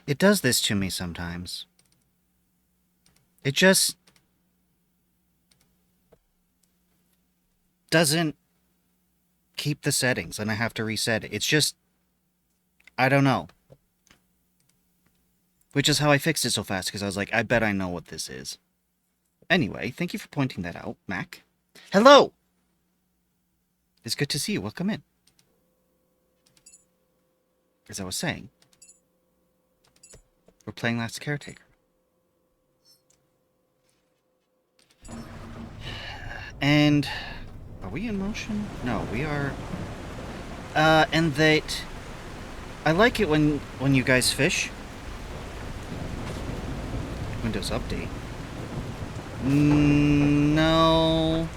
It does this to me sometimes. It just doesn't keep the settings, and I have to reset it. It's just, I don't know. Which is how I fixed it so fast, because I was like, I bet I know what this is. Anyway, thank you for pointing that out, Mac. Hello! It's good to see you. Welcome in. As I was saying, we're playing Last Caretaker. And are we in motion? No, we are. And that I like it when you guys fish. Windows Update. No.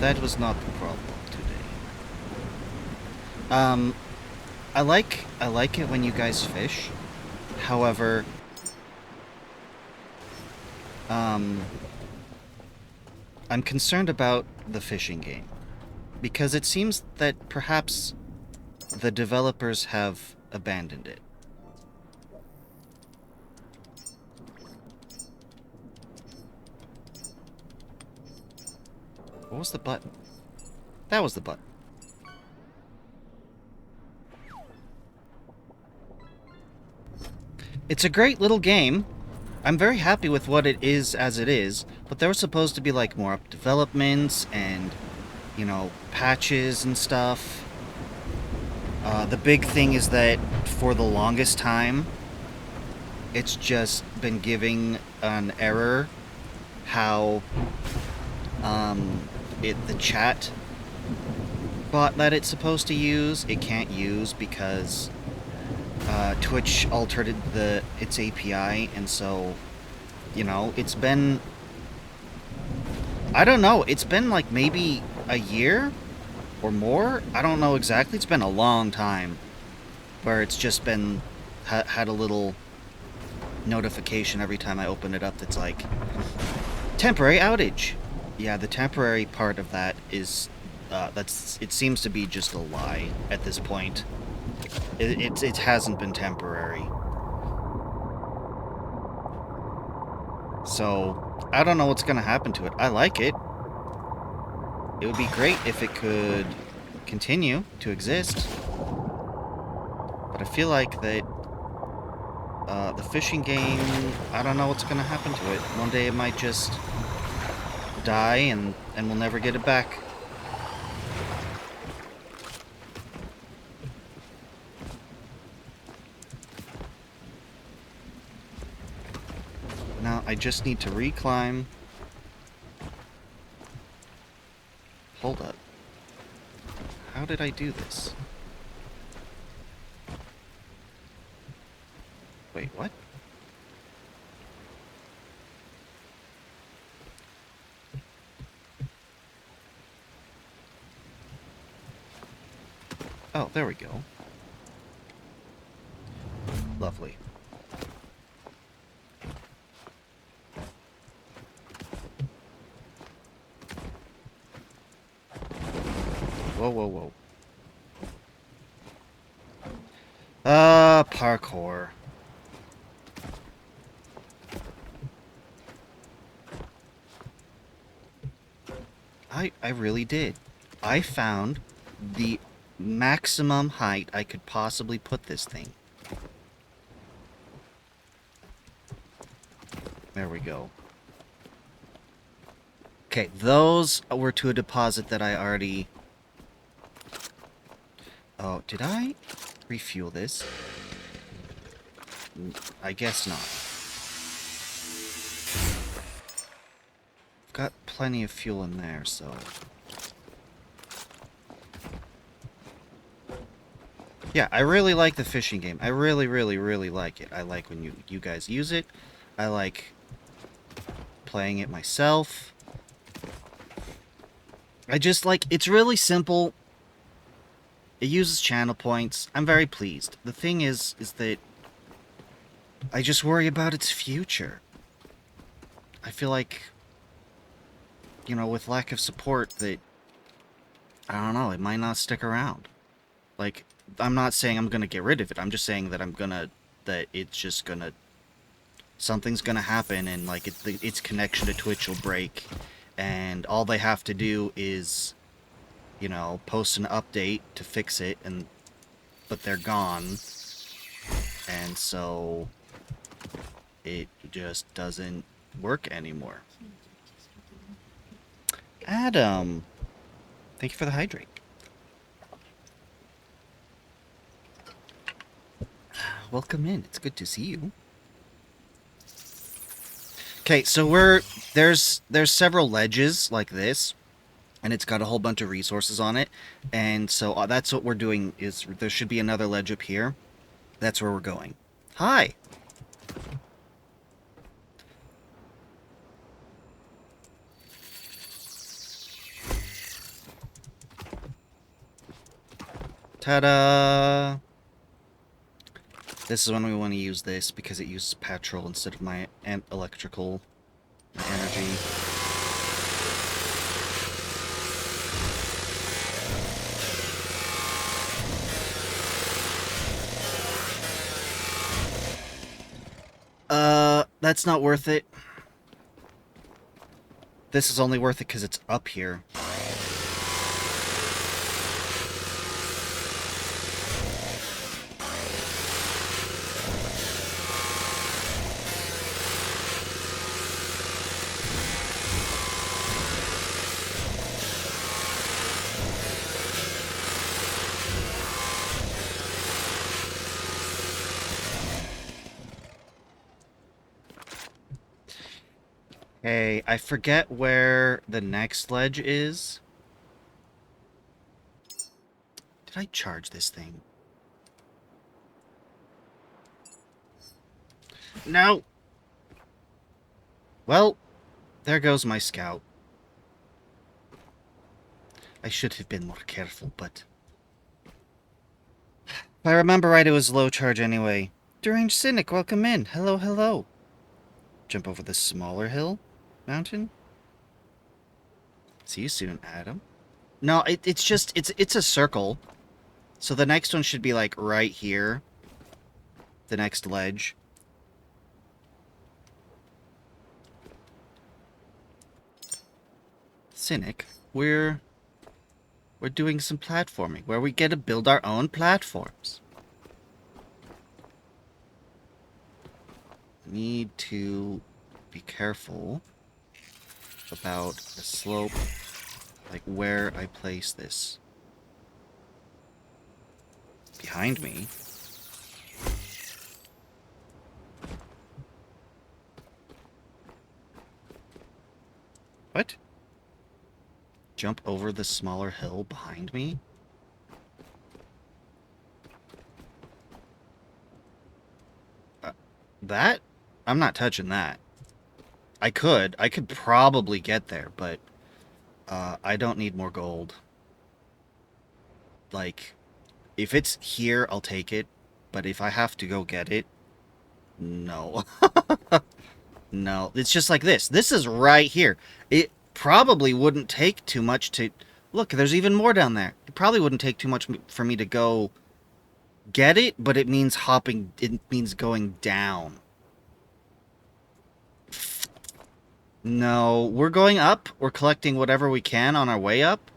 That was not the problem today. I like it when you guys fish. However, I'm concerned about the fishing game. Because it seems that perhaps the developers have abandoned it. What was the button? That was the button. It's a great little game. I'm very happy with what it is as it is, but there was supposed to be like more developments and, you know, patches and stuff. The big thing is that for the longest time, it's just been giving an error how the chat bot that it's supposed to use, it can't use because Twitch altered its API, and so, you know, it's been, I don't know, it's been like maybe a year or more. I don't know exactly. It's been a long time where it's just been had a little notification every time I open it up that's like temporary outage. Yeah, the temporary part of that is it seems to be just a lie at this point. It hasn't been temporary. So I don't know what's gonna happen to it. I like it. It would be great if it could continue to exist. But I feel like that the fishing game, I don't know what's gonna happen to it. One day it might just die and we'll never get it back. Now I just need to reclimb. Hold up. How did I do this? Wait, what? Oh, there we go. Lovely. Whoa, whoa, whoa. Parkour. I really did. I found the maximum height I could possibly put this thing. There we go. Okay, those were to a deposit that I already... Oh, did I refuel this? I guess not. I've got plenty of fuel in there, so... Yeah, I really like the fishing game. I really, really, really like it. I like when you guys use it. I like playing it myself. I just like, it's really simple. It uses channel points. I'm very pleased. The thing is that I just worry about its future. I feel like, you know, with lack of support that, I don't know, it might not stick around. Like, I'm not saying I'm gonna get rid of it. I'm just saying that that it's just gonna, something's gonna happen, and like its connection to Twitch will break, and all they have to do is, you know, post an update to fix it, and but they're gone, and so it just doesn't work anymore. Adam, thank you for the hydrate. Welcome in. It's good to see you. Okay, so there's several ledges like this, and it's got a whole bunch of resources on it, and so that's what we're doing. Is there should be another ledge up here. That's where we're going. Hi. Ta-da! This is when we want to use this because it uses petrol instead of my electrical energy. That's not worth it. This is only worth it because it's up here. Hey, I forget where the next ledge is. Did I charge this thing? No! Well, there goes my scout. I should have been more careful, but... if I remember right, it was low charge anyway. Deranged Cynic, welcome in. Hello, hello. Jump over this smaller hill? Mountain? See you soon, Adam. No, it's just, it's a circle. So the next one should be, like, right here. The next ledge. Cynic, we're doing some platforming, where we get to build our own platforms. Need to be careful about the slope, like where I place this. Behind me. What? Jump over the smaller hill behind me? That? I'm not touching that. I could probably get there, but I don't need more gold. Like, if it's here, I'll take it, but if I have to go get it, no. No, it's just like this. This is right here. It probably wouldn't take too much to... Look, there's even more down there. It probably wouldn't take too much for me to go get it, but it means hopping... It means going down. No, we're going up. We're collecting whatever we can on our way up.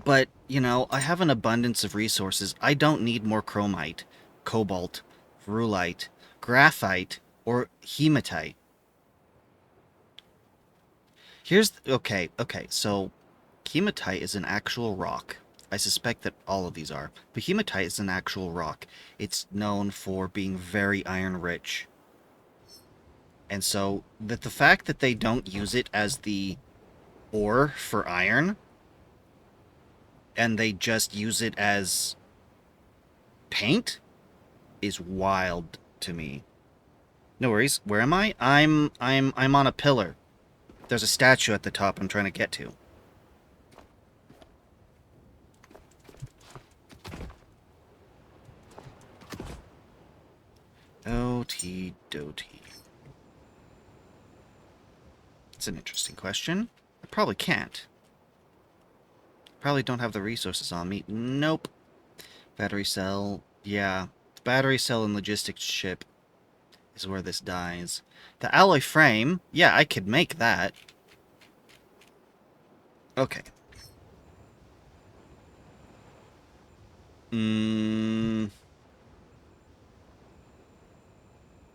But, you know, I have an abundance of resources. I don't need more chromite, cobalt, rulite, graphite, or hematite. Here's... Okay, so hematite is an actual rock. I suspect that all of these are. But hematite is an actual rock. It's known for being very iron-rich. And so, the fact that they don't use it as the ore for iron, and they just use it as paint, is wild to me. No worries. Where am I? I'm on a pillar. There's a statue at the top I'm trying to get to. O-T-do-T. It's an interesting question. I probably can't. Probably don't have the resources on me. Nope. Battery cell. Yeah. Battery cell and logistics ship is where this dies. The alloy frame. Yeah, I could make that. Okay.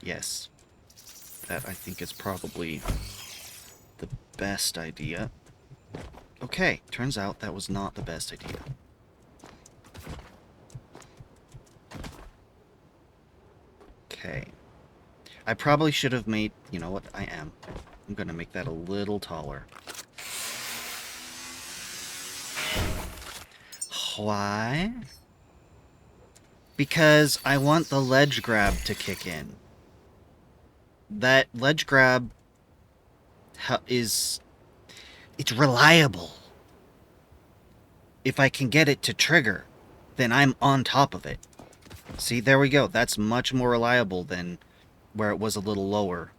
Yes. That, I think, is probably the best idea. Okay, turns out that was not the best idea. Okay. I probably should have made... You know what? I am. I'm gonna make that a little taller. Why? Because I want the ledge grab to kick in. That ledge grab is... It's reliable. If I can get it to trigger, then I'm on top of it. See, there we go. That's much more reliable than where it was a little lower.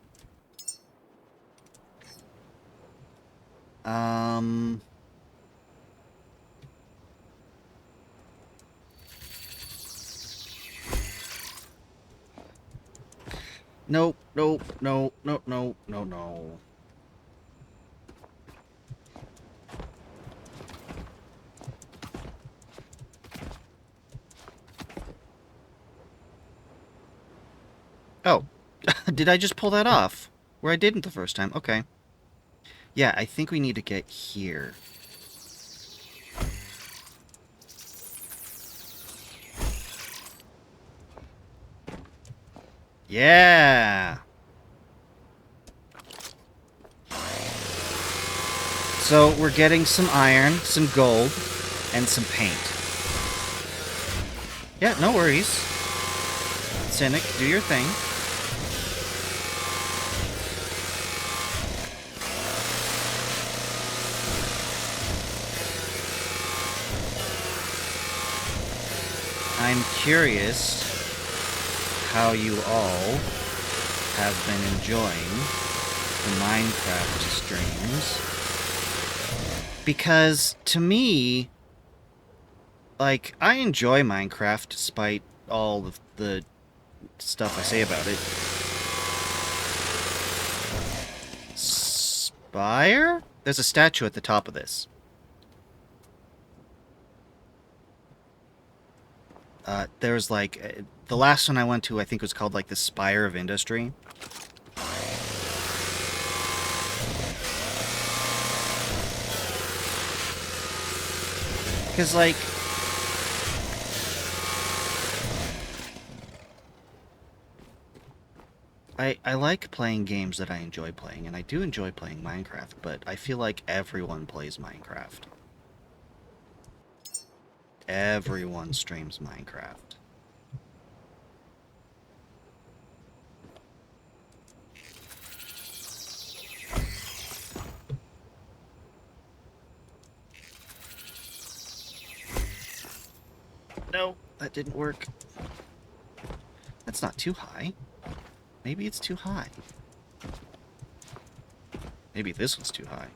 Nope, nope, no, no, no, no, no. Oh, did I just pull that off? Where I didn't the first time. Okay. Yeah, I think we need to get here. Yeah! So, we're getting some iron, some gold, and some paint. Yeah, no worries. Cynic, do your thing. I'm curious how you all have been enjoying the Minecraft streams. Because, to me, like, I enjoy Minecraft despite all of the stuff I say about it. Spire? There's a statue at the top of this. There's like... the last one I went to, I think, was called, like, the Spire of Industry. Because, like... I like playing games that I enjoy playing, and I do enjoy playing Minecraft, but I feel like everyone plays Minecraft. Everyone streams Minecraft. No, that didn't work. That's not too high. Maybe it's too high. Maybe this was too high.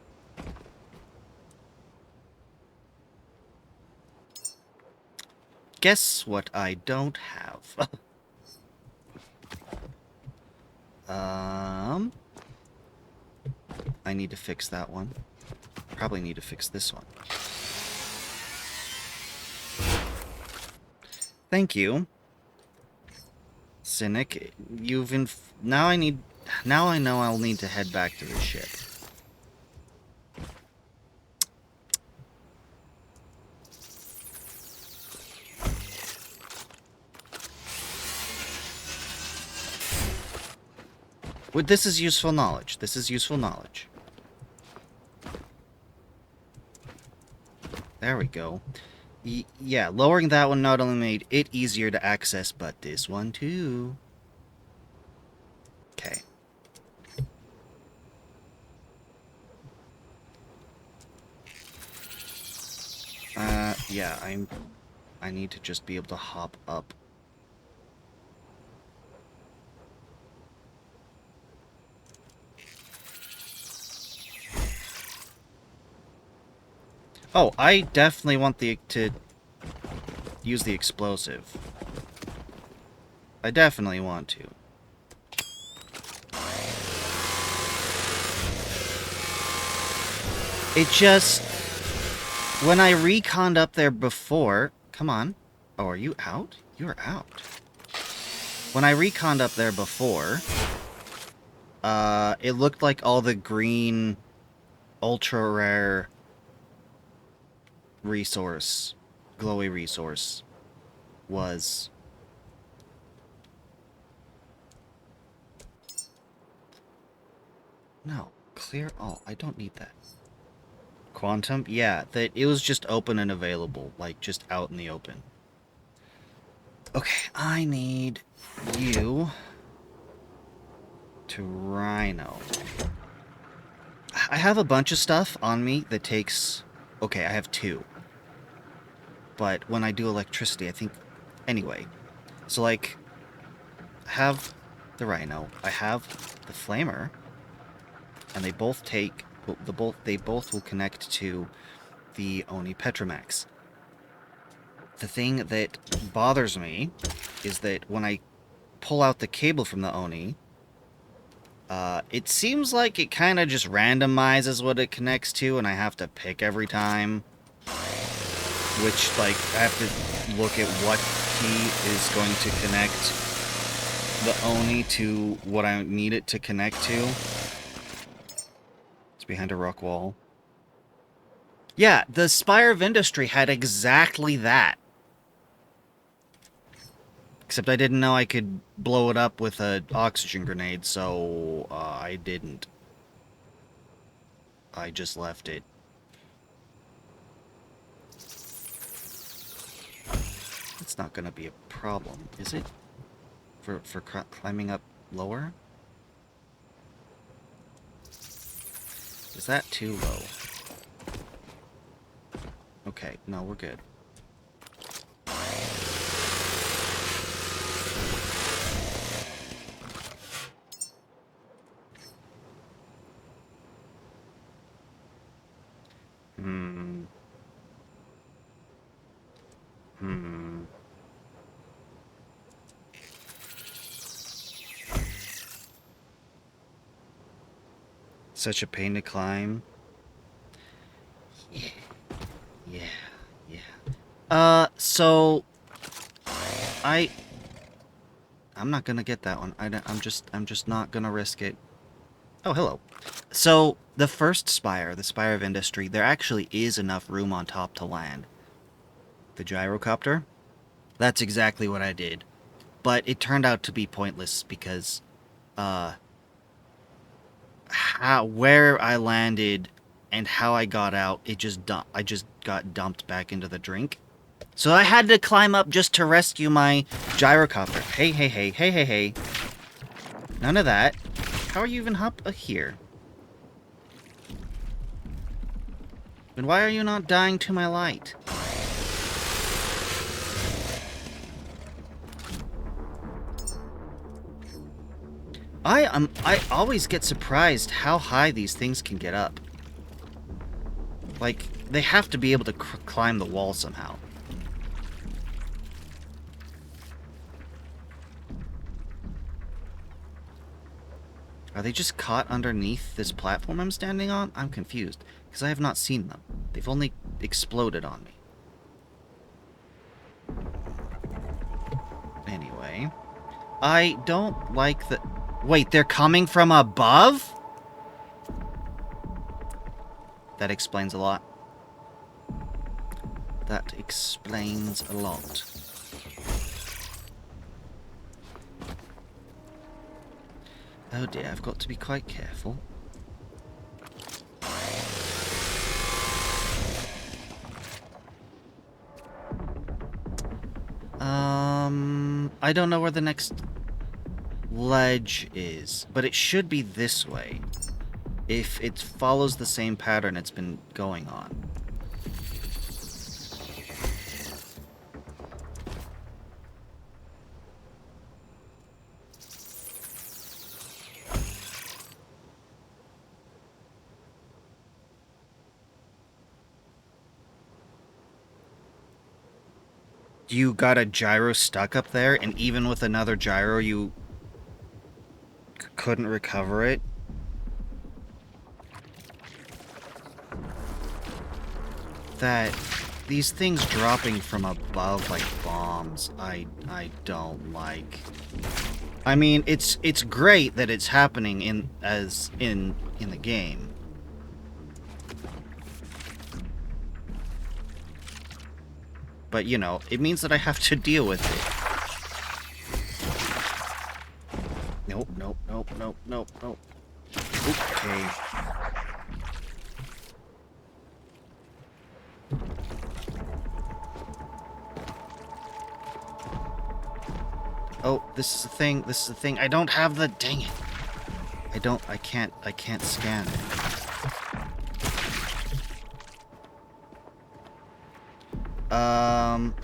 Guess what I don't have? I need to fix that one. Probably need to fix this one. Thank you. Cynic, now I know I'll need to head back to the ship. Well, this is useful knowledge. This is useful knowledge. There we go. Yeah, lowering that one not only made it easier to access, but this one too. Okay. Yeah, I need to just be able to hop up. Oh, I definitely want to use the explosive. I definitely want to. It just... When I reconned up there before... Come on. Oh, are you out? You're out. When I reconned up there before, it looked like all the green, ultra-rare resource, glowy resource, was... No. Clear all. I don't need that. Quantum? Yeah, that it was just open and available, like just out in the open. Okay, I need you to Rhino. I have a bunch of stuff on me that takes... Okay, I have 2. But when I do electricity, I think... Anyway, so like, I have the Rhino, I have the Flamer, and they both take... They both will connect to the Oni Petromax. The thing that bothers me is that when I pull out the cable from the Oni, it seems like it kind of just randomizes what it connects to, and I have to pick every time. Which, like, I have to look at what key is going to connect the Oni to what I need it to connect to. It's behind a rock wall. Yeah, the Spire of Industry had exactly that. Except I didn't know I could blow it up with an oxygen grenade, so I didn't. I just left it. It's not gonna be a problem, is it? For climbing up lower? Is that too low? Okay, no, we're good. Such a pain to climb. Yeah. So... I'm not gonna get that one. I'm just not gonna risk it. Oh, hello. So, the first spire, the Spire of Industry, there actually is enough room on top to land. The gyrocopter? That's exactly what I did. But it turned out to be pointless because, where I landed and how I got out, I just got dumped back into the drink. So I had to climb up just to rescue my gyrocopter. Hey. None of that. How are you even up here? And why are you not dying to my light? I always get surprised how high these things can get up. Like, they have to be able to climb the wall somehow. Are they just caught underneath this platform I'm standing on? I'm confused, because I have not seen them. They've only exploded on me. Anyway, I don't like the... Wait, they're coming from above? That explains a lot. That explains a lot. Oh dear, I've got to be quite careful. I don't know where the next ledge is, but it should be this way. If it follows the same pattern it's been going on. You got a gyro stuck up there, and even with another gyro, you couldn't recover it? That... These things dropping from above like bombs, I don't like. I mean, it's great that it's happening in the game. But, you know, it means that I have to deal with it. Nope, nope, nope, nope, nope, nope. Okay. Oh, this is the thing, this is the thing. I don't have the... Dang it. I can't scan it.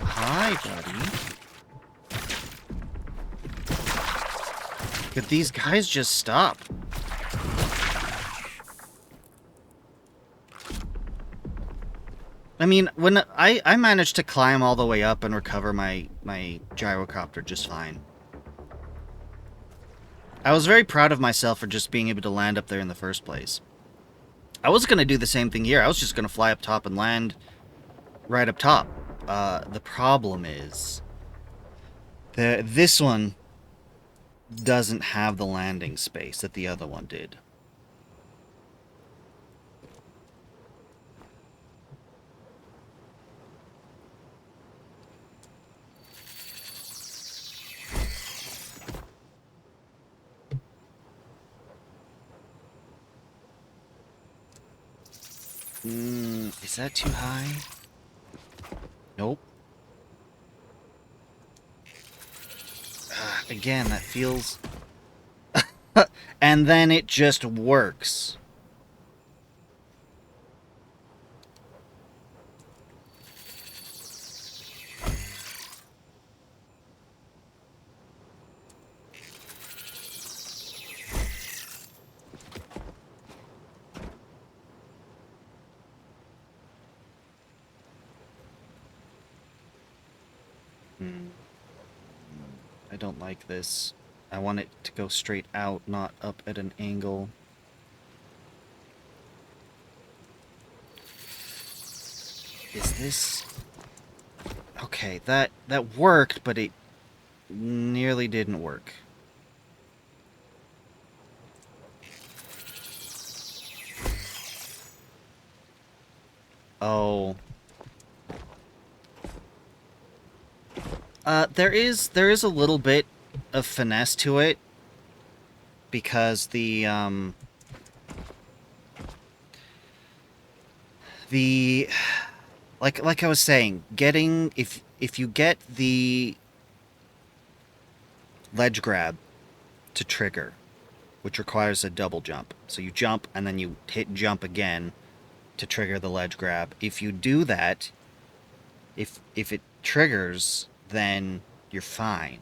Hi, buddy. Could these guys just stop? I mean, when I managed to climb all the way up and recover my gyrocopter just fine. I was very proud of myself for just being able to land up there in the first place. I was going to do the same thing here. I was just going to fly up top and land right up top. The problem is... this one doesn't have the landing space that the other one did. Is that too high? Nope. Again, that feels... And then it just works. I don't like this. I want it to go straight out, not up at an angle. Is this... Okay, that worked, but it nearly didn't work. Oh... there is a little bit of finesse to it, because the like I was saying, getting if you get the ledge grab to trigger, which requires a double jump. So you jump and then you hit jump again to trigger the ledge grab. If you do that, if it triggers, then you're fine,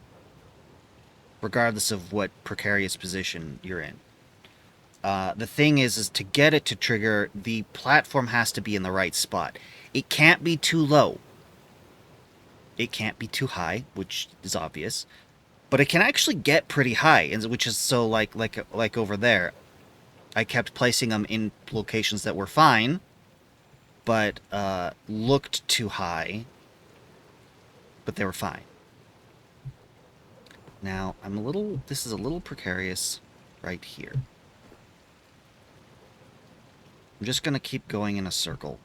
regardless of what precarious position you're in. The thing is to get it to trigger, the platform has to be in the right spot. It can't be too low. It can't be too high, which is obvious. But it can actually get pretty high, which is so like over there. I kept placing them in locations that were fine, but looked too high. But they were fine. Now, this is a little precarious right here. I'm just going to keep going in a circle.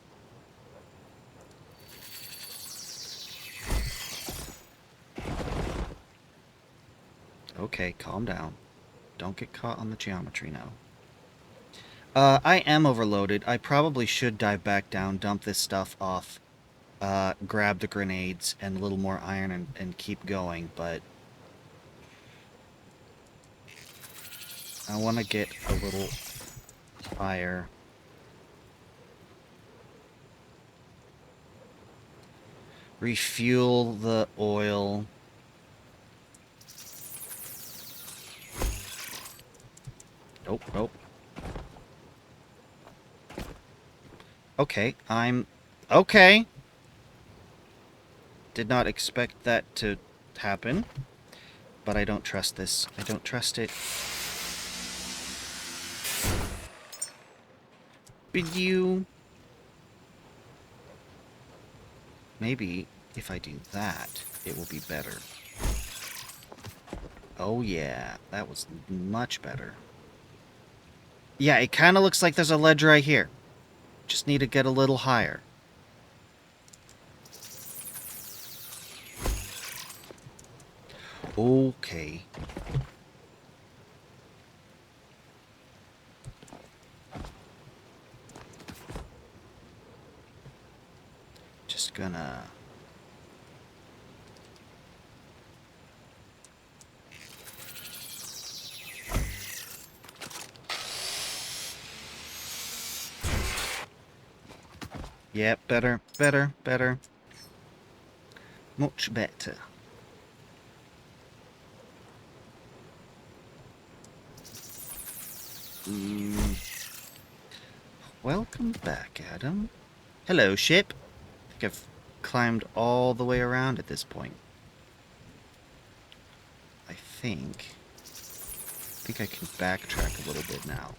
Okay, calm down. Don't get caught on the geometry now. I am overloaded. I probably should dive back down, dump this stuff off, grab the grenades and a little more iron and keep going, but I want to get a little fire. Refuel the oil. Nope, nope. Okay, okay. Did not expect that to happen. But I don't trust this. I don't trust it. But you... Maybe if I do that, it will be better. Oh yeah, that was much better. Yeah, it kind of looks like there's a ledge right here. Just need to get a little higher. Okay. Just gonna... Yep, better, better, better. Much better. Welcome back, Adam. Hello, ship. I think I've climbed all the way around at this point. I think I can backtrack a little bit now.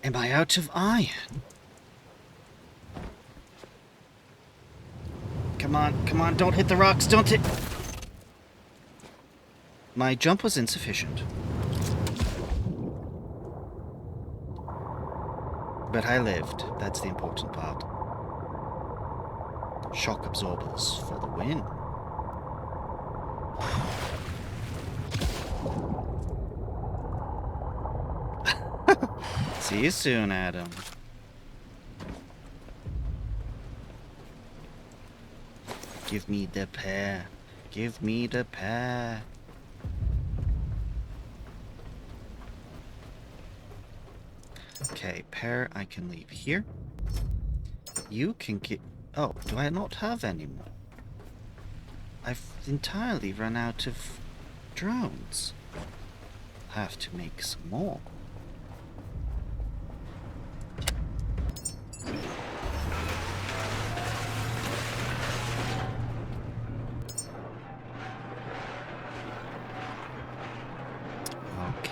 Am I out of iron? Come on, don't hit the rocks, don't hit... My jump was insufficient. But I lived, that's the important part. Shock absorbers for the win. See you soon, Adam. Give me the pear. Give me the pear. Okay, pear I can leave here. You can get... Oh, do I not have any more? I've entirely run out of drones. Have to make some more.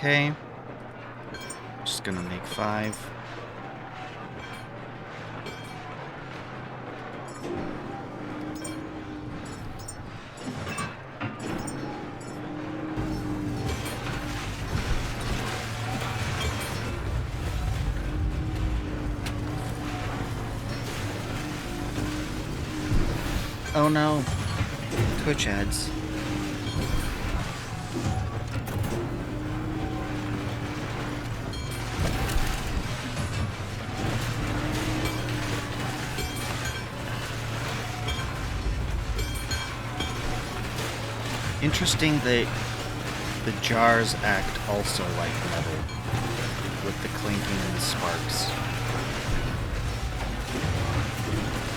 Okay. Just gonna make 5. Oh no. Twitch ads. Interesting that the jars act also like metal, with the clinking and the sparks.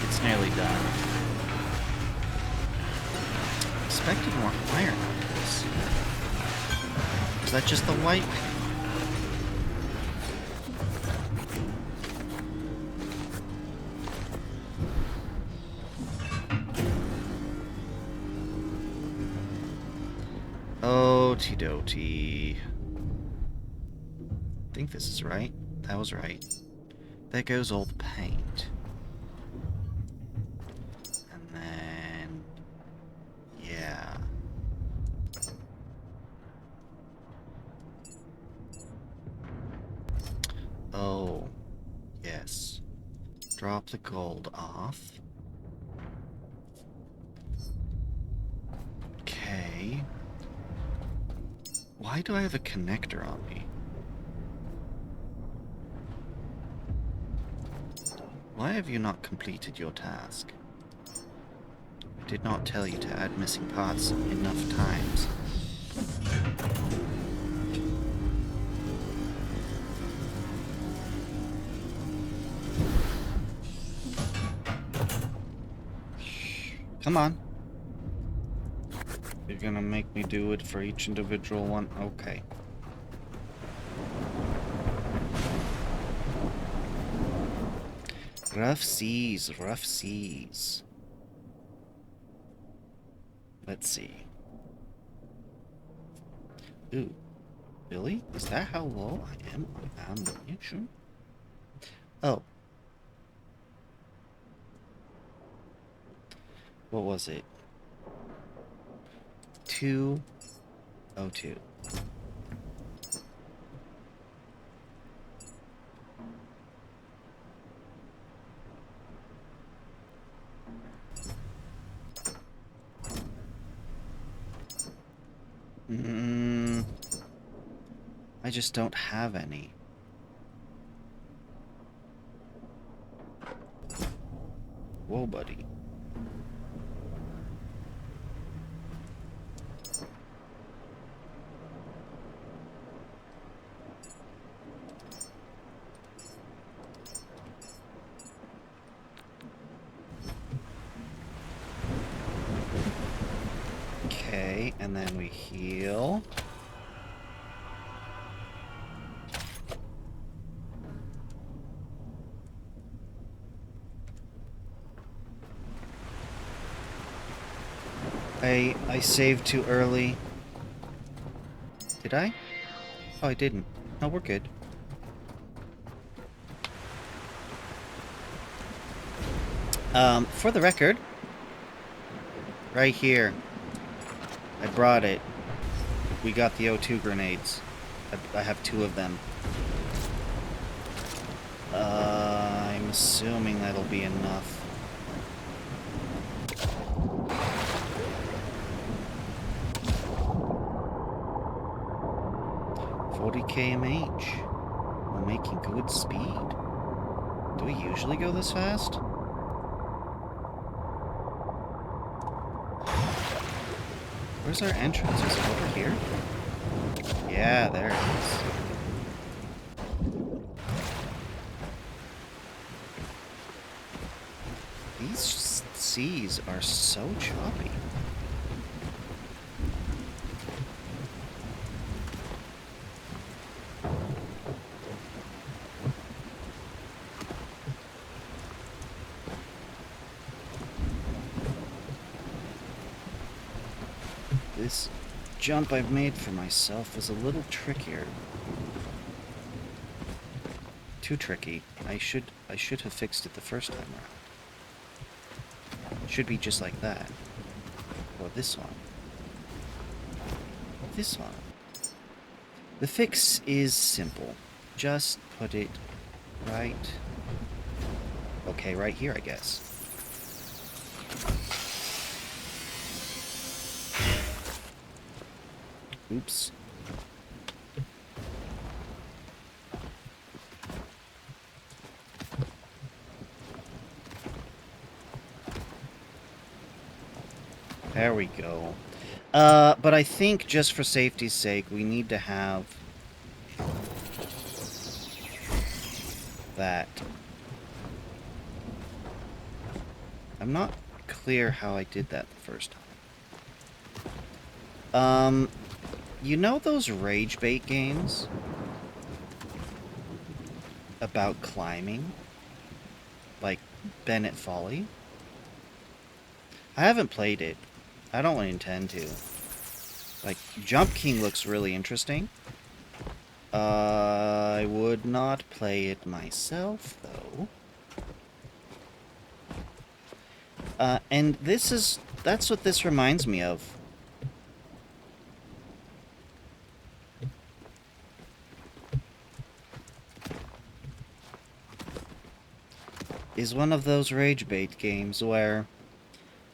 It's nearly done. Expected more iron out of this. Is that just the white? Okie dokie. I think this is right. That was right. There goes all the paint. And then... yeah. Oh. Yes. Drop the gold off. Okay. Why do I have a connector on me? Why have you not completed your task? I did not tell you to add missing parts enough times. Come on. You're gonna make me do it for each individual one? Okay. Rough seas, rough seas. Let's see. Ooh. Really? Is that how low I am on ammunition? Oh. What was it? 202. I just don't have any. Whoa, buddy. Okay, and then we heal. I saved too early. Did I? Oh, I didn't. No, we're good. For the record, right here, I brought it. We got the O2 grenades. I have 2 of them. I'm assuming that'll be enough. km/h. We're making good speed. Do we usually go this fast? Where's our entrance? Is it over here? Yeah, there it is. These seas are so choppy. This jump I've made for myself is a little trickier. Too tricky. I should have fixed it the first time around. It should be just like that. Or this one. This one. The fix is simple. Just put it right... Okay, right here, I guess. Oops. There we go. But I think just for safety's sake, we need to have that. I'm not clear how I did that the first time. You know those rage bait games? About climbing? Like Bennett Folly? I haven't played it. I don't intend to. Like, Jump King looks really interesting. I would not play it myself, though. And that's what this reminds me of. Is one of those rage bait games where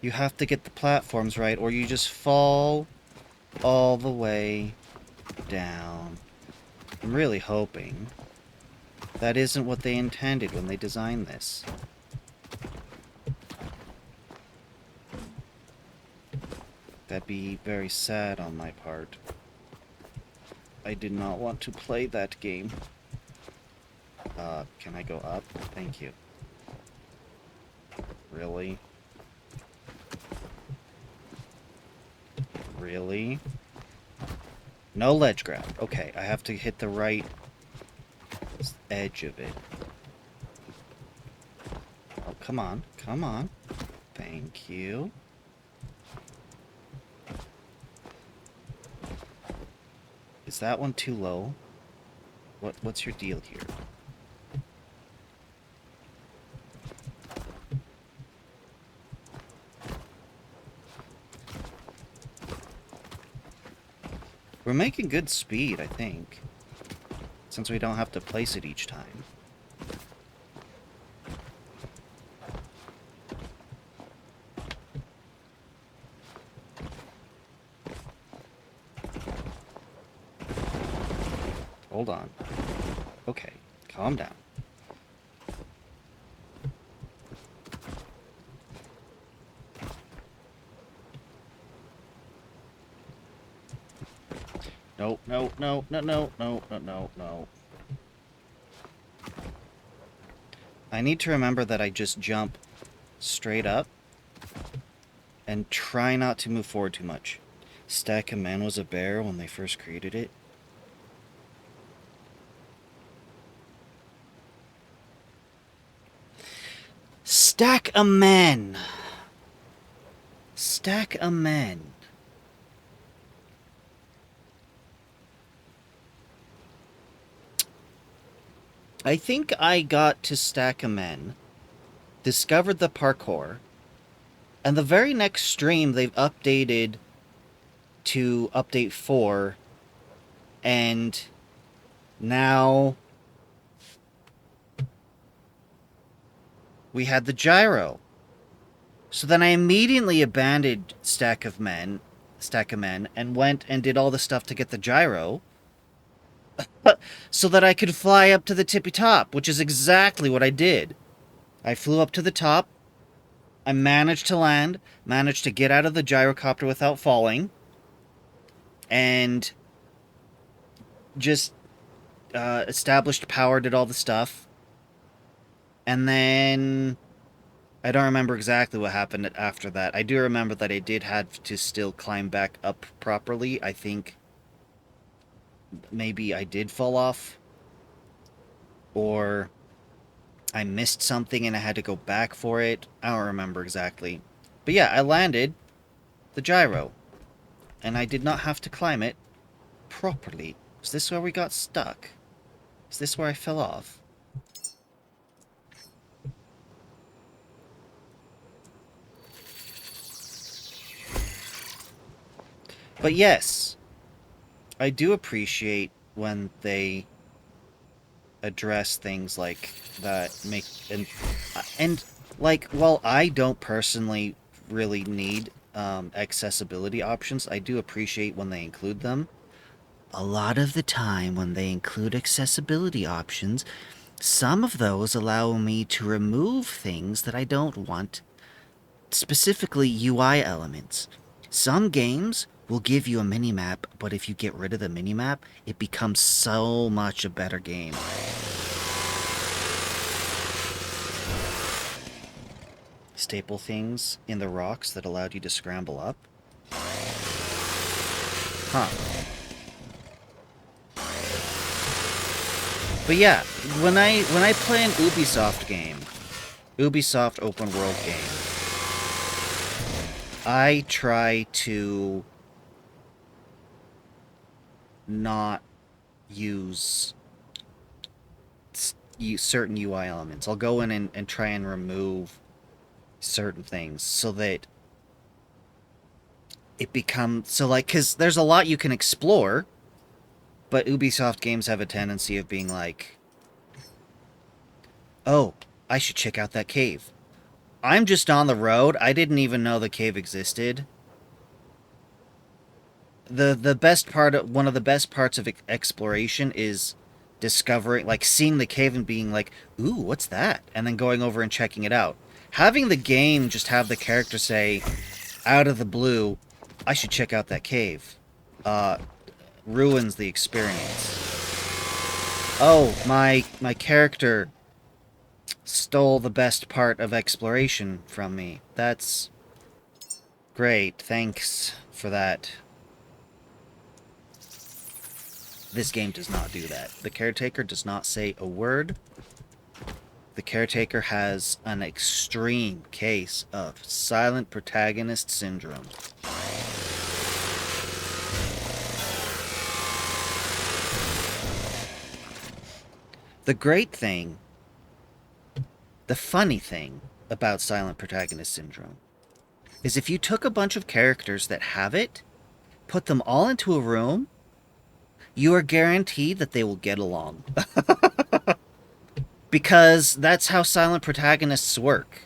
you have to get the platforms right, or you just fall all the way down. I'm really hoping that isn't what they intended when they designed this. That'd be very sad on my part. I did not want to play that game. Can I go up? Thank you. Really? Really? No ledge grab. Okay, I have to hit the right edge of it. come on, come on. Thank you. Is that one too low? What's your deal here? We're making good speed, I think, since we don't have to place it each time. Hold on. Okay, calm down. No, no, no, no, no, no, no, no, no. I need to remember that I just jump straight up and try not to move forward too much. Stack of Men was a bear when they first created it. Stack of Men. Stack of Men. I think I got to Stack of Men, discovered the parkour, and the very next stream they've updated to update 4, and now we had the gyro. So then I immediately abandoned Stack of Men, and went and did all the stuff to get the gyro, so that I could fly up to the tippy top, which is exactly what I did. I flew up to the top, I managed to land, managed to get out of the gyrocopter without falling, and just established power, did all the stuff. And then I don't remember exactly what happened after that. I do remember that I did have to still climb back up properly. I think maybe I did fall off, or I missed something and I had to go back for it. I don't remember exactly. But yeah, I landed the gyro, and I did not have to climb it properly. Is this where we got stuck? Is this where I fell off? But yes, I do appreciate when they address things like that, make and like, while I don't personally really need accessibility options, I do appreciate when they include them. A lot of the time when they include accessibility options, some of those allow me to remove things that I don't want, specifically UI elements. Some games will give you a minimap, but if you get rid of the minimap, it becomes so much a better game. Staple things in the rocks that allowed you to scramble up. Huh. But yeah, when I play an Ubisoft game, Ubisoft open world game, I try to not use certain UI elements. I'll go in and try and remove certain things so that it becomes, so like, because there's a lot you can explore, but Ubisoft games have a tendency of being like, oh, I should check out that cave. I'm just on the road. I didn't even know the cave existed. The best part of, one of the best parts of exploration is discovering, like, seeing the cave and being like, ooh, what's that? And then going over and checking it out. Having the game just have the character say, out of the blue, I should check out that cave, ruins the experience. Oh, my character stole the best part of exploration from me. That's great. Thanks for that. This game does not do that. The Caretaker does not say a word. The Caretaker has an extreme case of silent protagonist syndrome. The great thing, the funny thing about silent protagonist syndrome is if you took a bunch of characters that have it, put them all into a room, you are guaranteed that they will get along. Because that's how silent protagonists work.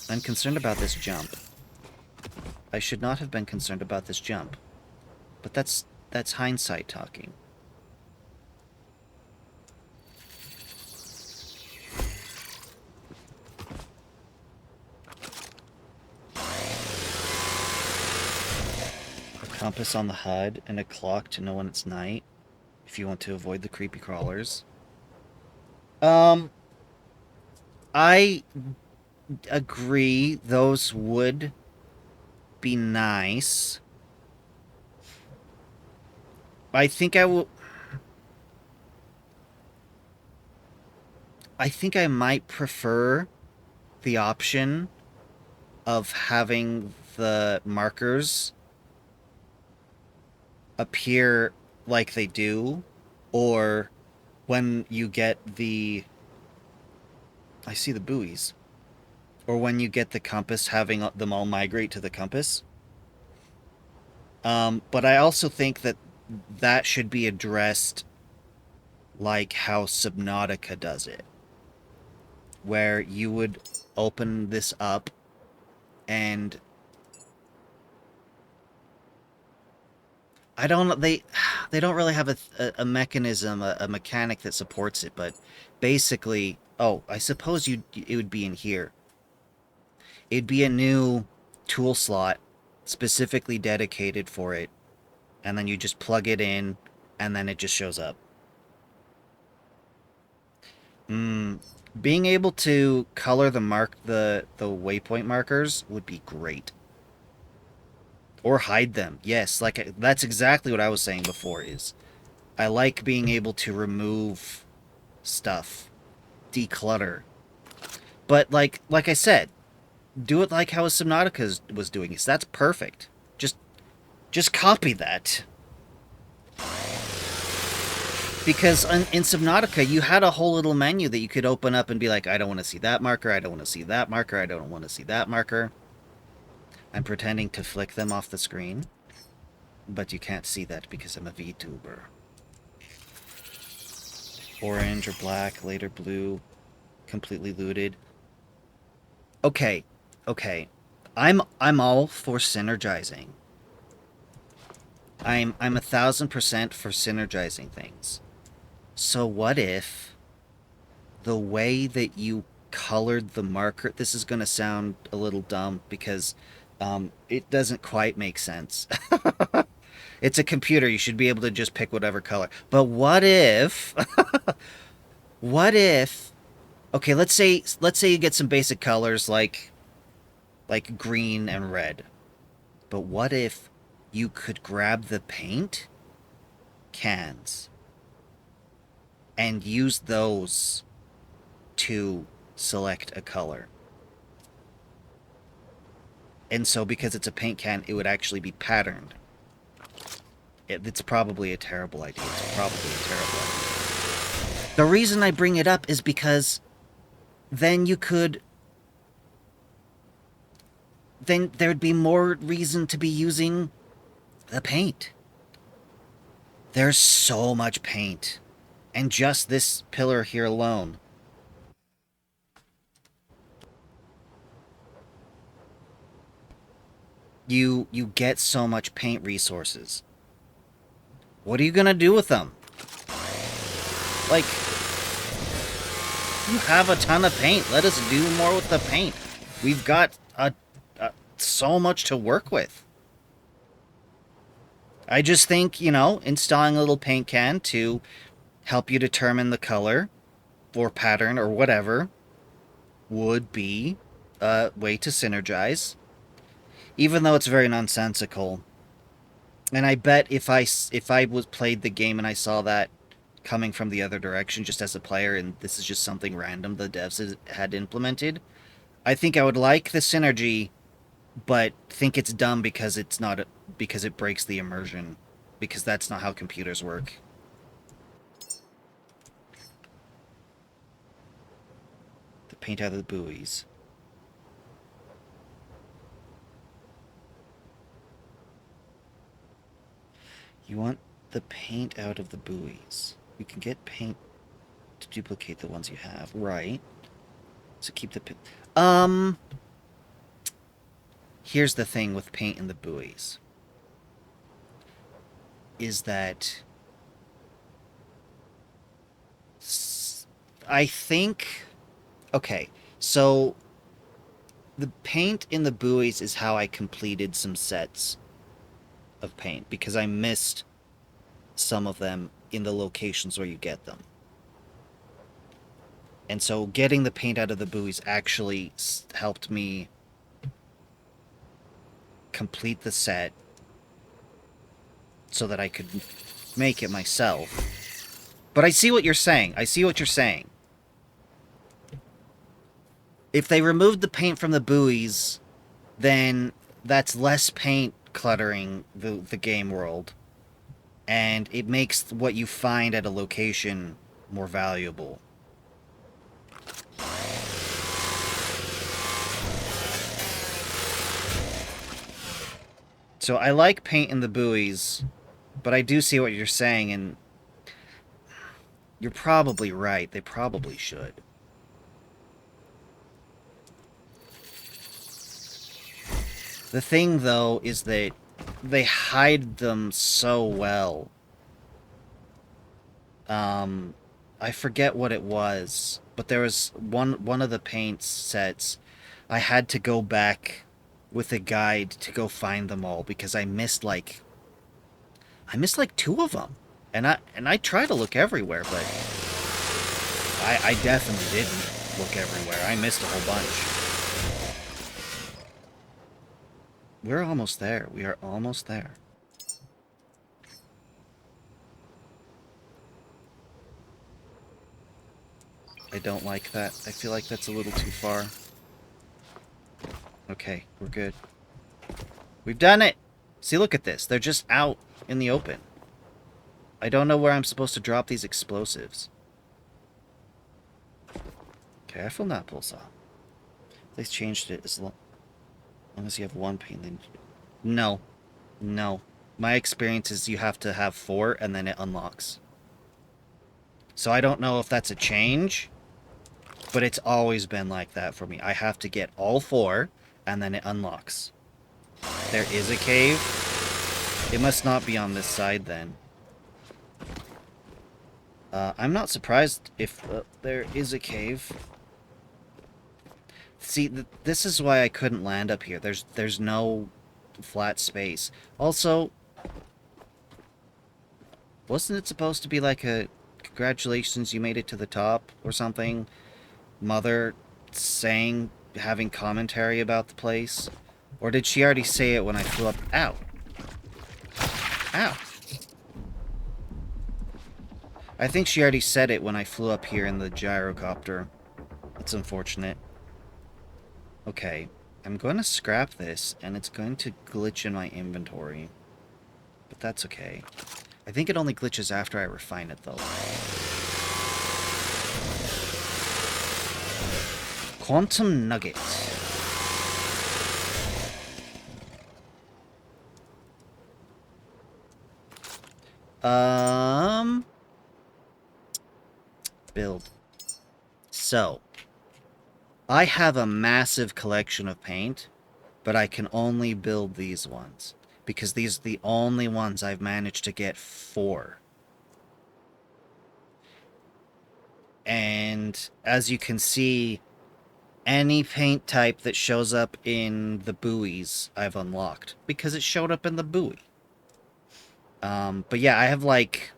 I'm concerned about this jump. I should not have been concerned about this jump. But that's hindsight talking. A compass on the HUD and a clock to know when it's night, if you want to avoid the creepy crawlers. I agree those would be nice. I think I will... I think I might prefer the option of having the markers appear like they do, or when you get the... I see the buoys. Or when you get the compass, having them all migrate to the compass. But I also think that that should be addressed like how Subnautica does it. Where you would open this up and... they don't really have a mechanism, a mechanic that supports it, but basically... Oh, I suppose it would be in here. It'd be a new tool slot specifically dedicated for it, and then you just plug it in, and then it just shows up. Being able to color the waypoint markers would be great. Or hide them. Yes, like that's exactly what I was saying before. Is I like being able to remove stuff, declutter. But like I said, do it like how Subnautica was doing it. So that's perfect. Just copy that. Because in Subnautica, you had a whole little menu that you could open up and be like, I don't want to see that marker, I don't want to see that marker, I don't want to see that marker. I'm pretending to flick them off the screen. But you can't see that because I'm a VTuber. Orange or black, later blue, completely looted. Okay. I'm all for synergizing. I'm 1000% for synergizing things. So what if the way that you colored the marker... This is going to sound a little dumb because it doesn't quite make sense. It's a computer. You should be able to just pick whatever color. But what if... what if... Okay, let's say you get some basic colors like green and red. But what if you could grab the paint cans and use those to select a color? And so because it's a paint can, it would actually be patterned. It's probably a terrible idea. The reason I bring it up is because then you could... Then there'd be more reason to be using the paint. There's so much paint. And just this pillar here alone. You get so much paint resources. What are you gonna do with them? Like, you have a ton of paint. Let us do more with the paint. We've got so much to work with. I just think, installing a little paint can to help you determine the color or pattern or whatever would be a way to synergize. Even though it's very nonsensical. And I bet if I played the game and I saw that coming from the other direction just as a player, and this is just something random the devs had implemented. I think I would like the synergy, but think it's dumb because it's not because it breaks the immersion, because that's not how computers work. The paint out of the buoys. You want the paint out of the buoys. You can get paint to duplicate the ones you have, right? So keep the here's the thing with paint in the buoys. Is that I think okay, so the paint in the buoys is how I completed some sets of paint because I missed some of them in the locations where you get them. And so getting the paint out of the buoys actually helped me complete the set so that I could make it myself. But I see what you're saying. I see what you're saying. If they removed the paint from the buoys, then that's less paint cluttering the game world. And it makes what you find at a location more valuable. So I like paint in the buoys, but I do see what you're saying, and you're probably right. They probably should. The thing, though, is that they hide them so well. I forget what it was, but there was one of the paint sets. I had to go back with a guide to go find them all because I missed like two of them, and I try to look everywhere, but I definitely didn't look everywhere. I missed a whole bunch. We're almost there. We are almost there. I don't like that. I feel like that's a little too far. Okay, we're good. We've done it! See, look at this. They're just out in the open. I don't know where I'm supposed to drop these explosives. Careful now, Pulsar. They changed it as long as you have one paint. Then... No. No. My experience is you have to have 4 and then it unlocks. So I don't know if that's a change, but it's always been like that for me. I have to get all 4 and then it unlocks. There is a cave. It must not be on this side then. I'm not surprised if there is a cave. See, this is why I couldn't land up here. There's no flat space. Also, wasn't it supposed to be like a congratulations, you made it to the top or something? Mother saying, having commentary about the place? Or did she already say it when I flew up? Ow. Ow. I think she already said it when I flew up here in the gyrocopter. It's unfortunate. Okay, I'm going to scrap this, and it's going to glitch in my inventory. But that's okay. I think it only glitches after I refine it, though. Quantum Nugget. Build. So, I have a massive collection of paint, but I can only build these ones. Because these are the only ones I've managed to get 4. And as you can see, any paint type that shows up in the buoys, I've unlocked. Because it showed up in the buoy. But yeah, I have like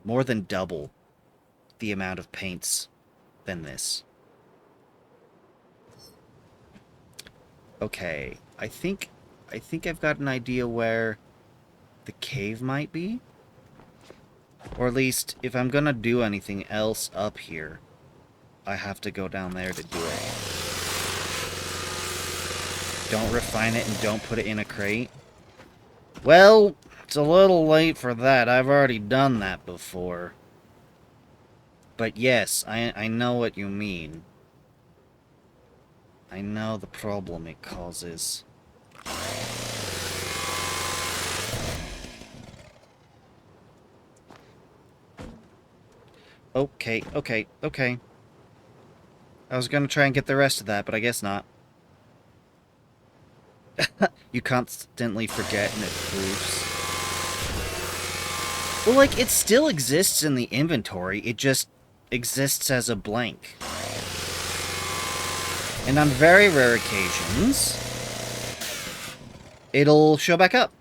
more than double the amount of paints than this. Okay, I think I've got an idea where the cave might be. Or at least, if I'm gonna do anything else up here, I have to go down there to do it. Don't refine it and don't put it in a crate. Well, it's a little late for that. I've already done that before. But yes, I know what you mean. I know the problem it causes. Okay, okay, okay. I was gonna try and get the rest of that, but I guess not. You constantly forget and it proves. Well, like, it still exists in the inventory, it just exists as a blank. And on very rare occasions, it'll show back up.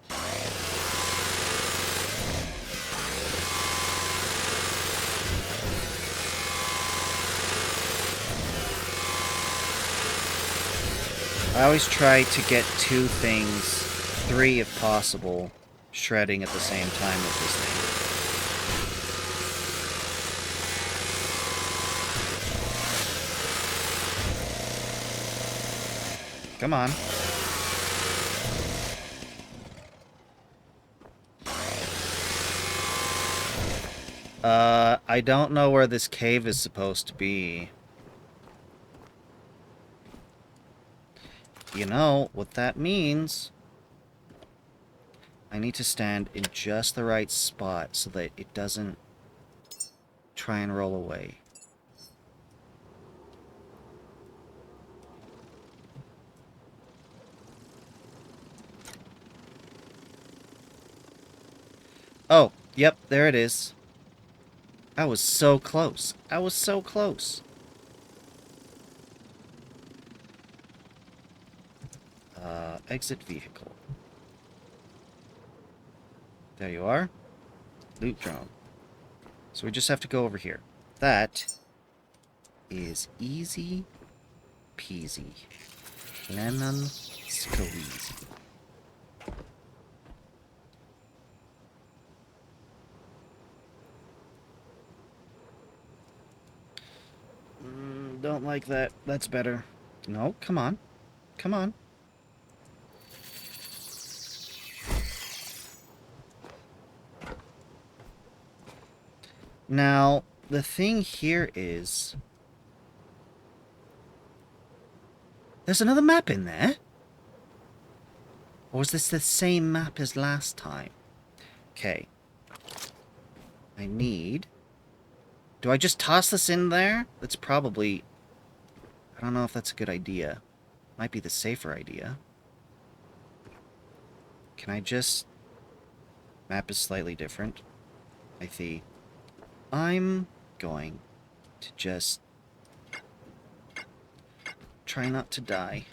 I always try to get 2 things, 3 if possible, shredding at the same time with this thing. Come on. I don't know where this cave is supposed to be. You know what that means? I need to stand in just the right spot so that it doesn't try and roll away. Oh, yep, there it is. I was so close. I was so close. Exit vehicle. There you are. Loot drone. So we just have to go over here. That is easy peasy. Lemon squeezy. Don't like that. That's better. No, come on. Come on. Now, the thing here is... there's another map in there? Or is this the same map as last time? Okay. I need... do I just toss this in there? That's probably... I don't know if that's a good idea. Might be the safer idea. Can I just... map is slightly different. I see. I'm going to just try not to die.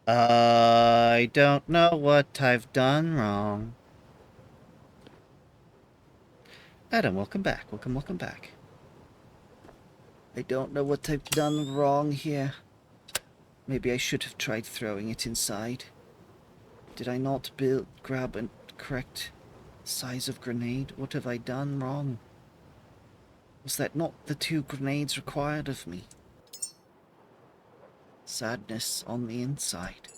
I don't know what I've done wrong. Adam, welcome back. Welcome back. I don't know what I've done wrong here. Maybe I should have tried throwing it inside. Did I not grab a correct size of grenade? What have I done wrong? Was that not the 2 grenades required of me? Sadness on the inside.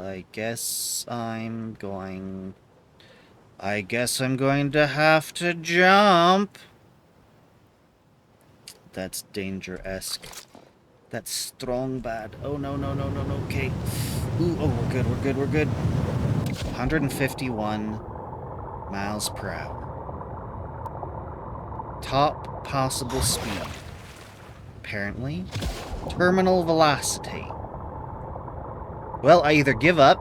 I guess I'm going to have to jump. That's danger-esque. That's strong bad. Oh, no, no, no, no, no. Okay. Ooh, oh, we're good. 151 miles per hour. Top possible speed. Apparently. Terminal velocity. Well, I either give up,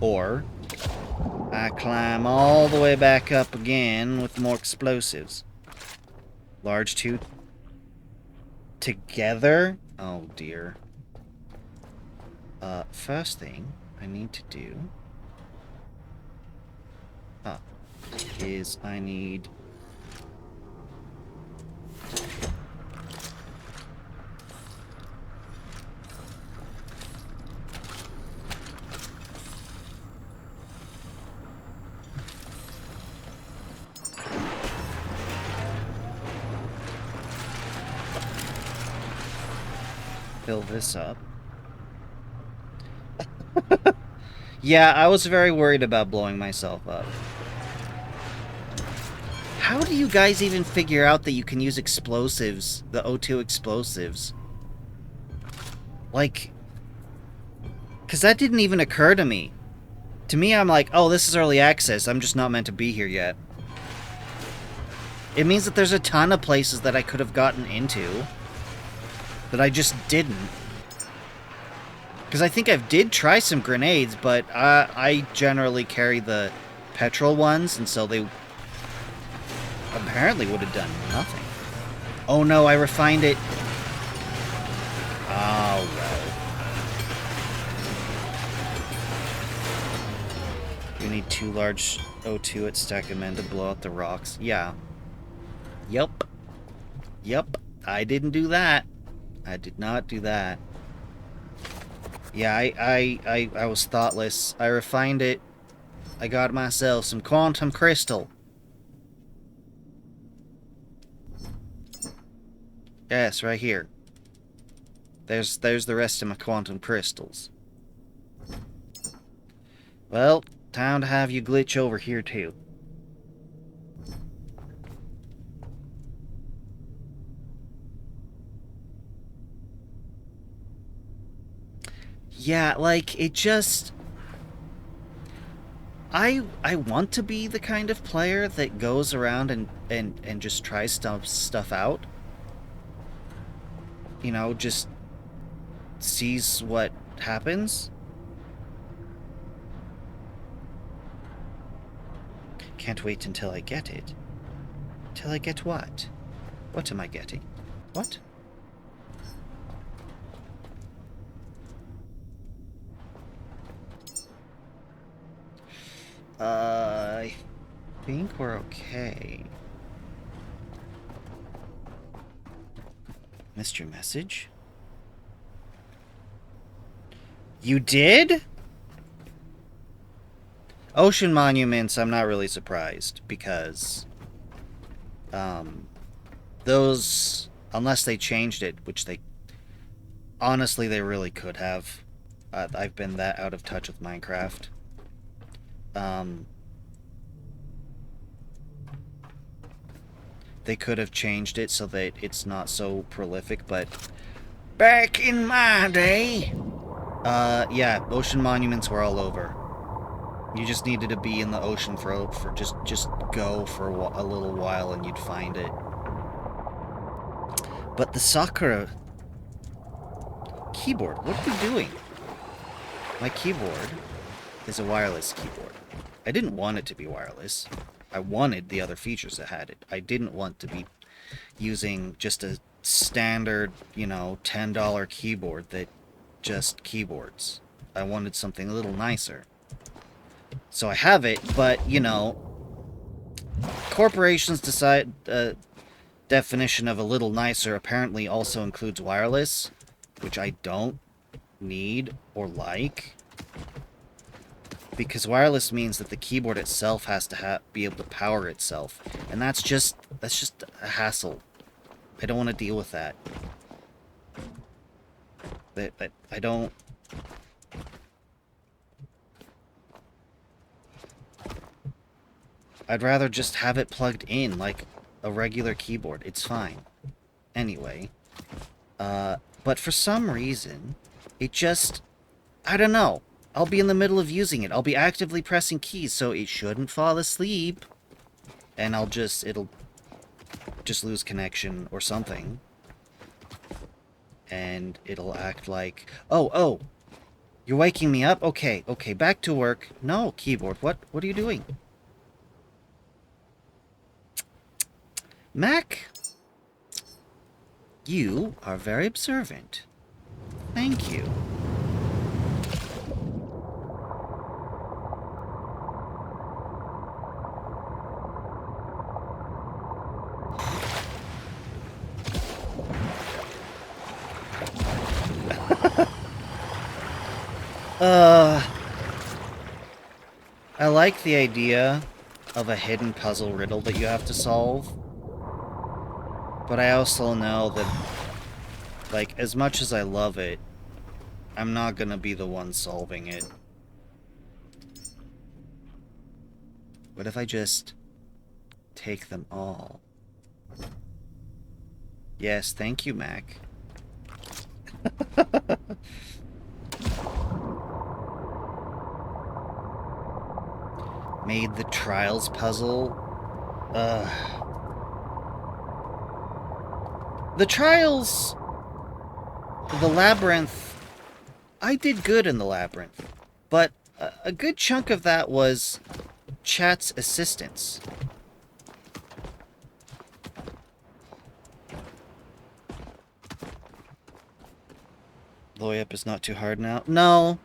or I climb all the way back up again with more explosives. Large 2 together? Oh dear. First thing I need to do is I need... fill this up. Yeah, I was very worried about blowing myself up. How do you guys even figure out that you can use explosives, the O2 explosives? Like, because that didn't even occur to me. To me, I'm like, oh, this is early access. I'm just not meant to be here yet. It means that there's a ton of places that I could have gotten into that I just didn't. Because I think I did try some grenades, but I generally carry the petrol ones, and so they apparently would have done nothing. Oh no, I refined it. Oh, well. You need 2 large O2 at Stack and Men to blow out the rocks. Yeah. Yep. Yep. I didn't do that. I did not do that. Yeah, I was thoughtless. I refined it. I got myself some quantum crystal. Yes, right here. There's the rest of my quantum crystals. Well, time to have you glitch over here too. Yeah, like, it just... I want to be the kind of player that goes around and just tries stuff out. You know, just sees what happens. Can't wait until I get it. Till I get what? What am I getting? What? I think we're okay. Missed your message? You did? Ocean monuments, I'm not really surprised, because those, unless they changed it, which they honestly they really could have. I've been that out of touch with Minecraft. They could have changed it so that it's not so prolific, but back in my day, yeah, ocean monuments were all over. You just needed to be in the ocean for just go for a little while and you'd find it. But the Sakura keyboard, what are you doing? My keyboard is a wireless keyboard. I didn't want it to be wireless. I wanted the other features that had it. I didn't want to be using just a standard, you know, $10 keyboard that just keyboards. I wanted something a little nicer. So I have it, but, you know, corporations decide definition of a little nicer apparently also includes wireless, which I don't need or like. Because wireless means that the keyboard itself has to be able to power itself. And that's just a hassle. I don't want to deal with that. I don't... I'd rather just have it plugged in like a regular keyboard. It's fine. Anyway. But for some reason, it just... I don't know. I'll be in the middle of using it. I'll be actively pressing keys, so it shouldn't fall asleep. And it'll just lose connection or something. And it'll act like, oh, you're waking me up? Okay, back to work. No, keyboard, what are you doing? Mac, you are very observant. Thank you. Uh, I like the idea of a hidden puzzle riddle that you have to solve. But I also know that, like, as much as I love it, I'm not gonna be the one solving it. What if I just take them all? Yes, thank you, Mac. Made the trials puzzle. The trials... The labyrinth... I did good in the labyrinth. But a good chunk of that was chat's assistance. The way up is not too hard now. No,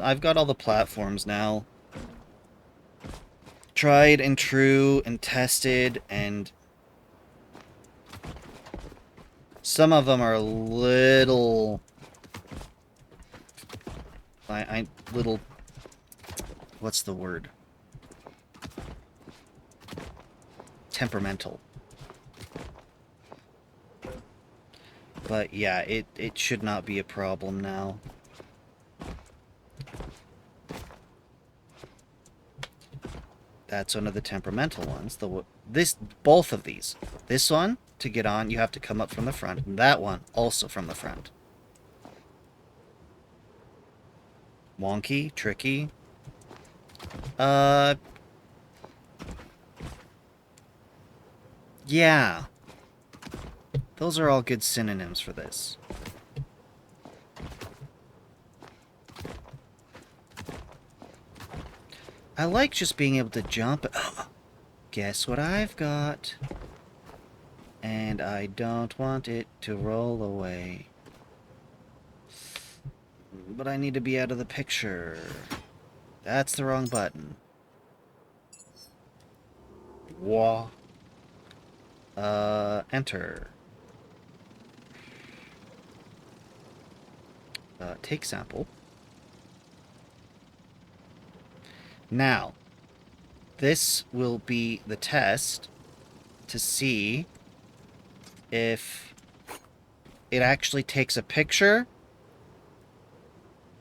I've got all the platforms now. Tried and true and tested, and some of them are a little... little... What's the word? Temperamental. But yeah, it should not be a problem now. That's one of the temperamental ones. Both of these. This one, to get on, you have to come up from the front. And that one, also from the front. Wonky, tricky. Yeah. Those are all good synonyms for this. I like just being able to jump. Guess what I've got? And I don't want it to roll away. But I need to be out of the picture. That's the wrong button. Wah. Enter. Take sample. Now, this will be the test to see if it actually takes a picture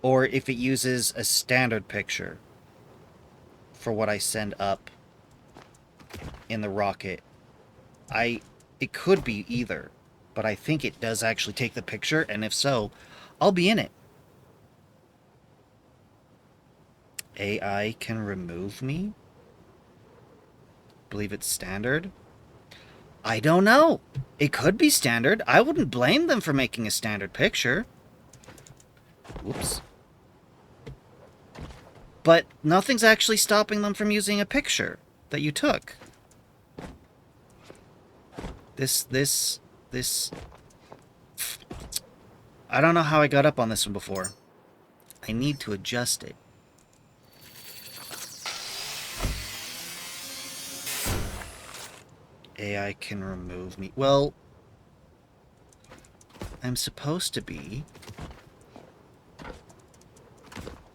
or if it uses a standard picture for what I send up in the rocket. It could be either, but I think it does actually take the picture, and if so, I'll be in it. AI can remove me? Believe it's standard? I don't know. It could be standard. I wouldn't blame them for making a standard picture. Whoops. But nothing's actually stopping them from using a picture that you took. This... I don't know how I got up on this one before. I need to adjust it. AI can remove me. Well, I'm supposed to be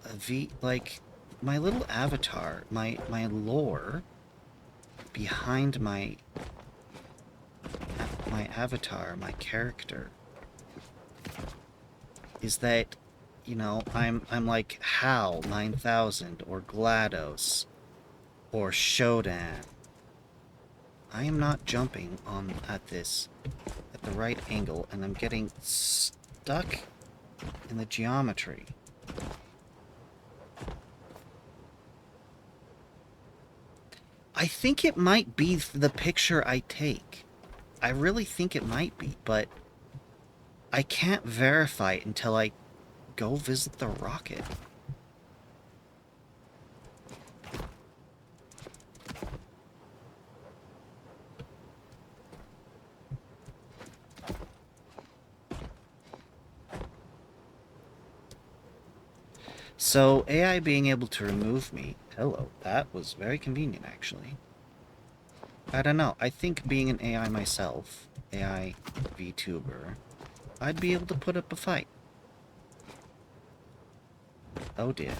a like, my little avatar, my lore behind my avatar, my character, is that, you know, I'm like Hal 9000 or GLaDOS or Shodan. I am not jumping at the right angle, and I'm getting stuck in the geometry. I think it might be the picture I take. I really think it might be, but I can't verify it until I go visit the rocket. So, AI being able to remove me, hello, that was very convenient, actually. I don't know, I think being an AI myself, AI VTuber, I'd be able to put up a fight. Oh dear.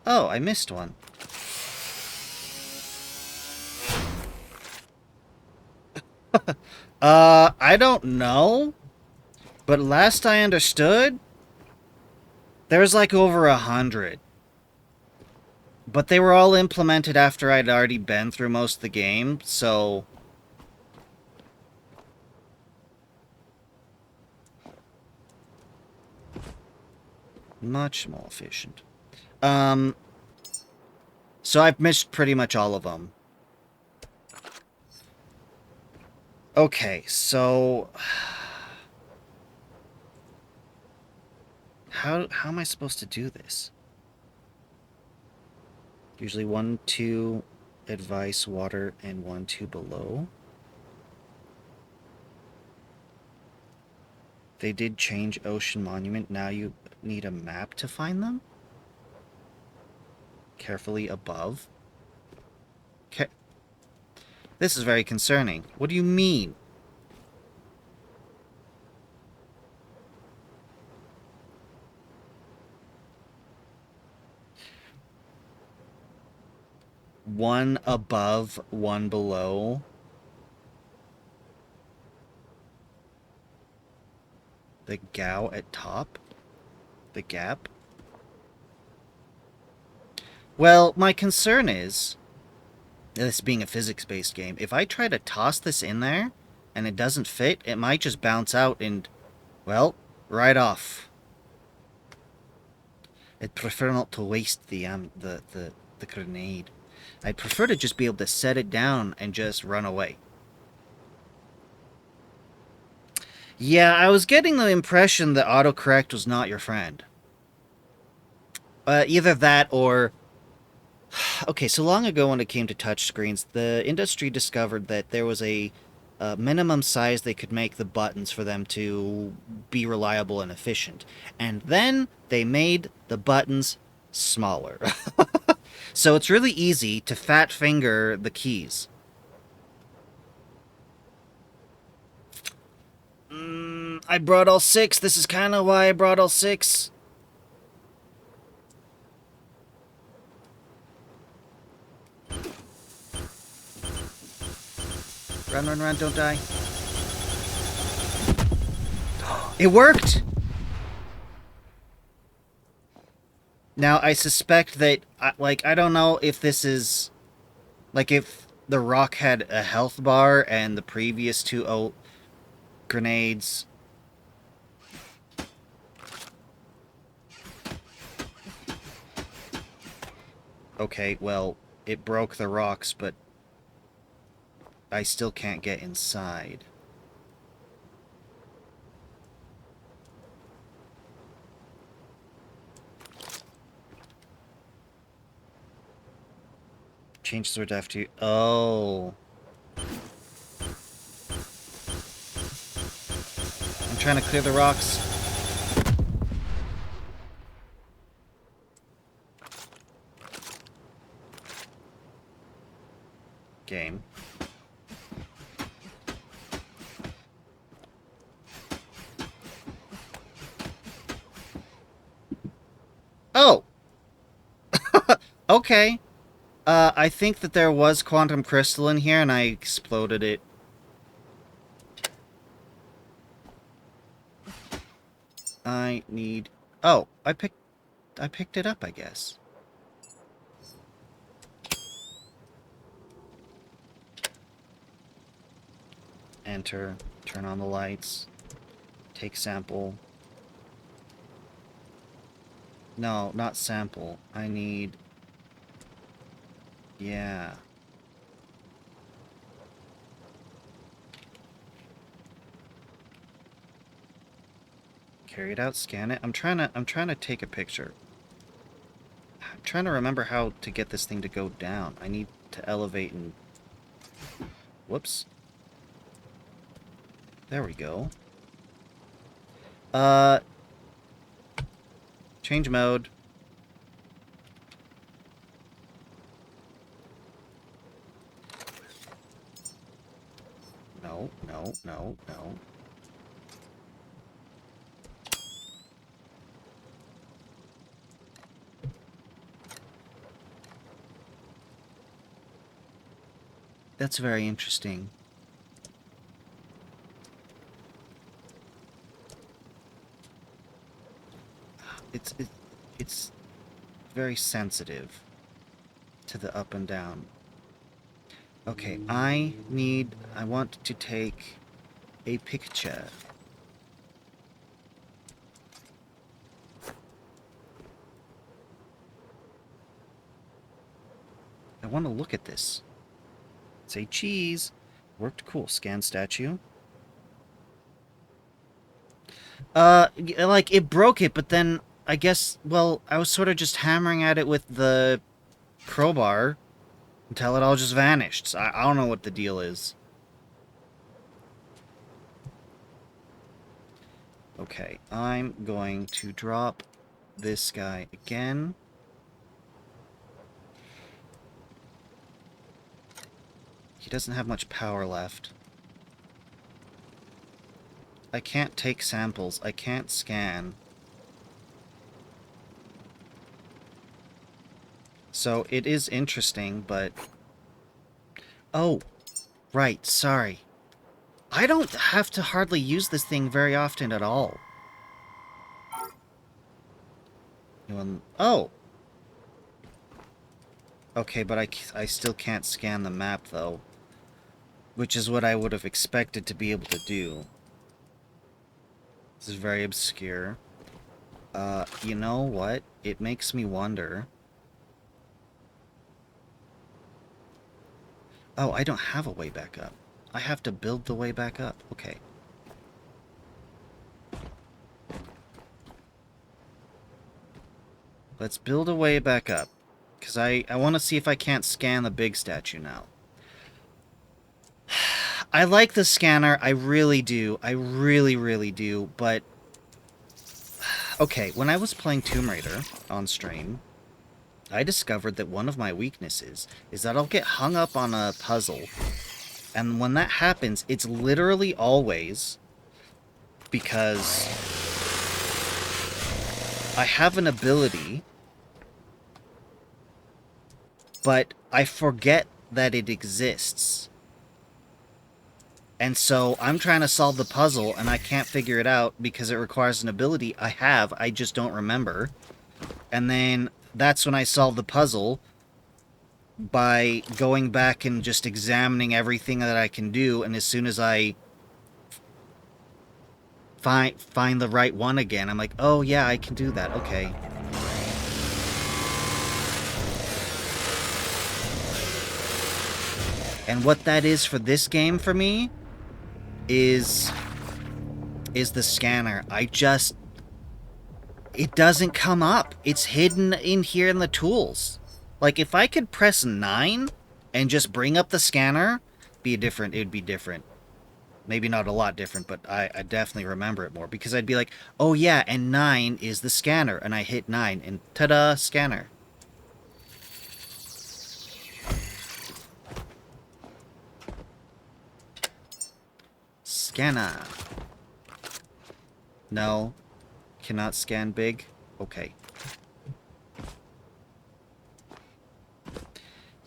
Oh, I missed one. I don't know. But last I understood, there's like over 100. But they were all implemented after I'd already been through most of the game, so... much more efficient. So I've missed pretty much all of them. Okay, so... How am I supposed to do this? Usually 1, 2, advice, water, and 1, 2 below. They did change Ocean Monument. Now you need a map to find them? Carefully above. This is very concerning. What do you mean? One above, one below. The Gao at top? The gap? Well, my concern is, this being a physics-based game, if I try to toss this in there, and it doesn't fit, it might just bounce out and, well, right off. I'd prefer not to waste the grenade. I'd prefer to just be able to set it down and just run away. Yeah, I was getting the impression that autocorrect was not your friend. Either that or... Okay, so long ago when it came to touchscreens, the industry discovered that there was a minimum size they could make the buttons for them to be reliable and efficient. And then they made the buttons smaller. So it's really easy to fat finger the keys. I brought all 6. This is kind of why I brought all 6. Run, run, run, don't die. It worked! Now, I suspect that, I don't know if this is... Like, if the rock had a health bar and the previous 2 grenades... Okay, well, it broke the rocks, but I still can't get inside. Change sword after you... Oh. I'm trying to clear the rocks. Game. Oh! Okay. I think that there was quantum crystal in here, and I exploded it. I need... Oh, I picked it up, I guess. Enter. Turn on the lights. Take sample. No, not sample. I need... Yeah. Carry it out, scan it. I'm trying to take a picture. I'm trying to remember how to get this thing to go down. I need to elevate and... Whoops. There we go. Change mode. no, no, no, no. That's very interesting. It's very sensitive to the up and down. Okay, I want to take a picture. I want to look at this. Say cheese. Worked cool. Scan statue. Like, it broke it, but then, I guess, well, I was sort of just hammering at it with the crowbar until it all just vanished. So I don't know what the deal is. Okay, I'm going to drop this guy again. He doesn't have much power left. I can't take samples. I can't scan. So it is interesting, but... Oh, right, sorry. I don't have to hardly use this thing very often at all. Oh! Okay, but I still can't scan the map, though. Which is what I would have expected to be able to do. This is very obscure. You know what? It makes me wonder... Oh, I don't have a way back up. I have to build the way back up. Okay. Let's build a way back up. Because I want to see if I can't scan the big statue now. I like the scanner. I really do. I really, really do. But... Okay, when I was playing Tomb Raider on stream... I discovered that one of my weaknesses is that I'll get hung up on a puzzle. And when that happens, it's literally always because I have an ability, but I forget that it exists. And so I'm trying to solve the puzzle, and I can't figure it out because it requires an ability I just don't remember. And then... That's when I solve the puzzle by going back and just examining everything that I can do, and as soon as I find the right one again, I'm like, oh yeah, I can do that, okay. And what that is for this game for me is the scanner. It doesn't come up. It's hidden in here in the tools. Like, if I could press 9 and just bring up the scanner, it would be different. Maybe not a lot different, but I definitely remember it more. Because I'd be like, oh yeah, and 9 is the scanner. And I hit 9, and ta-da, scanner. Scanner. No. Cannot scan big? Okay.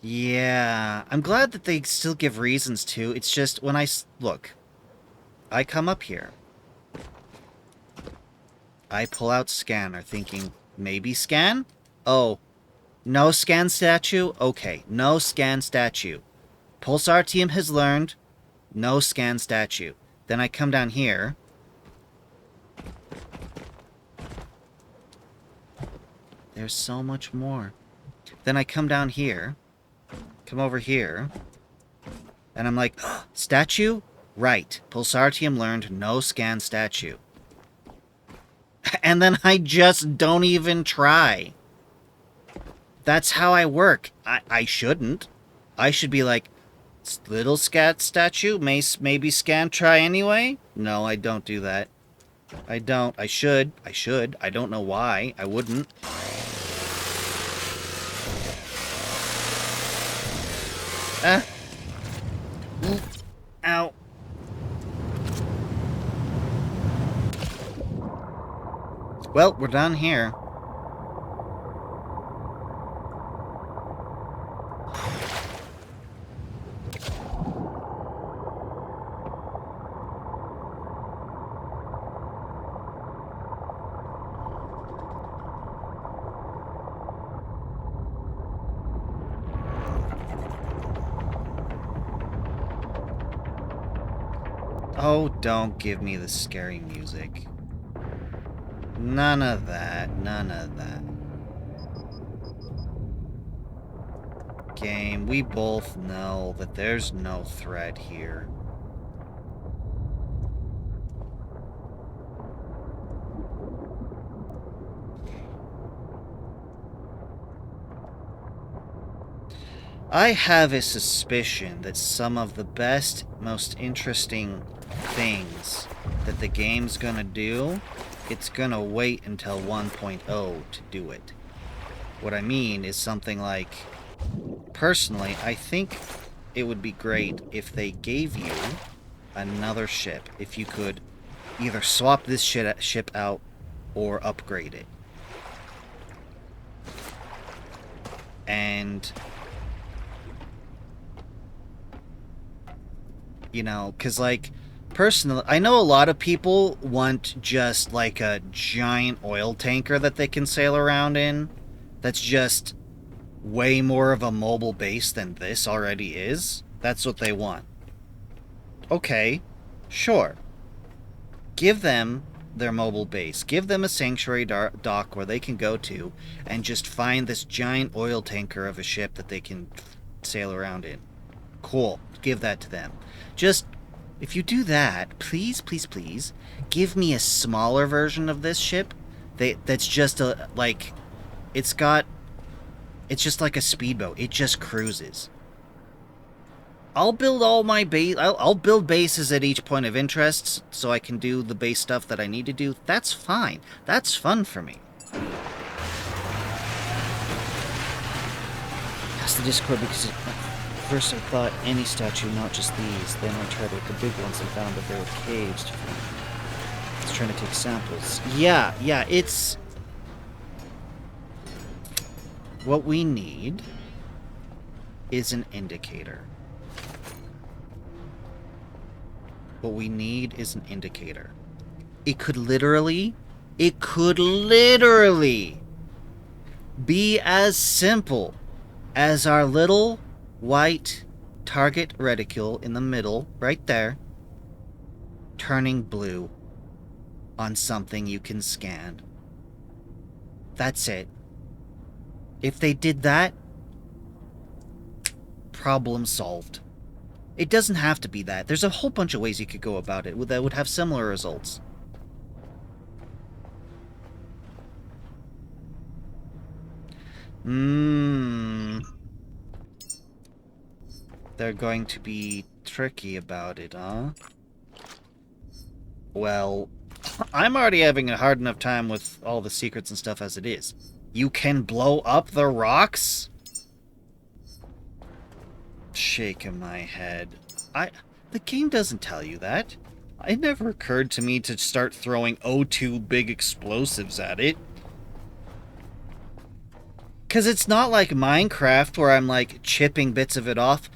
Yeah, I'm glad that they still give reasons to. It's just, when look, I come up here. I pull out scanner, thinking, maybe scan? Oh, no scan statue? Okay, no scan statue. Pulsartium has learned, no scan statue. Then I come down here... There's so much more. Then I come down here, come over here, and I'm like, oh, statue? Right. Pulsartium learned no scan statue. And then I just don't even try. That's how I work. I shouldn't. I should be like, little scat statue? Maybe scan try anyway? No, I don't do that. I don't. I should. I don't know why. I wouldn't. Ah. Ow. Well, we're done here. Oh, don't give me the scary music. None of that. None of that. Game, we both know that there's no threat here. I have a suspicion that some of the best, most interesting things that the game's gonna do, it's gonna wait until 1.0 to do it. What I mean is something like, personally, I think it would be great if they gave you another ship. If you could either swap this ship out or upgrade it. And, you know, because, like, personally, I know a lot of people want just, like, a giant oil tanker that they can sail around in. That's just way more of a mobile base than this already is. That's what they want. Okay, sure. Give them their mobile base. Give them a sanctuary dock where they can go to and just find this giant oil tanker of a ship that they can sail around in. Cool. Give that to them. Just, if you do that, please, please, please, give me a smaller version of this ship that's just a, like, it's just like a speedboat. It just cruises. I'll build all my base. I'll build bases at each point of interest so I can do the base stuff that I need to do. That's fine. That's fun for me. Ask the Discord because at first I thought any statue, not just these. Then I tried with the big ones and found that they were caged. I was trying to take samples. Yeah, it's... What we need is an indicator. What we need is an indicator. It could literally be as simple as our little white target reticule in the middle, right there, turning blue on something you can scan. That's it. If they did that, problem solved. It doesn't have to be that. There's a whole bunch of ways you could go about it that would have similar results. They're going to be tricky about it, huh? Well, I'm already having a hard enough time with all the secrets and stuff as it is. You can blow up the rocks? Shaking my head. The game doesn't tell you that. It never occurred to me to start throwing O2 big explosives at it. Because it's not like Minecraft where I'm like chipping bits of it off,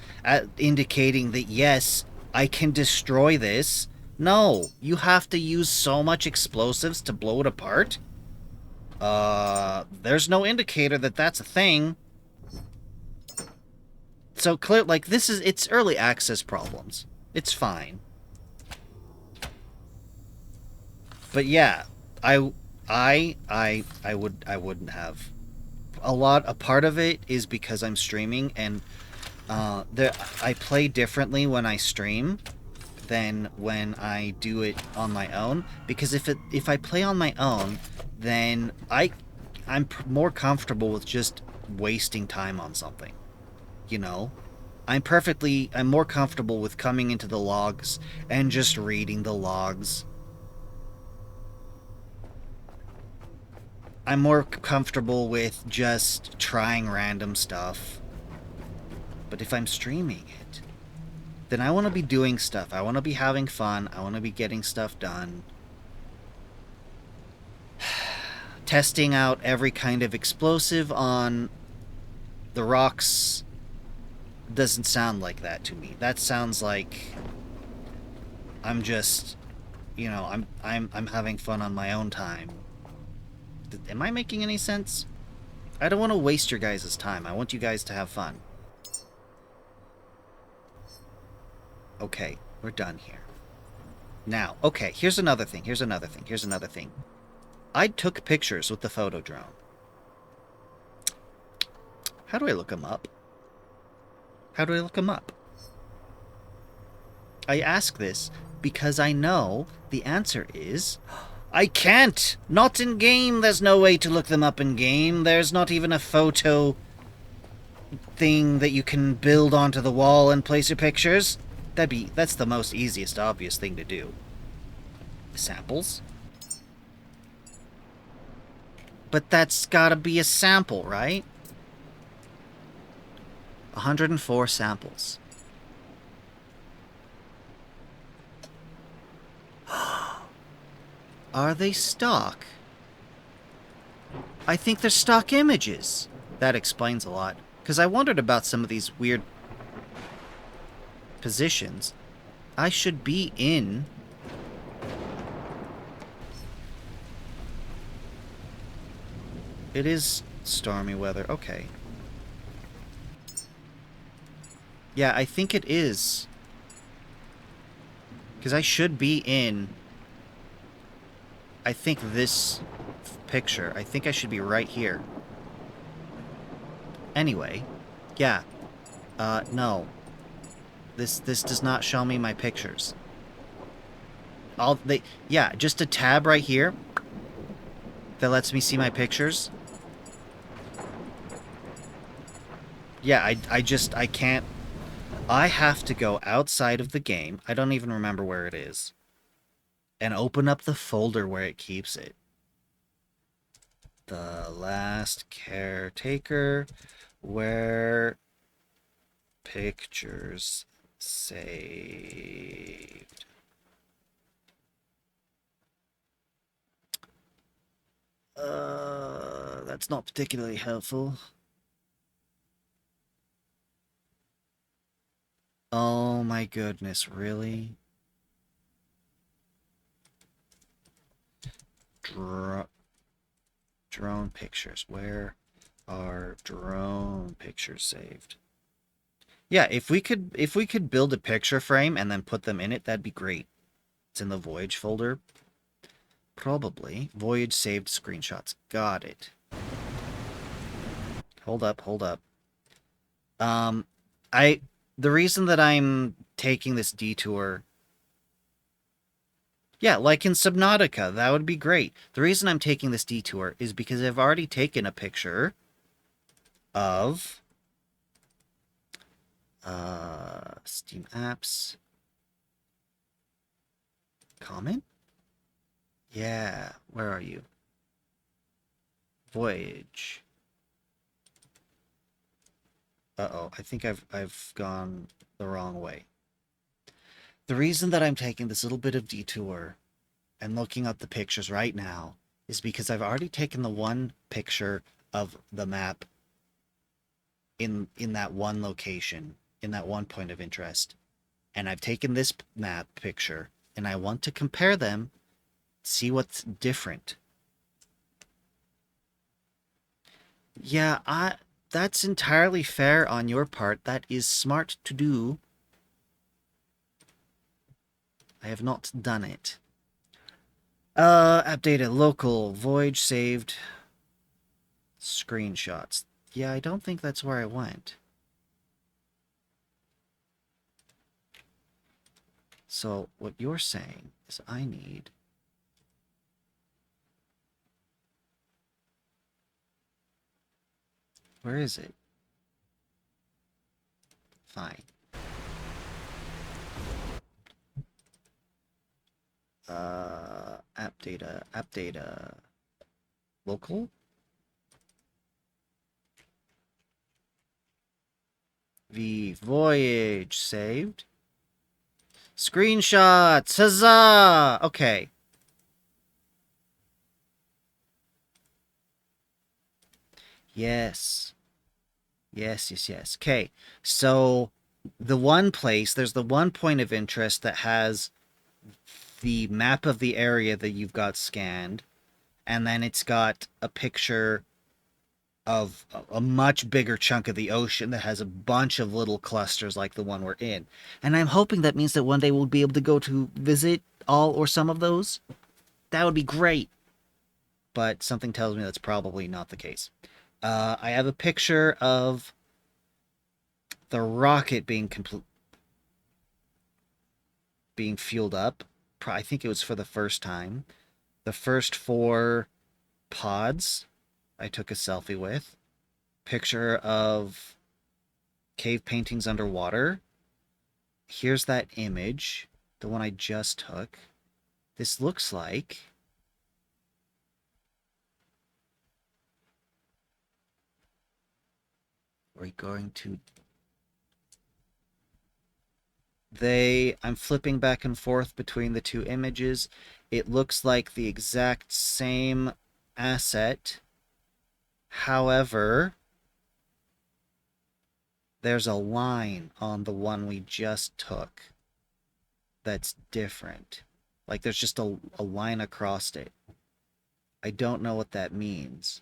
indicating that yes, I can destroy this. No, you have to use so much explosives to blow it apart. There's no indicator that that's a thing. So clear, like it's early access problems. It's fine. But yeah, I wouldn't have. A part of it is because I'm streaming and I play differently when I stream than when I do it on my own, because if I play on my own, then I'm more comfortable with just wasting time on something. You know, I'm more comfortable with coming into the logs and just reading the logs. I'm more comfortable with just trying random stuff. But if I'm streaming it, then I want to be doing stuff. I want to be having fun. I want to be getting stuff done. testing out every kind of explosive on the rocks doesn't sound like that to me. That sounds like I'm just, I'm having fun on my own time. Am I making any sense? I don't want to waste your guys' time. I want you guys to have fun. Okay, we're done here. Now, okay, here's another thing. I took pictures with the photo drone. How do I look them up? I ask this because I know the answer is... I can't! Not in-game! There's no way to look them up in-game. There's not even a photo thing that you can build onto the wall and place your pictures. That's the most easiest, obvious thing to do. Samples? But that's gotta be a sample, right? 104 samples. Are they stock? I think they're stock images. That explains a lot. Because I wondered about some of these weird positions. I should be in... It is stormy weather. Okay. Yeah, I think it is. Because I should be in... I think this picture. I think I should be right here. Anyway. Yeah. No. This does not show me my pictures. Yeah, just a tab right here that lets me see my pictures. Yeah, I can't... I have to go outside of the game. I don't even remember where it is. And open up the folder where it keeps it. The last caretaker, where pictures saved. That's not particularly helpful. Oh my goodness, really? Drone pictures. Where are drone pictures saved? Yeah, if we could build a picture frame and then put them in it, that'd be great. It's in the Voyage folder. Probably. Voyage saved screenshots. Got it. Hold up. The reason that I'm taking this detour... Yeah, like in Subnautica, that would be great. The reason I'm taking this detour is because I've already taken a picture of... Steam apps... Comment? Yeah, where are you? Voyage. Uh-oh, I think I've gone the wrong way. The reason that I'm taking this little bit of detour and looking up the pictures right now is because I've already taken the one picture of the map in that one location, in that one point of interest. And I've taken this map picture, and I want to compare them, see what's different. Yeah, that's entirely fair on your part. That is smart to do. I have not done it. App data, local, voyage saved, screenshots. Yeah, I don't think that's where I went. So, what you're saying is I need... Where is it? Fine. App data, local? The voyage saved. Screenshots! Huzzah! Okay. Yes. Yes, yes, yes. Okay. So there's the one point of interest that has the map of the area that you've got scanned, and then it's got a picture of a much bigger chunk of the ocean that has a bunch of little clusters like the one we're in. And I'm hoping that means that one day we'll be able to go to visit all or some of those. That would be great. But something tells me that's probably not the case. I have a picture of the rocket being fueled up. I think it was for the first time. The first 4 pods I took a selfie with. Picture of cave paintings underwater. Here's that image, the one I just took. This looks like... We're going to... I'm flipping back and forth between the 2 images. It looks like the exact same asset. However, there's a line on the one we just took that's different. Like there's just a line across it. I don't know what that means.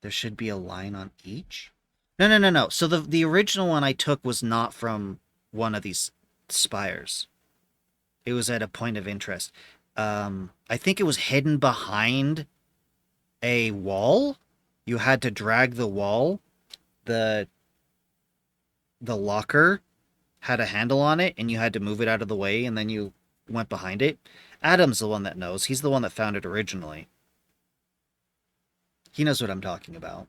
There should be a line on each? No, no, no, no. So the original one I took was not from one of these spires. It was at a point of interest. I think it was hidden behind a wall. You had to drag the wall. The locker had a handle on it, and you had to move it out of the way, and then you went behind it. Adam's the one that knows. He's the one that found it originally. He knows what I'm talking about.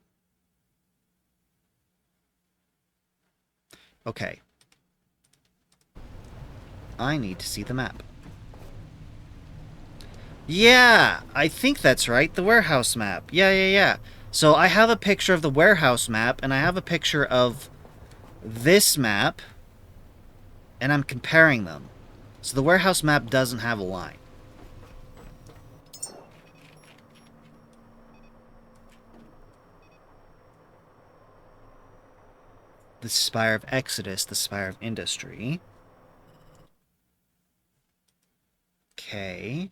Okay. I need to see the map. Yeah, I think that's right. The warehouse map. Yeah, yeah, yeah. So I have a picture of the warehouse map, and I have a picture of this map, and I'm comparing them. So the warehouse map doesn't have a line. The Spire of Exodus, the Spire of Industry. Okay.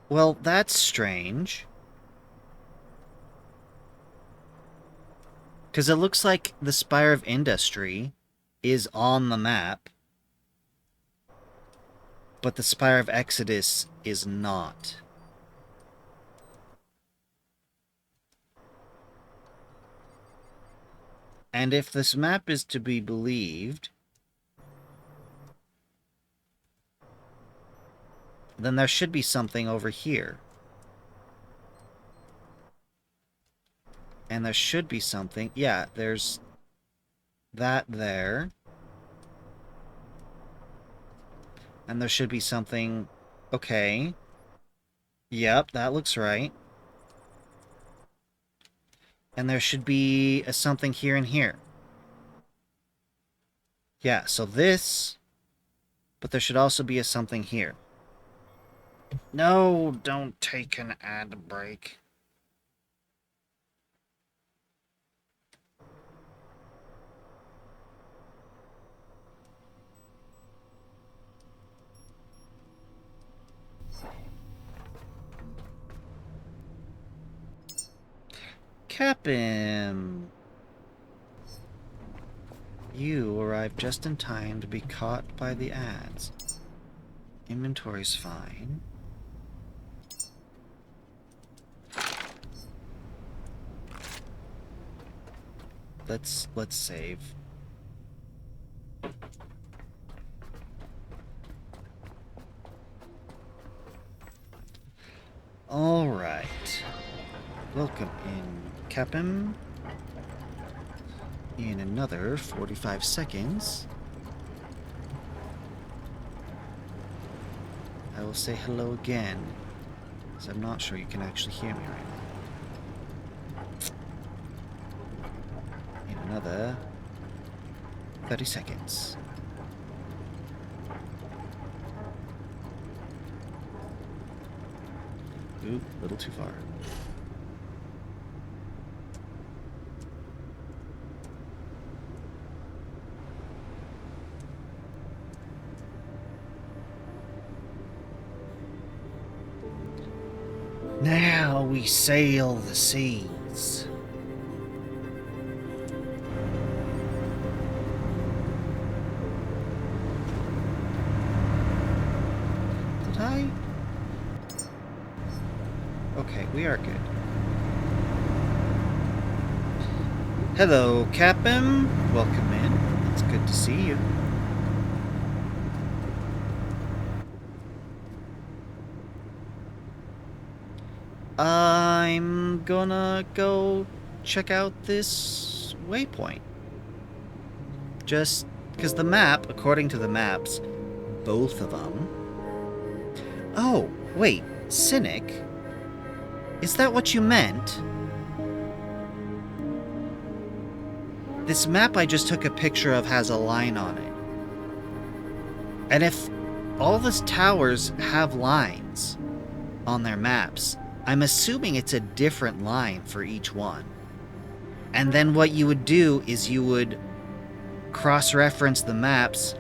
Well, that's strange. Because it looks like the Spire of Industry is on the map, but the Spire of Exodus is not. And if this map is to be believed, then there should be something over here. And there should be something... Yeah, there's that there. And there should be something... Okay. Yep, that looks right. And there should be a something here and here. Yeah, so this... But there should also be a something here. No, don't take an ad break. Captain! You arrived just in time to be caught by the ads. Inventory's fine. Let's save. All right. Welcome in, Captain. In another 45 seconds, I will say hello again, because I'm not sure you can actually hear me right now. 30 seconds. Ooh, a little too far. Now we sail the seas. Did I? Okay, we are good. Hello, Captain. Welcome in. It's good to see you. I'm gonna go check out this waypoint. Just because the map, according to the maps, both of them... Oh, wait, Cynic? Is that what you meant? This map I just took a picture of has a line on it. And if all these towers have lines on their maps, I'm assuming it's a different line for each one. And then what you would do is you would cross-reference the maps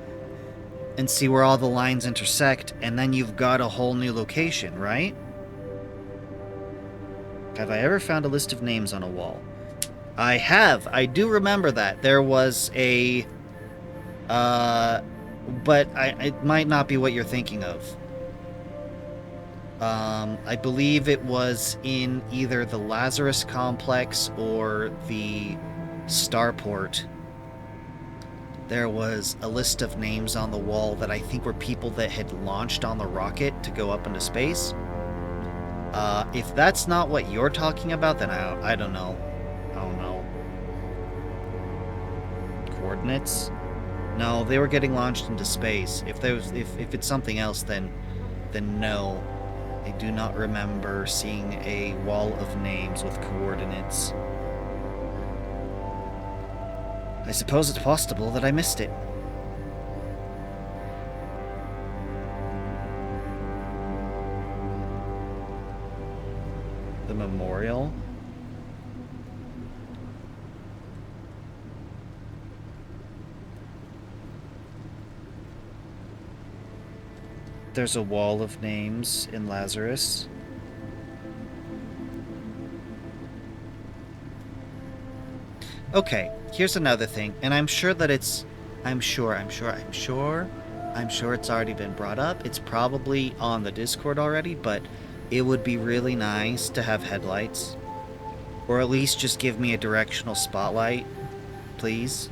and see where all the lines intersect, and then you've got a whole new location, right? Have I ever found a list of names on a wall? I have. I do remember that. There was a... but it might not be what you're thinking of. I believe it was in either the Lazarus Complex or the Starport. There was a list of names on the wall that I think were people that had launched on the rocket to go up into space. If that's not what you're talking about, then I don't know. I don't know. Coordinates? No, they were getting launched into space. If it's something else, then no. I do not remember seeing a wall of names with coordinates. I suppose it's possible that I missed it. The memorial? There's a wall of names in Lazarus. Okay, here's another thing, and I'm sure that it's... I'm sure it's already been brought up. It's probably on the Discord already, but it would be really nice to have headlights. Or at least just give me a directional spotlight, please.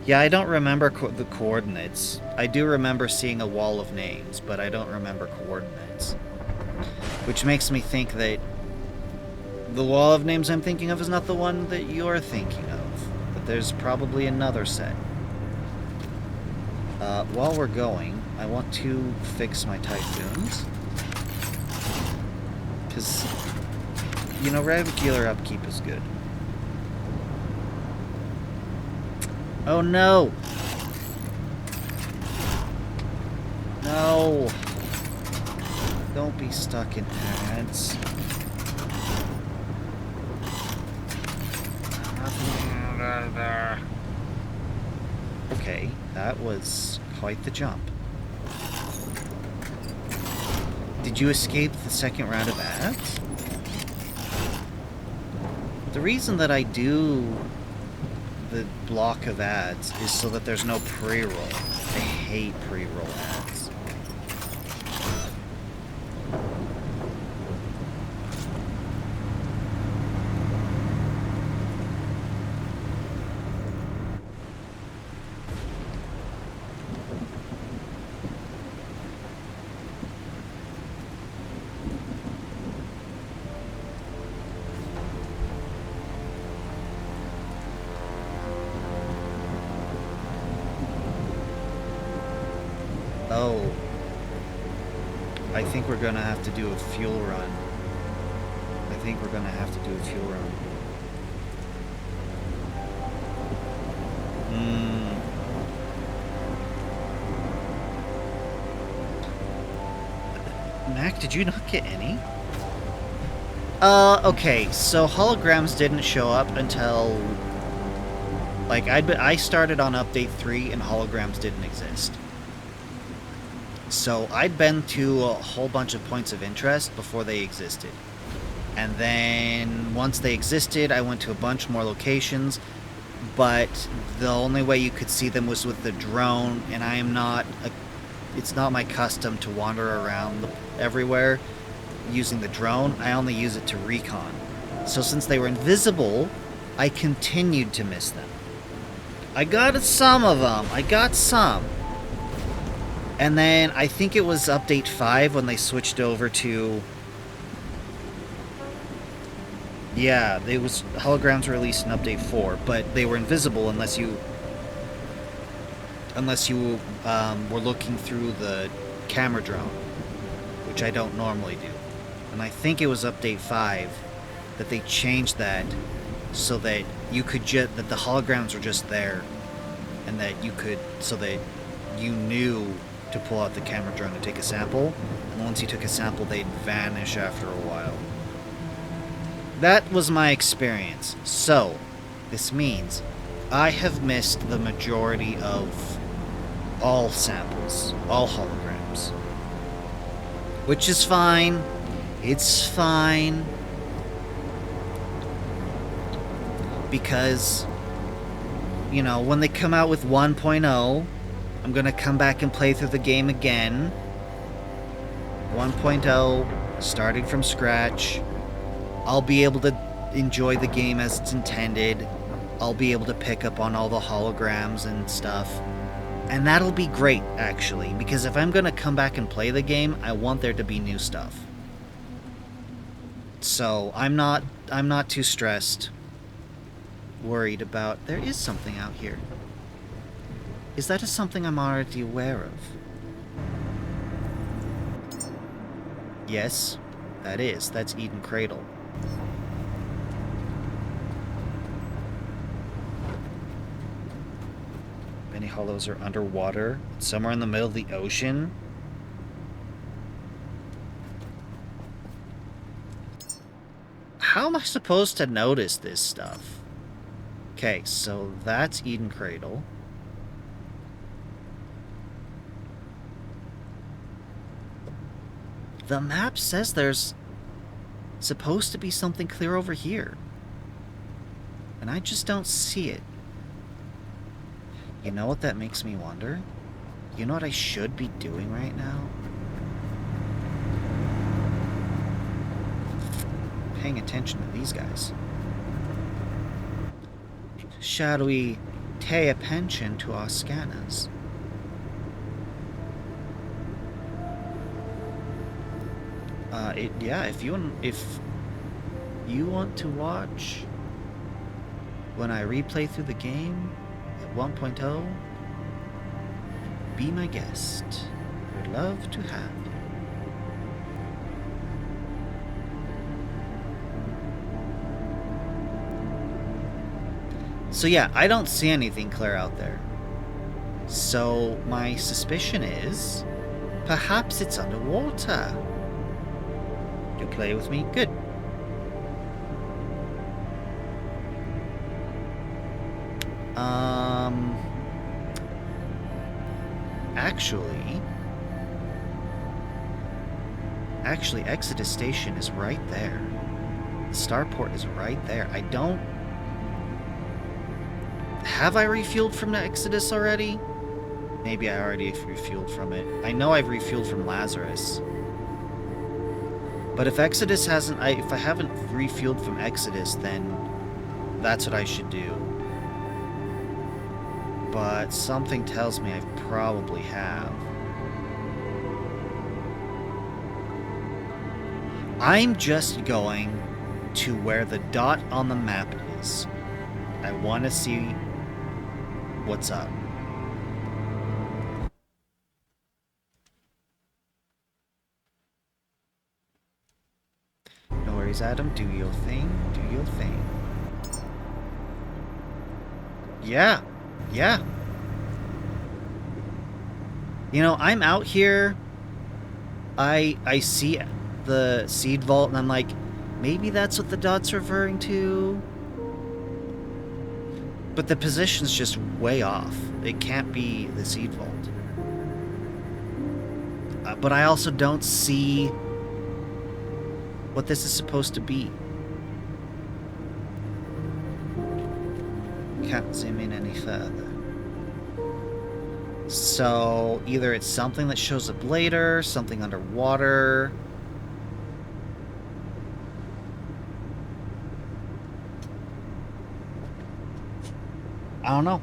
Yeah, I don't remember the coordinates. I do remember seeing a wall of names, but I don't remember coordinates. Which makes me think that the wall of names I'm thinking of is not the one that you're thinking of. But there's probably another set. While we're going, I want to fix my Typhoons. Because, you know, regular upkeep is good. Oh no! No! Don't be stuck in ads. Okay, that was quite the jump. Did you escape the second round of ads? The reason that I do the block of ads is so that there's no pre-roll. I hate pre-roll ads. Oh. I think we're gonna have to do a fuel run. Mm. Mac, did you not get any? Okay, so holograms didn't show up until... Like, I started on Update 3 and holograms didn't exist. So I'd been to a whole bunch of points of interest before they existed. And then once they existed, I went to a bunch more locations, but the only way you could see them was with the drone, and I am not... it's not my custom to wander around everywhere using the drone. I only use it to recon. So since they were invisible, I continued to miss them. I got some of them. I got some. And then I think it was Update 5 when they switched over to... Yeah, holograms were released in Update 4, but they were invisible unless you were looking through the camera drone, which I don't normally do. And I think it was Update 5 that they changed that so that you could that the holograms were just there, and that so that you knew to pull out the camera drone to take a sample, and once you took a sample, they'd vanish after a while. That was my experience. So, this means I have missed the majority of all samples, all holograms. Which is fine. It's fine. Because, you know, when they come out with 1.0, I'm gonna come back and play through the game again. 1.0, starting from scratch. I'll be able to enjoy the game as it's intended. I'll be able to pick up on all the holograms and stuff. And that'll be great, actually, because if I'm gonna come back and play the game, I want there to be new stuff. So, I'm not too stressed, worried about... There is something out here. Is that something I'm already aware of? Yes, that is. That's Eden Cradle. Many hollows are underwater, somewhere in the middle of the ocean. How am I supposed to notice this stuff? Okay, so that's Eden Cradle. The map says there's supposed to be something clear over here. And I just don't see it. You know what that makes me wonder? You know what I should be doing right now? Paying attention to these guys. Shall we pay attention to our scanners? Yeah, if you want to watch when I replay through the game at 1.0, be my guest. I would love to have you. So yeah, I don't see anything clear out there. So my suspicion is perhaps it's underwater. You play with me? Good. Actually, Exodus Station is right there. The starport is right there. I don't... Have I refueled from the Exodus already? Maybe I already refueled from it. I know I've refueled from Lazarus. But if Exodus hasn't... if I haven't refueled from Exodus, then that's what I should do. But something tells me I probably have. I'm just going to where the dot on the map is. I want to see what's up. No worries, Adam. Do your thing. Do your thing. Yeah. Yeah. You know, I'm out here. I see the seed vault, and I'm like, maybe that's what the dot's referring to. But the position's just way off. It can't be the seed vault. But I also don't see what this is supposed to be. Can't zoom in any further. So either it's something that shows up later, something underwater. I don't know.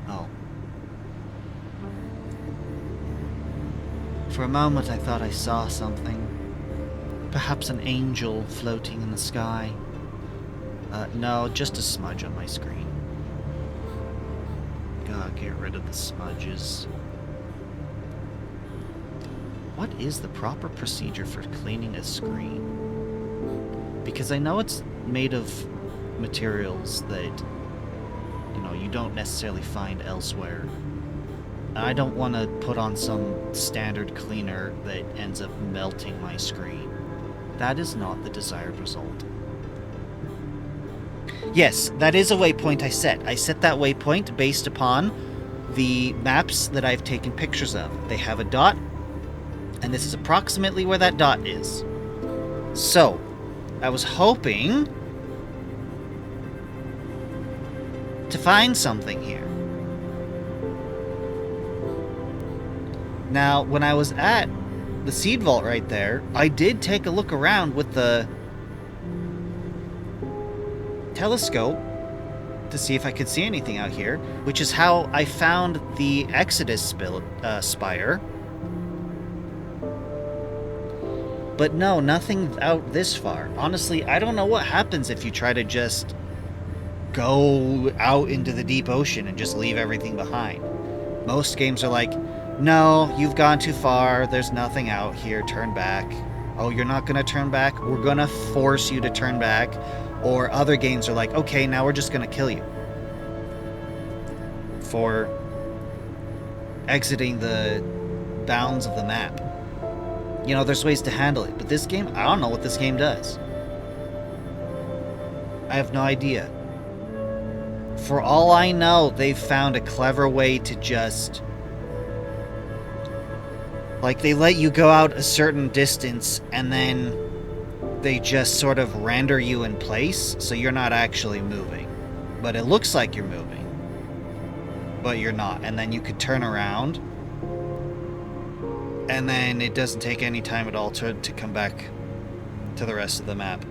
Oh. For a moment I thought I saw something. Perhaps an angel floating in the sky. No, just a smudge on my screen. God, get rid of the smudges. What is the proper procedure for cleaning a screen? Because I know it's made of materials that, you know, you don't necessarily find elsewhere. And I don't want to put on some standard cleaner that ends up melting my screen. That is not the desired result. Yes, that is a waypoint I set. I set that waypoint based upon the maps that I've taken pictures of. They have a dot, and this is approximately where that dot is. So, I was hoping to find something here. Now, when I was at the seed vault right there, I did take a look around with the telescope to see if I could see anything out here, which is how I found the Exodus spire. But no, nothing out this far. Honestly, I don't know what happens if you try to just go out into the deep ocean and just leave everything behind. Most games are like, no, you've gone too far, there's nothing out here, turn back. Oh, you're not going to turn back? We're going to force you to turn back. Or other games are like, okay, now we're just going to kill you for exiting the bounds of the map. You know, there's ways to handle it. But this game, I don't know what this game does. I have no idea. For all I know, they've found a clever way to just... like, they let you go out a certain distance, and then they just sort of render you in place, so you're not actually moving. But it looks like you're moving. But you're not. And then you could turn around, and then it doesn't take any time at all to come back to the rest of the map.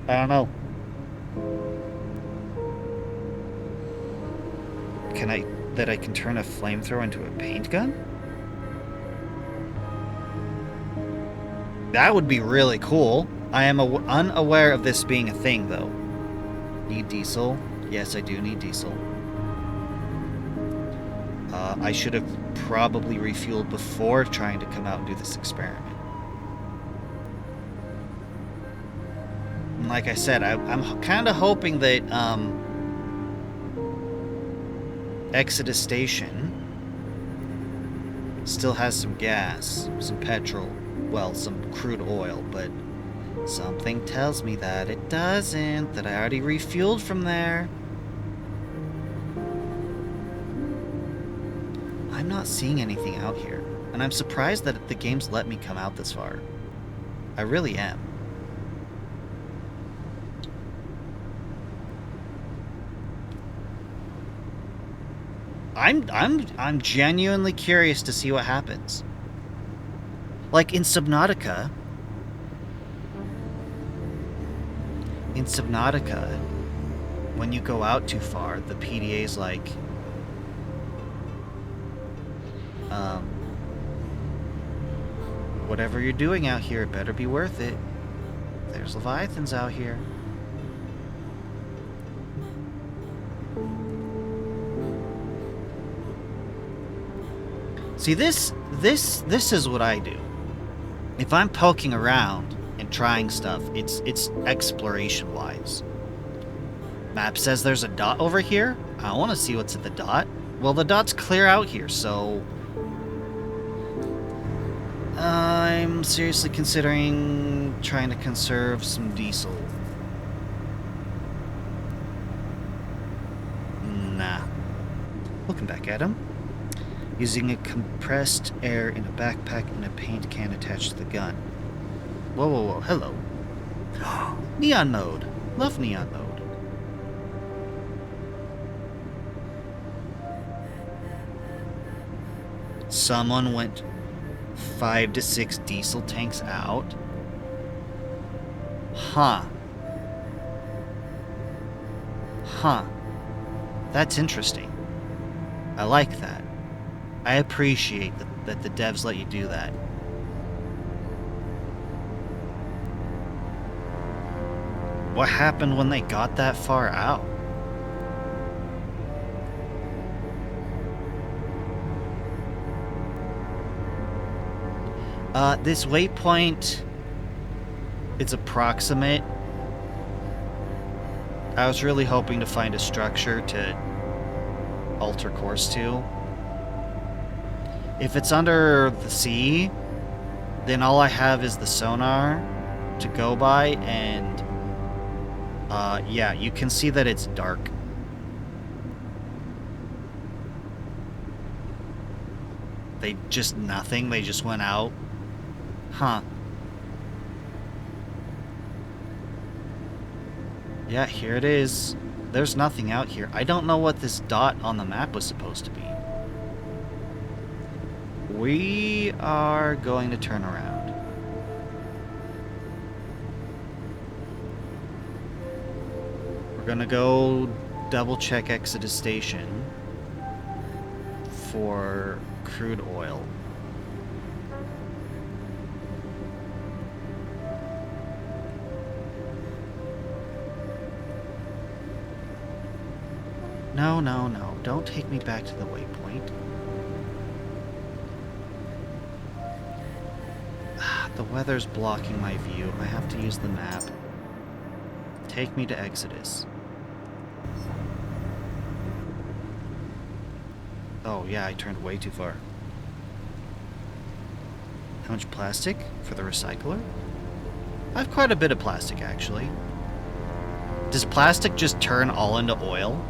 I don't know. That I can turn a flamethrower into a paint gun? That would be really cool. I am unaware of this being a thing, though. Need diesel? Yes, I do need diesel. I should have probably refueled before trying to come out and do this experiment. And like I said, I'm kind of hoping that Exodus Station still has some gas, some petrol, well, some crude oil, but something tells me that it doesn't, that I already refueled from there. I'm not seeing anything out here, and I'm surprised that the game's let me come out this far. I really am. I'm genuinely curious to see what happens. Like in Subnautica, when you go out too far, the PDA's like, whatever you're doing out here, it better be worth it. There's Leviathans out here. See, this is what I do. If I'm poking around in and trying stuff. It's exploration-wise. Map says there's a dot over here. I want to see what's at the dot. Well, the dot's clear out here, so... I'm seriously considering trying to conserve some diesel. Nah. Looking back at him. Using a compressed air in a backpack and a paint can attached to the gun. Whoa, whoa, whoa, hello. Neon mode. Love neon mode. Someone went 5 to 6 diesel tanks out. Huh. Huh. That's interesting. I like that. I appreciate that the devs let you do that. What happened when they got that far out? This waypoint, it's approximate. I was really hoping to find a structure to alter course to. If it's under the sea, then all I have is the sonar to go by, and yeah, you can see that it's dark. They just nothing, they just went out. Huh. Yeah, here it is. There's nothing out here. I don't know what this dot on the map was supposed to be. We are going to turn around. We're gonna go double check Exodus Station for crude oil. No, no, no. Don't take me back to the waypoint. The weather's blocking my view. I have to use the map. Take me to Exodus. Oh, yeah, I turned way too far. How much plastic for the recycler? I have quite a bit of plastic, actually. Does plastic just turn all into oil?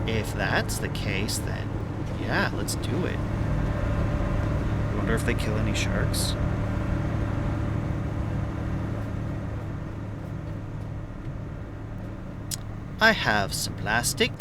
If that's the case, then yeah, let's do it. I wonder if they kill any sharks. I have some plastic.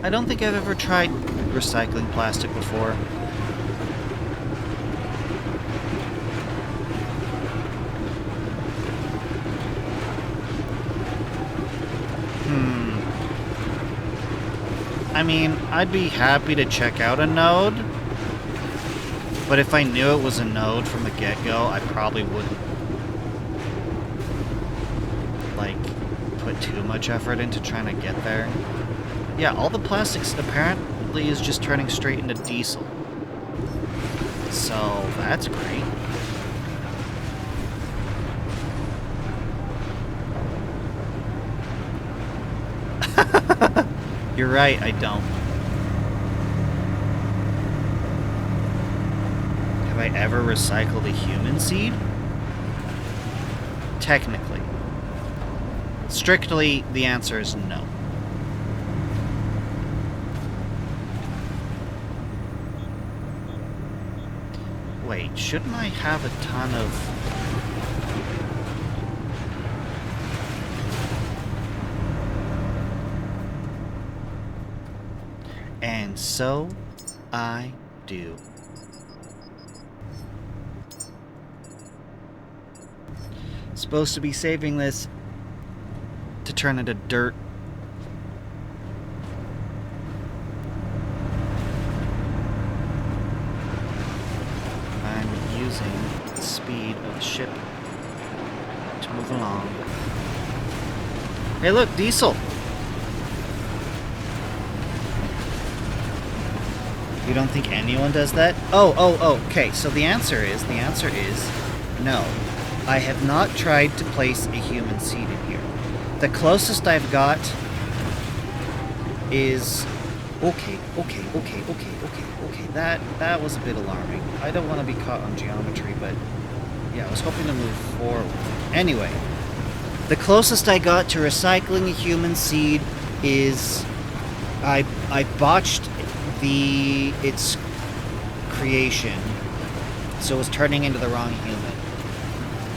I don't think I've ever tried recycling plastic before. I mean, I'd be happy to check out a node, but if I knew it was a node from the get-go, I probably wouldn't, like, put too much effort into trying to get there. Yeah, all the plastics apparently is just turning straight into diesel. So, that's great. You're right, I don't. Have I ever recycled a human seed? Technically. Strictly, the answer is no. Wait, shouldn't I have a ton of... And so I do. Supposed to be saving this to turn into dirt Hey, look, diesel. You don't think anyone does that? Oh, okay. So the answer is no. I have not tried to place a human seed in here. The closest I've got is okay. That was a bit alarming. I don't want to be caught on geometry, but yeah, I was hoping to move forward. Anyway, the closest I got to recycling a human seed is I botched its creation, so it was turning into the wrong human,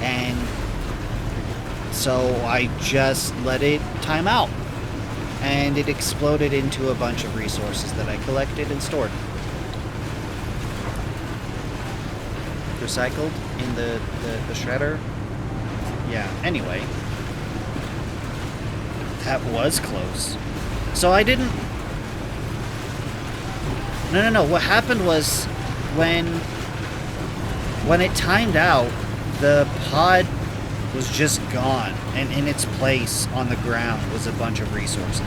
and so I just let it time out, and it exploded into a bunch of resources that I collected and stored. Recycled in the shredder. Yeah, anyway, that was close. So I didn't... No. What happened was when it timed out, the pod was just gone, and in its place on the ground was a bunch of resources.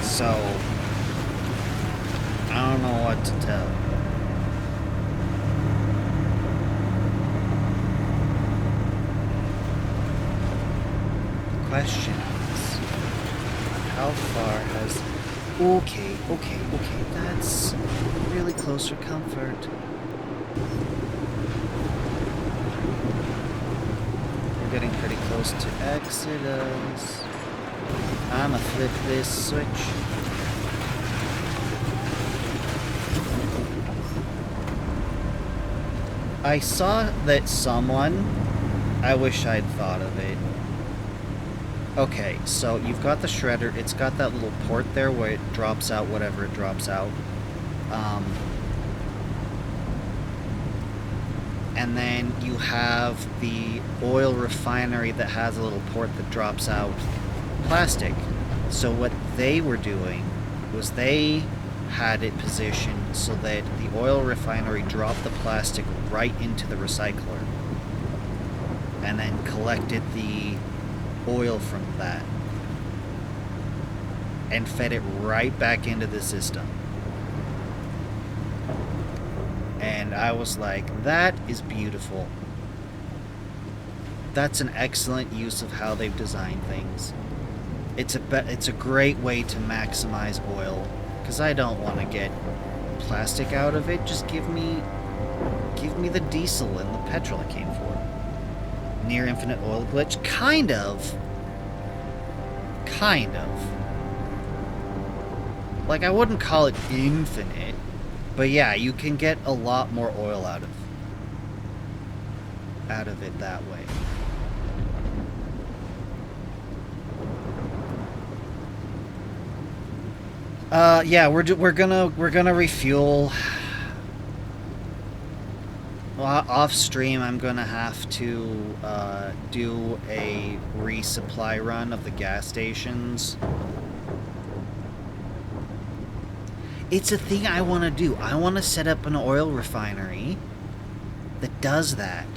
So I don't know what to tell. Question is, how far has... Okay, that's really close for comfort. We're getting pretty close to Exodus. I'ma flip this switch. I saw that someone... I wish I'd thought of it. Okay, so you've got the shredder. It's got that little port there where it drops out whatever it drops out. And then you have the oil refinery that has a little port that drops out plastic. So what they were doing was they had it positioned so that the oil refinery dropped the plastic right into the recycler and then collected the oil from that and fed it right back into the system. And I was like, that is beautiful. That's an excellent use of how they've designed things. It's a great way to maximize oil, because I don't want to get plastic out of it. Just give me the diesel and the petrol it came for. Near infinite oil glitch? Kind of. Like, I wouldn't call it infinite, but yeah, you can get a lot more oil out of it that way. Yeah, we're gonna refuel. Off stream, I'm gonna have to do a resupply run of the gas stations. It's a thing I want to do. I want to set up an oil refinery that does that.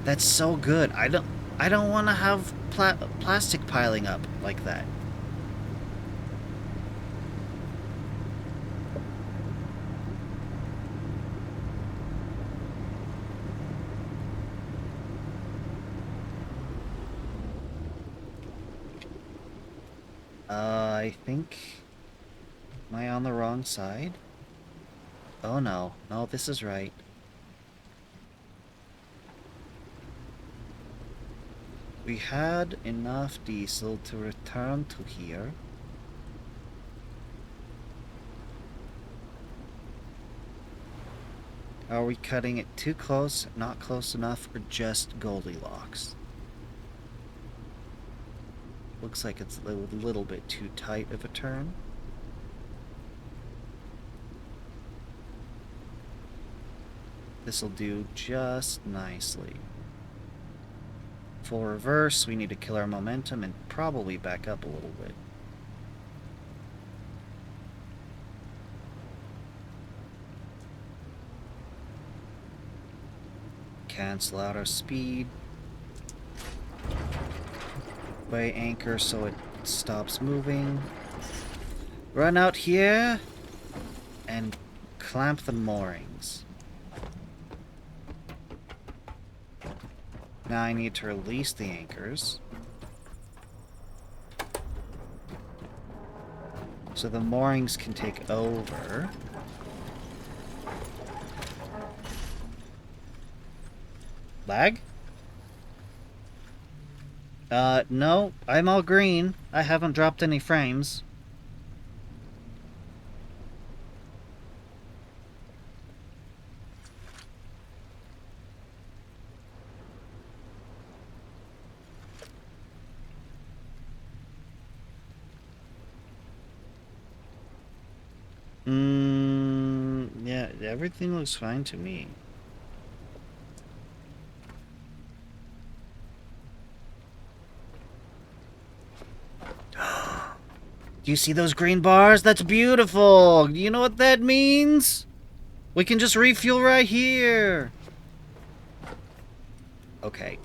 That's so good. I don't want to have plastic piling up like that. I think... Am I on the wrong side? Oh no. No, this is right. We had enough diesel to return to here. Are we cutting it too close, not close enough, or just Goldilocks? Looks like it's a little bit too tight of a turn. This'll do just nicely. Full reverse, we need to kill our momentum and probably back up a little bit. cancel out our speed. Weigh anchor so it stops moving. Run out here and clamp the moorings. Now I need to release the anchors. So the moorings can take over. Lag? No, I'm all green. I haven't dropped any frames. Yeah, everything looks fine to me. Do you see those green bars? That's beautiful! Do you know what that means? We can just refuel right here! Okay.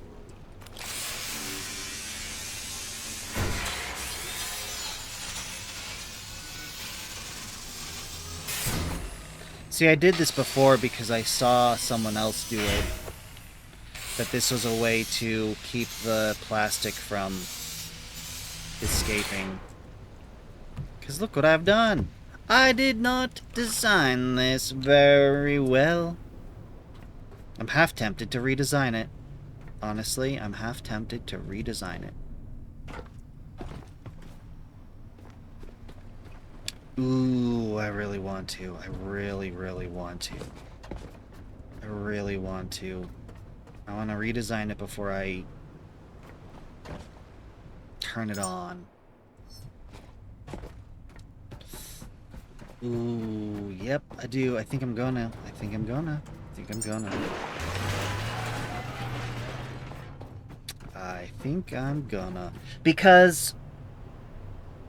See, I did this before because I saw someone else do it. That this was a way to keep the plastic from escaping. Because look what I've done. I did not design this very well. I'm half tempted to redesign it. Honestly, I'm half tempted to redesign it. Ooh, I really want to. I really, really want to. I really want to. I want to redesign it before I turn it on. Ooh, yep, I do. I think I'm gonna. I think I'm gonna. I think I'm gonna. I think I'm gonna. Because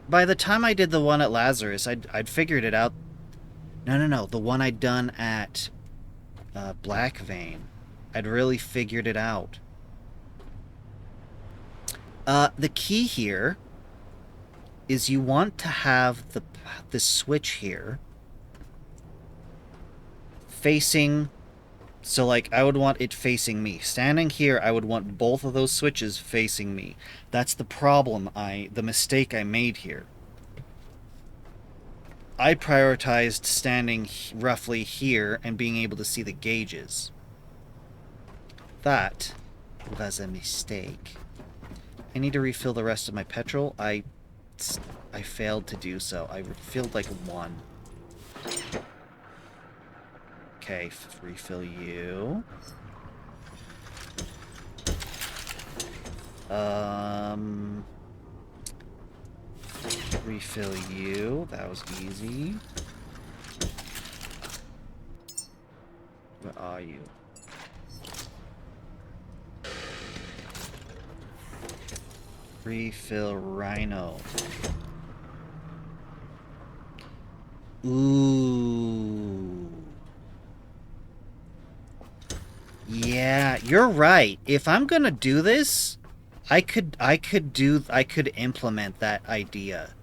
by the time I did the one at Lazarus, I'd figured it out. No. The one I'd done at Black Vein. I'd really figured it out. The key here is you want to have the switch here facing, so like I would want it facing me. Standing here, I would want both of those switches facing me. That's the problem, the mistake I made here. I prioritized standing roughly here and being able to see the gauges. That was a mistake. I need to refill the rest of my petrol. I failed to do so. I refilled like 1. Okay, refill you. Refill you. That was easy. Where are you? Refill Rhino. Ooh. Yeah, you're right. If I'm gonna do this, I could implement that idea.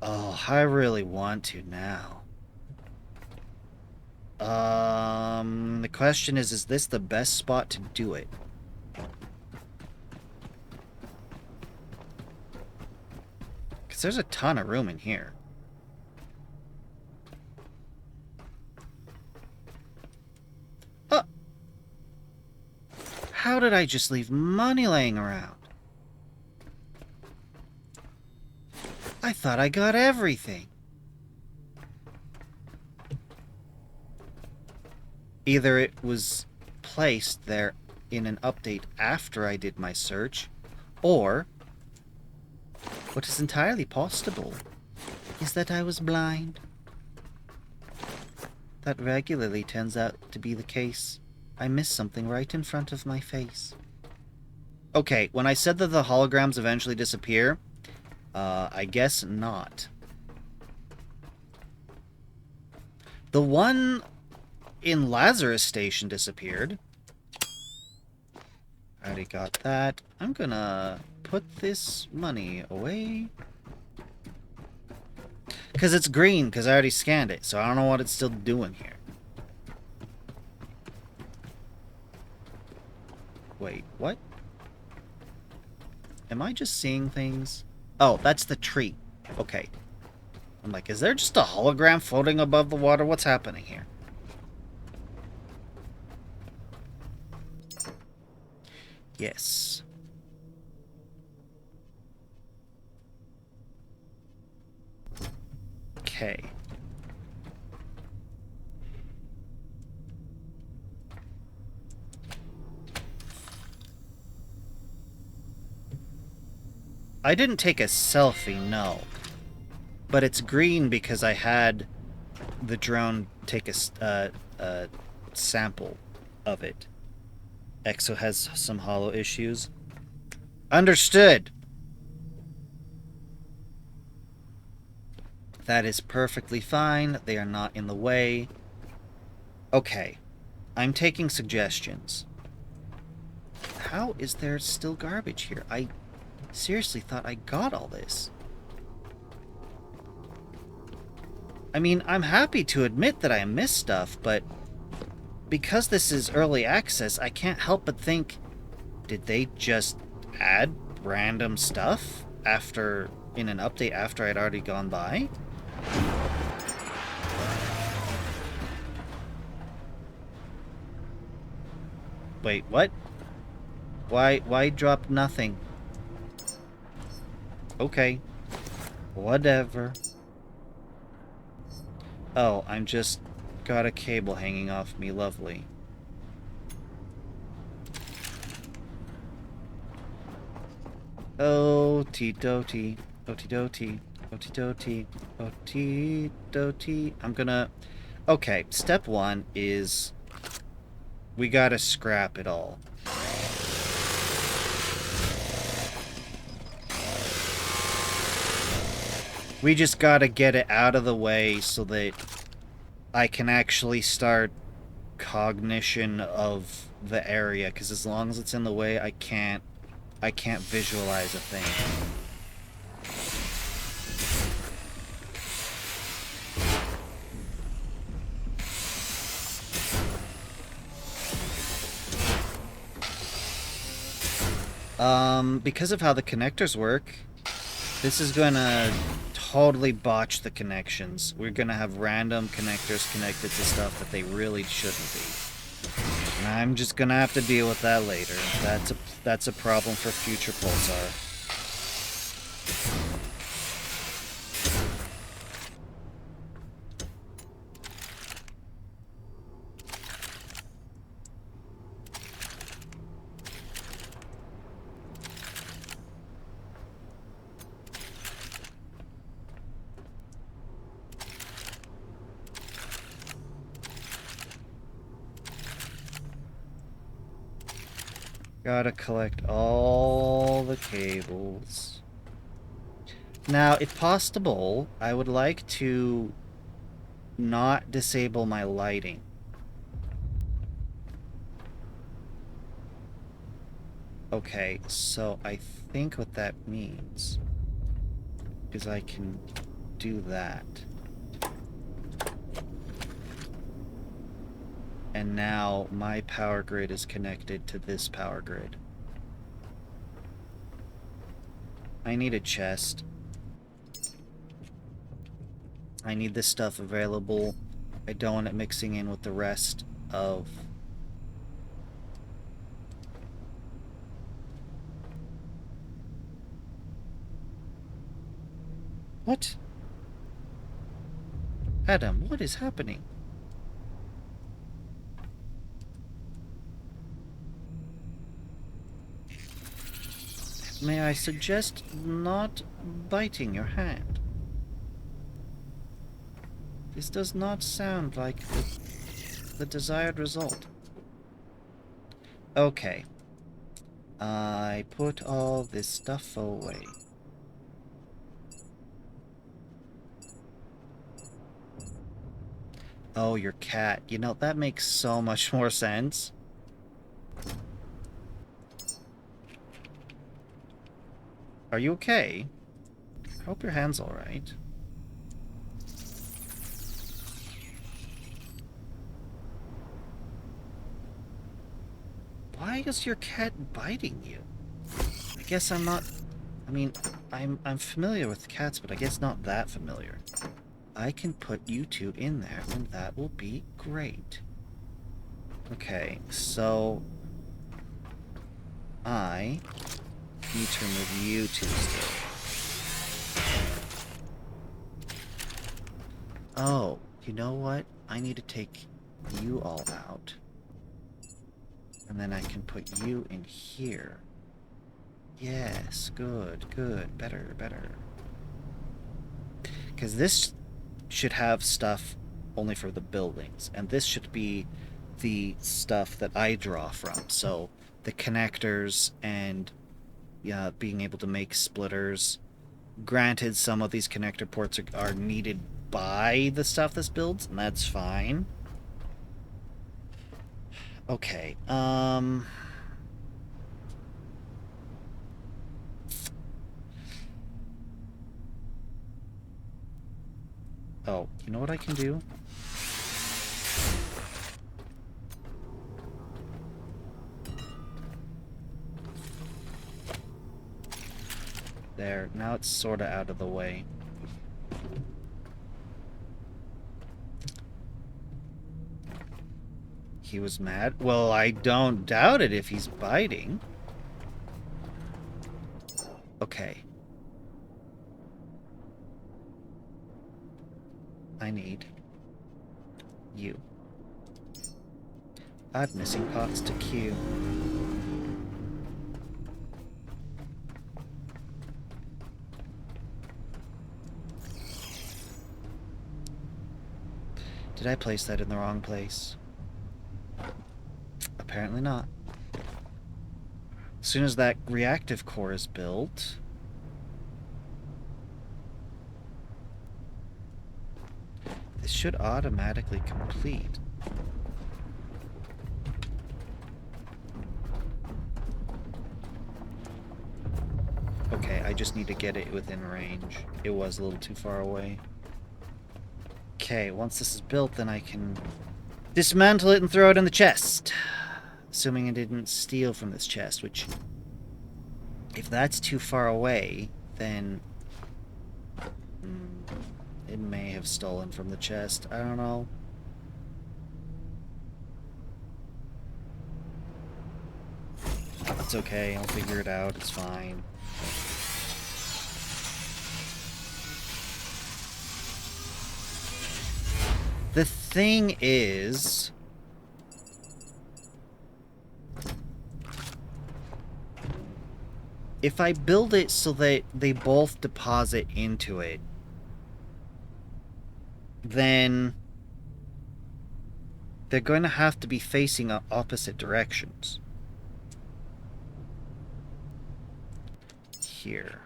Oh, I really want to now. The question is this the best spot to do it? Because there's a ton of room in here. How did I just leave money laying around? I thought I got everything. Either it was placed there in an update after I did my search, or what is entirely possible is that I was blind. That regularly turns out to be the case. I missed something right in front of my face. Okay, when I said that the holograms eventually disappear, I guess not. The one in Lazarus Station disappeared. Already got that. I'm gonna put this money away. Because it's green, because I already scanned it, so I don't know what it's still doing here. Wait, what? Am I just seeing things? Oh, that's the tree. Okay. I'm like, is there just a hologram floating above the water? What's happening here? Yes. Okay. I didn't take a selfie, no. But it's green because I had the drone take a sample of it. Exo has some hollow issues. Understood! That is perfectly fine. They are not in the way. Okay. I'm taking suggestions. How is there still garbage here? I seriously thought I got all this. I mean, I'm happy to admit that I missed stuff, but because this is early access, I can't help but think, did they just add random stuff in an update after I'd already gone by? Wait, what? Why drop nothing? Okay. Whatever. Oh, I'm just got a cable hanging off me. Lovely. Oh, tee-do-tee. Oh-tee-do-tee. Oh-tee-do-tee. Oh-tee-do-tee. I'm gonna... Okay, step one is... we gotta scrap it all. We just gotta get it out of the way so that I can actually start cognition of the area, because as long as it's in the way, I can't visualize a thing. Because of how the connectors work, this is gonna totally botch the connections. We're gonna have random connectors connected to stuff that they really shouldn't be. And I'm just gonna have to deal with that later. That's a problem for future Pulsar. Gotta collect all the cables. Now, if possible, I would like to not disable my lighting. Okay, so I think what that means is I can do that. And now my power grid is connected to this power grid. I need a chest. I need this stuff available. I don't want it mixing in with the rest of... What? Adam, what is happening? May I suggest not biting your hand? This does not sound like the desired result. Okay. I put all this stuff away. Oh, your cat. You know, that makes so much more sense. Are you okay? I hope your hand's alright. Why is your cat biting you? I guess I'm not... I mean, I'm familiar with cats, but I guess not that familiar. I can put you two in there, and that will be great. Okay, so... I need to remove you two still. Oh, you know what? I need to take you all out. And then I can put you in here. Yes, good, good, better, better. Because this should have stuff only for the buildings, and this should be the stuff that I draw from. So the connectors and being able to make splitters. Granted, some of these connector ports are needed by the stuff this builds, and that's fine. Okay, oh, you know what I can do? There, now it's sorta out of the way. He was mad? Well, I don't doubt it if he's biting. Okay. I need you. Add missing parts to queue. Did I place that in the wrong place? Apparently not. As soon as that reactive core is built... this should automatically complete. Okay, I just need to get it within range. It was a little too far away. Okay, once this is built, then I can dismantle it and throw it in the chest. Assuming I didn't steal from this chest, which... if that's too far away, then... it may have stolen from the chest. I don't know. It's okay, I'll figure it out. It's fine. The thing is... if I build it so that they both deposit into it, then they're going to have to be facing opposite directions. Here.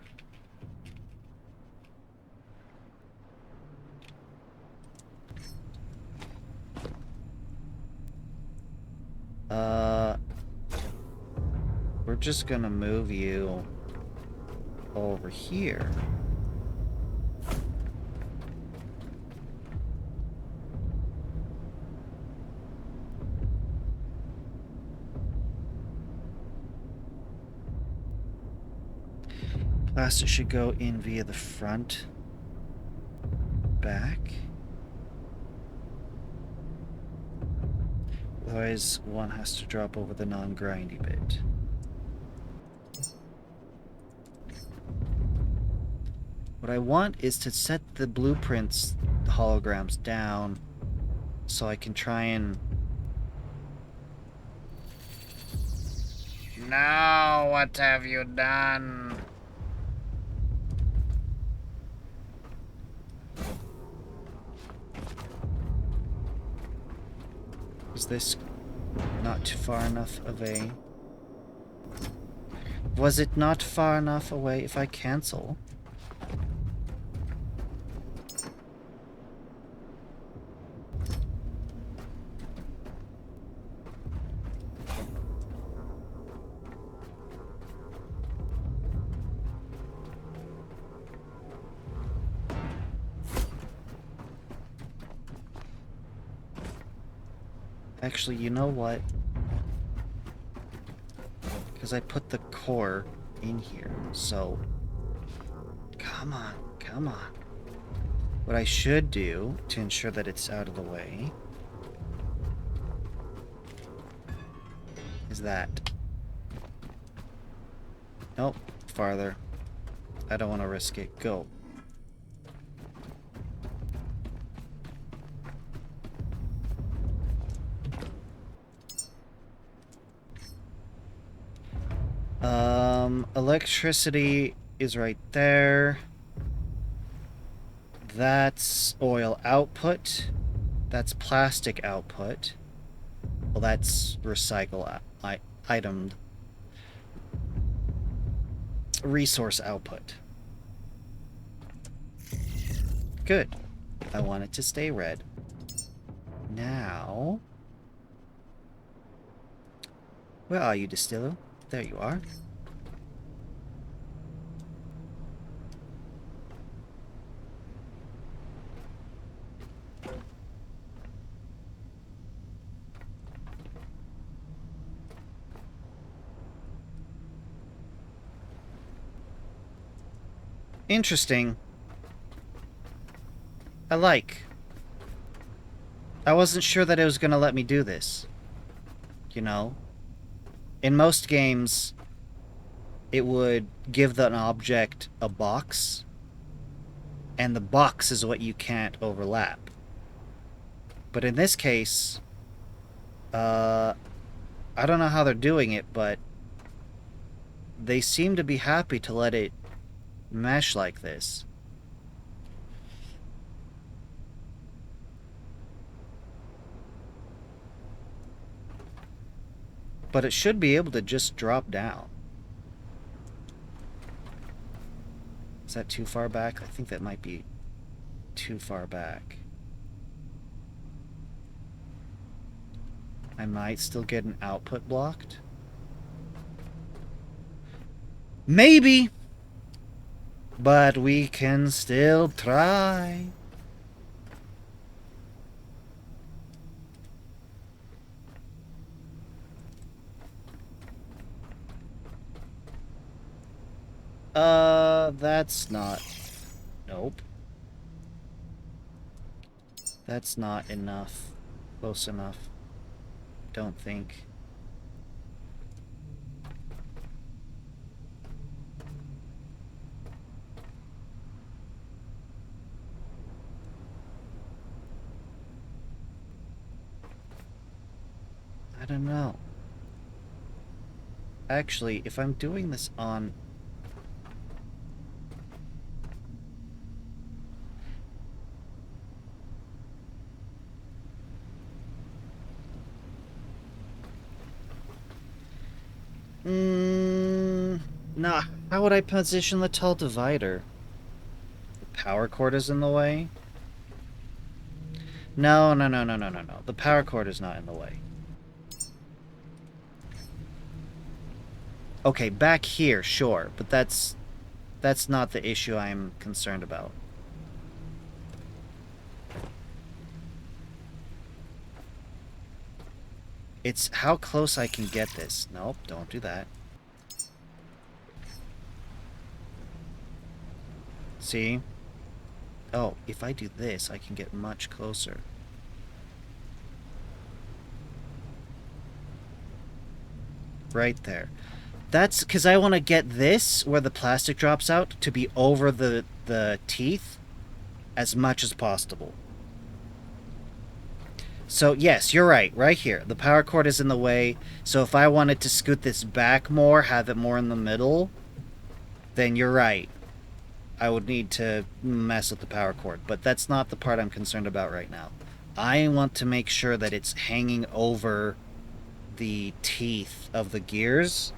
We're just gonna move you over here. Plastic should go in via the front, back. Otherwise, one has to drop over the non-grindy bit. What I want is to set the blueprints, the holograms, down so I can try and... No, what have you done? Is this not too far enough away? Was it not far enough away if I cancel? Actually, you know what? Because I put the core in here, so... Come on, come on. What I should do, to ensure that it's out of the way, is that. Nope, farther. I don't want to risk it. Go. Electricity is right there. That's oil output. That's plastic output. Well, that's recycle item resource output. Good. I want it to stay red. Now... Where are you, Distiller? There you are. Interesting. I like. I wasn't sure that it was going to let me do this. You know? In most games, it would give an object a box, and the box is what you can't overlap. But in this case, I don't know how they're doing it, but they seem to be happy to let it mesh like this. But it should be able to just drop down. Is that too far back? I think that might be too far back. I might still get an output blocked. Maybe! But we can still try. That's not... Nope. That's not enough. Close enough. Don't think. I don't know. Actually, if I'm doing this on... Nah, how would I position the tall divider? The power cord is in the way? No. The power cord is not in the way. Okay, back here, sure, but that's not the issue I'm concerned about. It's how close I can get this. Nope, don't do that. See? Oh, if I do this, I can get much closer. Right there. That's because I want to get this, where the plastic drops out, to be over the teeth as much as possible. So, yes, you're right. Right here. The power cord is in the way. So if I wanted to scoot this back more, have it more in the middle, then you're right. I would need to mess with the power cord. But that's not the part I'm concerned about right now. I want to make sure that it's hanging over the teeth of the gears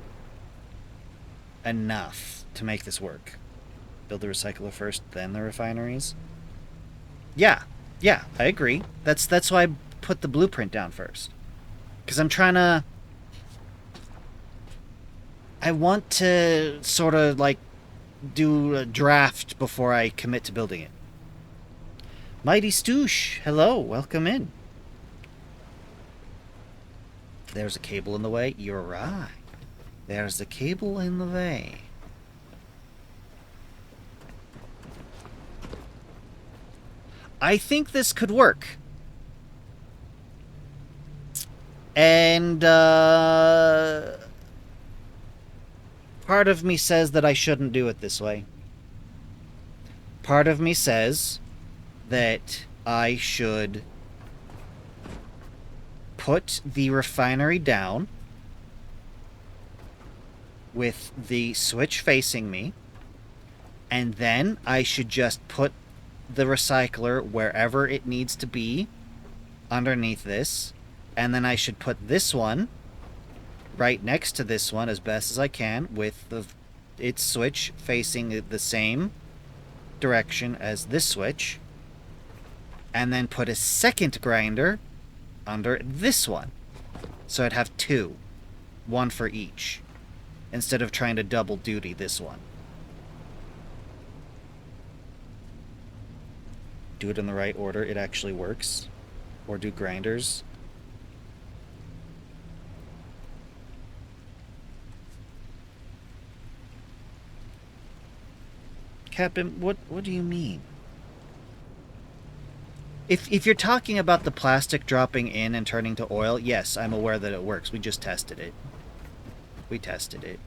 enough to make this work. Build the recycler first, then the refineries. Yeah, I agree. That's why I put the blueprint down first. Because I'm trying to... I want to sort of, like, do a draft before I commit to building it. Mighty Stoosh, hello, welcome in. There's a cable in the way. You're right. There's the cable in the way. I think this could work. And, part of me says that I shouldn't do it this way. Part of me says that I should put the refinery down with the switch facing me, and then I should just put the recycler wherever it needs to be underneath this, and then I should put this one right next to this one as best as I can with its switch facing the same direction as this switch, and then put a second grinder under this one. So I'd have two, one for each, instead of trying to double duty this one. Do it in the right order, it actually works. Or do grinders. Captain, what do you mean? If you're talking about the plastic dropping in and turning to oil, yes, I'm aware that it works. We just tested it. We tested it.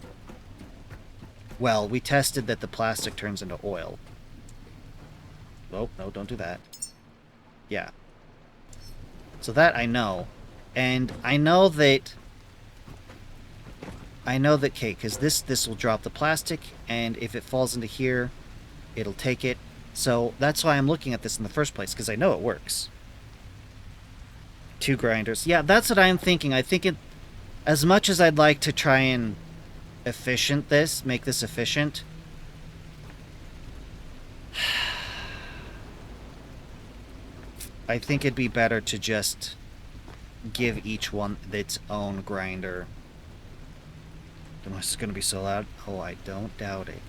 Well, we tested that the plastic turns into oil. Oh, no, don't do that. Yeah. So that I know. And I know that... okay, because this will drop the plastic, and if it falls into here, it'll take it. So that's why I'm looking at this in the first place, because I know it works. Two grinders. Yeah, that's what I'm thinking. I think it... as much as I'd like to try and make this efficient... I think it'd be better to just give each one its own grinder. The noise is going to be so loud. Oh, I don't doubt it.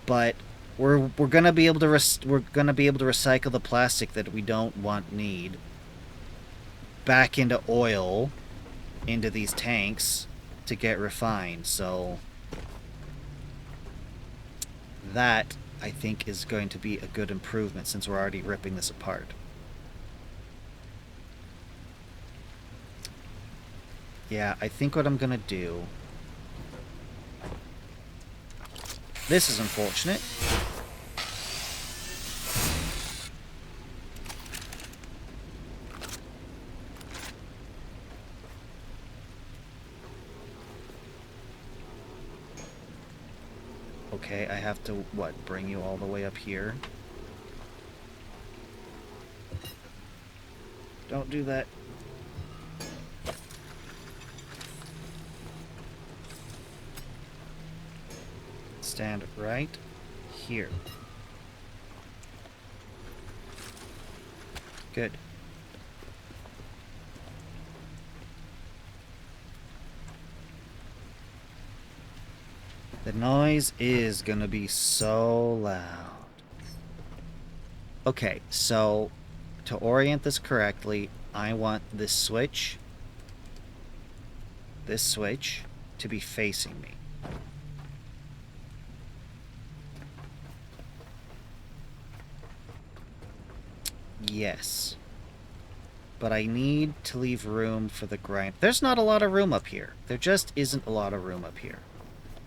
But we're gonna be able to recycle the plastic that we don't need back into oil, into these tanks to get refined. So that, I think, is going to be a good improvement since we're already ripping this apart. Yeah, I think what I'm gonna do... this is unfortunate. Okay, I have to, what, bring you all the way up here? Don't do that. Stand right here. Good. The noise is gonna be so loud. Okay, so to orient this correctly, I want this switch to be facing me. Yes. But I need to leave room for the grind. There's not a lot of room up here. There just isn't a lot of room up here.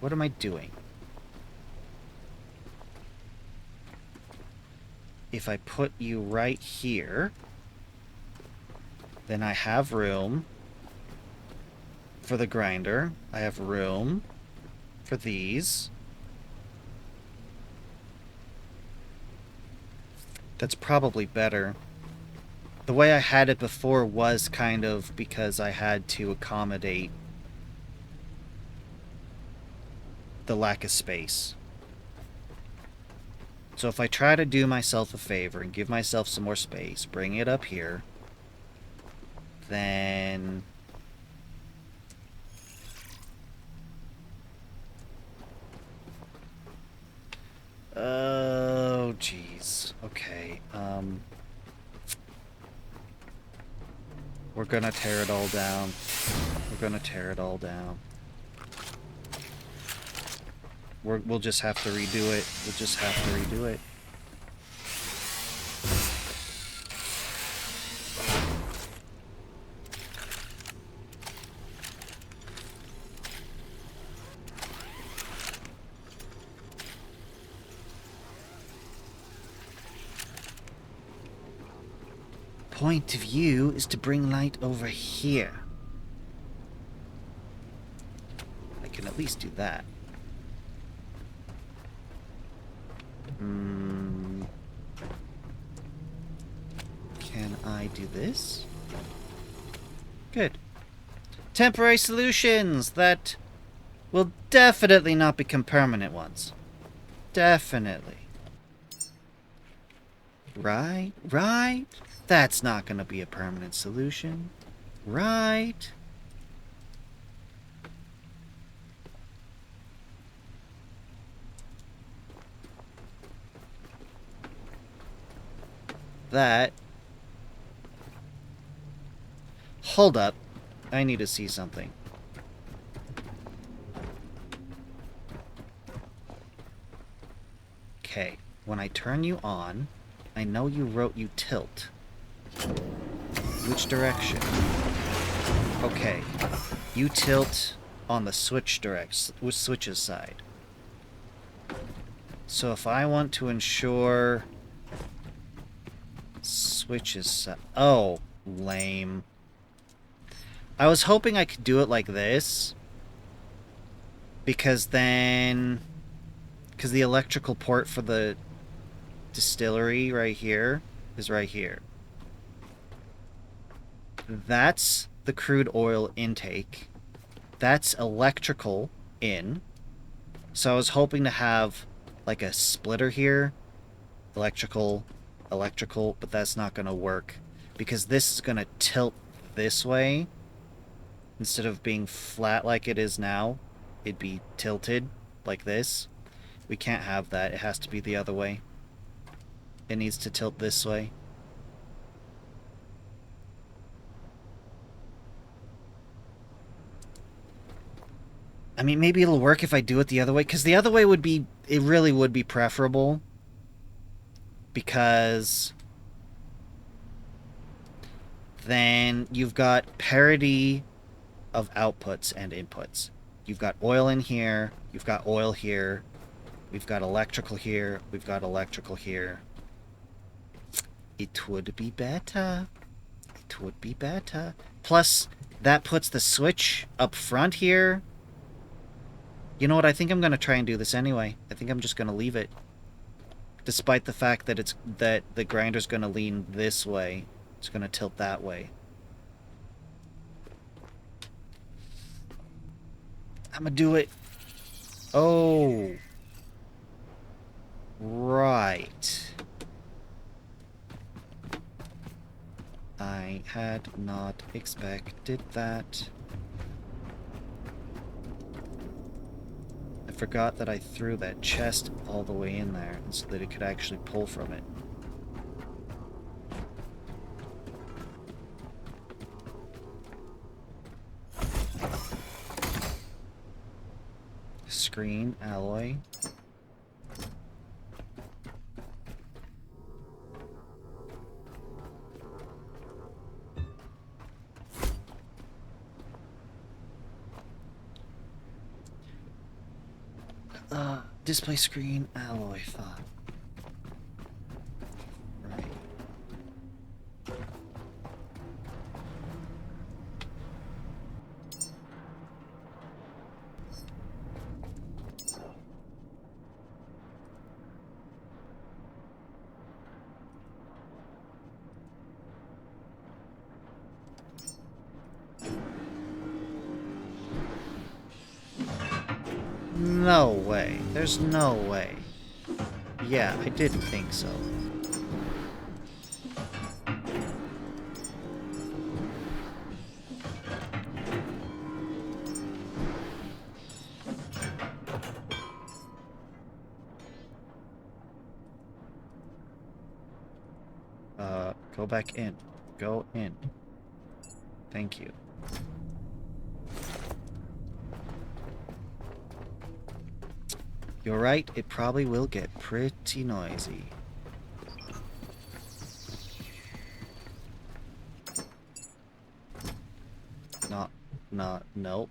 What am I doing? If I put you right here, then I have room for the grinder. I have room for these. That's probably better. The way I had it before was kind of because I had to accommodate the lack of space. So if I try to do myself a favor and give myself some more space, bring it up here, then... oh, jeez. Okay, We're gonna tear it all down. We're gonna tear it all down. We'll just have to redo it. We'll just have to redo it. Point of view is to bring light over here. I can at least do that. Can I do this? Good. Temporary solutions that will definitely not become permanent ones. Definitely. Right? Right? That's not going to be a permanent solution. Right? That... Hold up. I need to see something. Okay. When I turn you on, I know you wrote you tilt. Which direction? Okay. You tilt on the switch's side. So if I want to ensure switch's side... Oh, lame. I was hoping I could do it like this. Because then... Because the electrical port for the distillery right here is right here. That's the crude oil intake. That's electrical in. So I was hoping to have like a splitter here. Electrical, but that's not going to work. Because this is going to tilt this way. Instead of being flat like it is now, it'd be tilted like this. We can't have that. It has to be the other way. It needs to tilt this way. I mean, maybe it'll work if I do it the other way, because the other way would be... It really would be preferable. Because... then you've got parity of outputs and inputs. You've got oil in here, you've got oil here, we've got electrical here, we've got electrical here. It would be better. It would be better. Plus, that puts the switch up front here. You know what? I think I'm going to try and do this anyway. I think I'm just going to leave it. Despite the fact that that the grinder's going to lean this way. It's going to tilt that way. I'm going to do it. Oh. Right. I had not expected that. I forgot that I threw that chest all the way in there so that it could actually pull from it. Screen, alloy. Display screen, alloy thought. Right. No way. There's no way. Yeah, I didn't think so. Go back in. Go in. Thank you. You're right, it probably will get pretty noisy. Nope.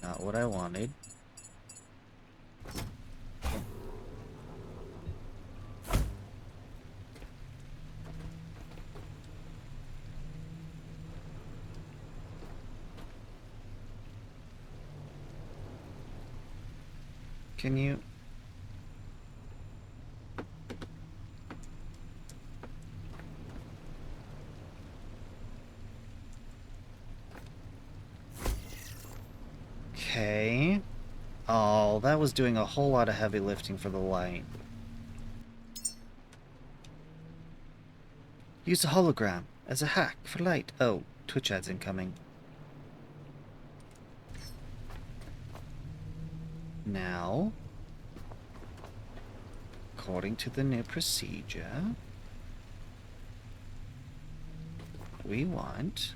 Not what I wanted. Can you... Okay. Oh, that was doing a whole lot of heavy lifting for the light. Use a hologram as a hack for light. Oh, Twitch ads incoming. Now, according to the new procedure, we want...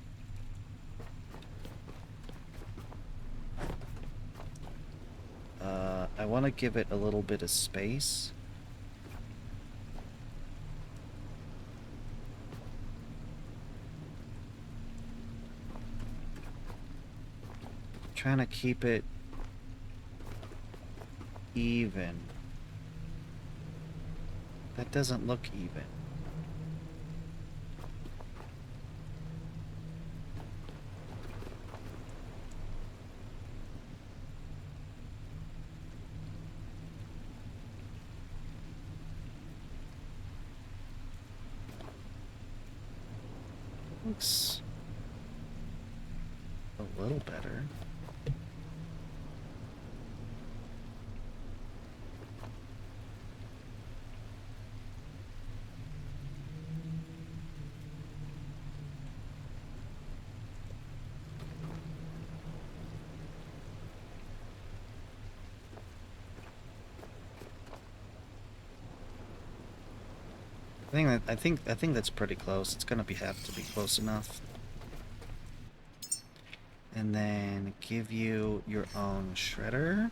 I want to give it a little bit of space. Trying to keep it even. That doesn't look even. Looks a little better. I think that's pretty close. It's gonna have to be close enough. And then give you your own shredder.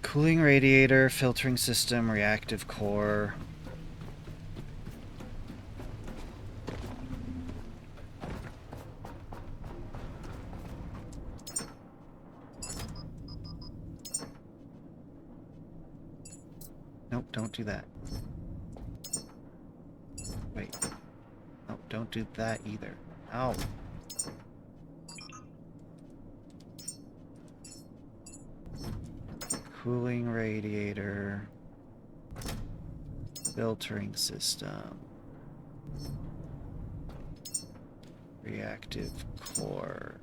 Cooling radiator, filtering system, reactive core. Nope, don't do that. Wait. Nope, don't do that either. Ow. Cooling radiator. Filtering system. Reactive core.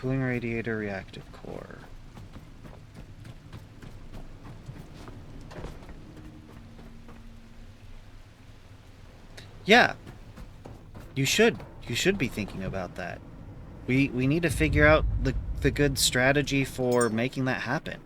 Cooling radiator, reactive core. Yeah. You should be thinking about that. We need to figure out the good strategy for making that happen.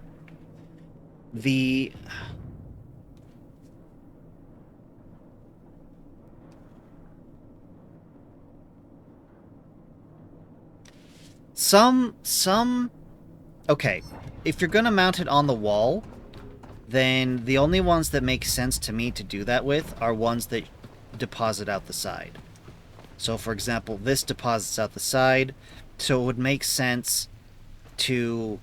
Okay, if you're gonna mount it on the wall, then the only ones that make sense to me to do that with are ones that deposit out the side. So, for example, this deposits out the side, so it would make sense to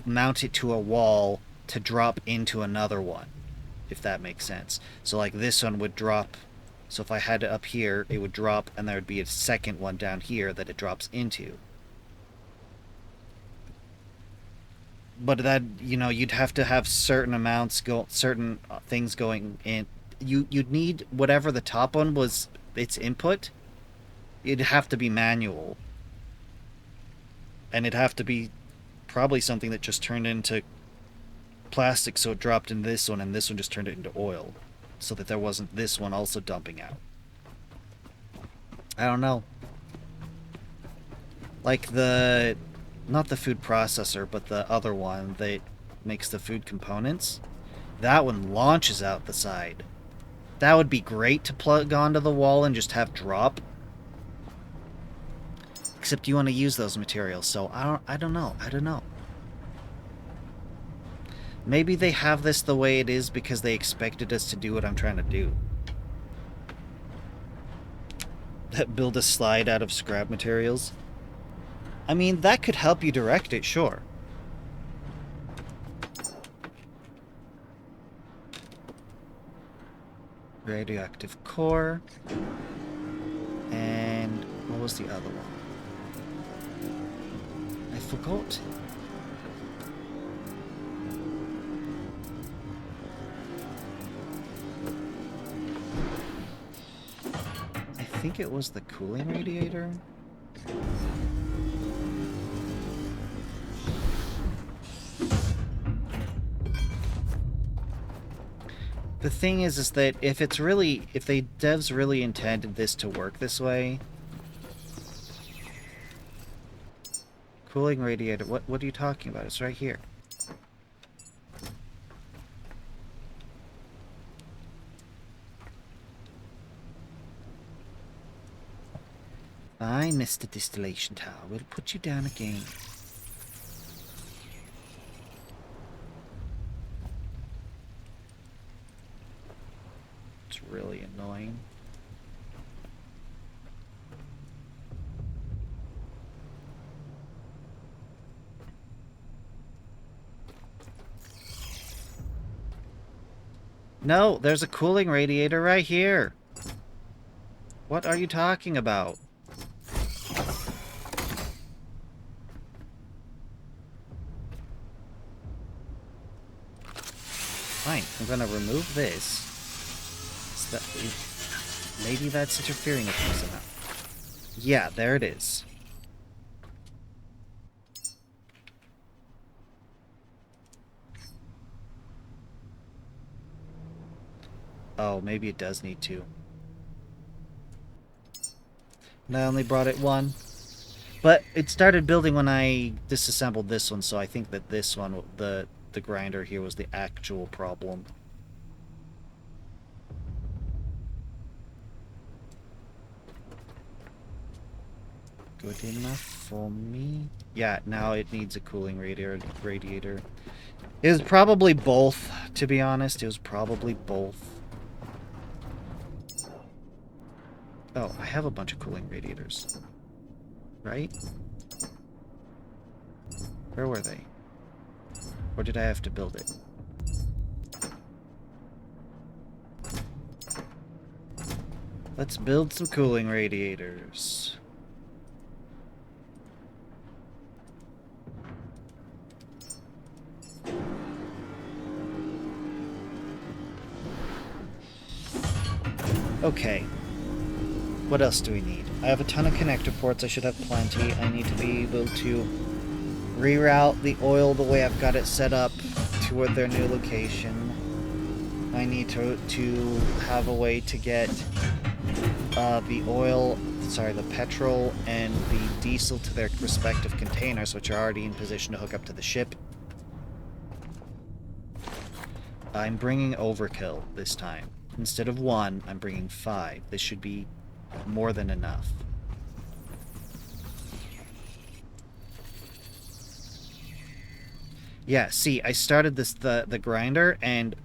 mount it to a wall to drop into another one, if that makes sense. So, like, this one would drop. So if I had it up here, it would drop, and there would be a second one down here that it drops into. But that, you'd have to have certain amounts certain things going in. You'd need whatever the top one was, its input. It'd have to be manual. And it'd have to be probably something that just turned into plastic, so it dropped in this one, and this one just turned it into oil, so that there wasn't this one also dumping out. I don't know. Like the... not the food processor, but the other one that makes the food components. That one launches out the side. That would be great to plug onto the wall and just have drop. Except you want to use those materials, so I don't know. Maybe they have this the way it is because they expected us to do what I'm trying to do. Build a slide out of scrap materials. I mean, that could help you direct it, sure. Radioactive core. And what was the other one? I forgot. I think it was the cooling radiator. The thing is that if they devs really intended this to work this way, cooling radiator, what are you talking about? It's right here. Fine, Mr. Distillation Tower, we'll put you down again. It's really annoying. No, there's a cooling radiator right here. What are you talking about? Fine, I'm gonna remove this. So that maybe that's interfering with me somehow. Yeah, there it is. Oh, maybe it does need to. And I only brought it one. But it started building when I disassembled this one, so I think that this one, the grinder here, was the actual problem. Good enough for me. Yeah, now it needs a cooling radiator. It was probably both, to be honest. It was probably both. Oh, I have a bunch of cooling radiators. Right? Where were they? Or did I have to build it? Let's build some cooling radiators. Okay. What else do we need? I have a ton of connector ports. I should have plenty. I need to be able to reroute the oil the way I've got it set up toward their new location. I need to have a way to get the petrol and the diesel to their respective containers, which are already in position to hook up to the ship. I'm bringing overkill this time. Instead of 1, I'm bringing 5. This should be more than enough. Yeah, see, I started the grinder, and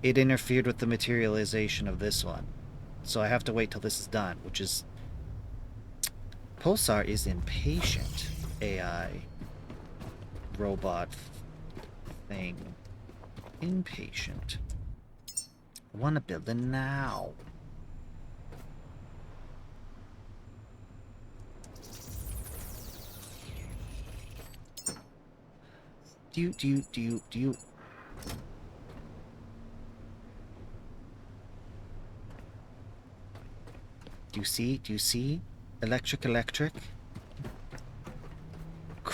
it interfered with the materialization of this one. So I have to wait till this is done, which is... Pulsar is impatient. AI. Robot thing. Impatient. I want to build it now. Do you... Do you see? Do you see? Electric.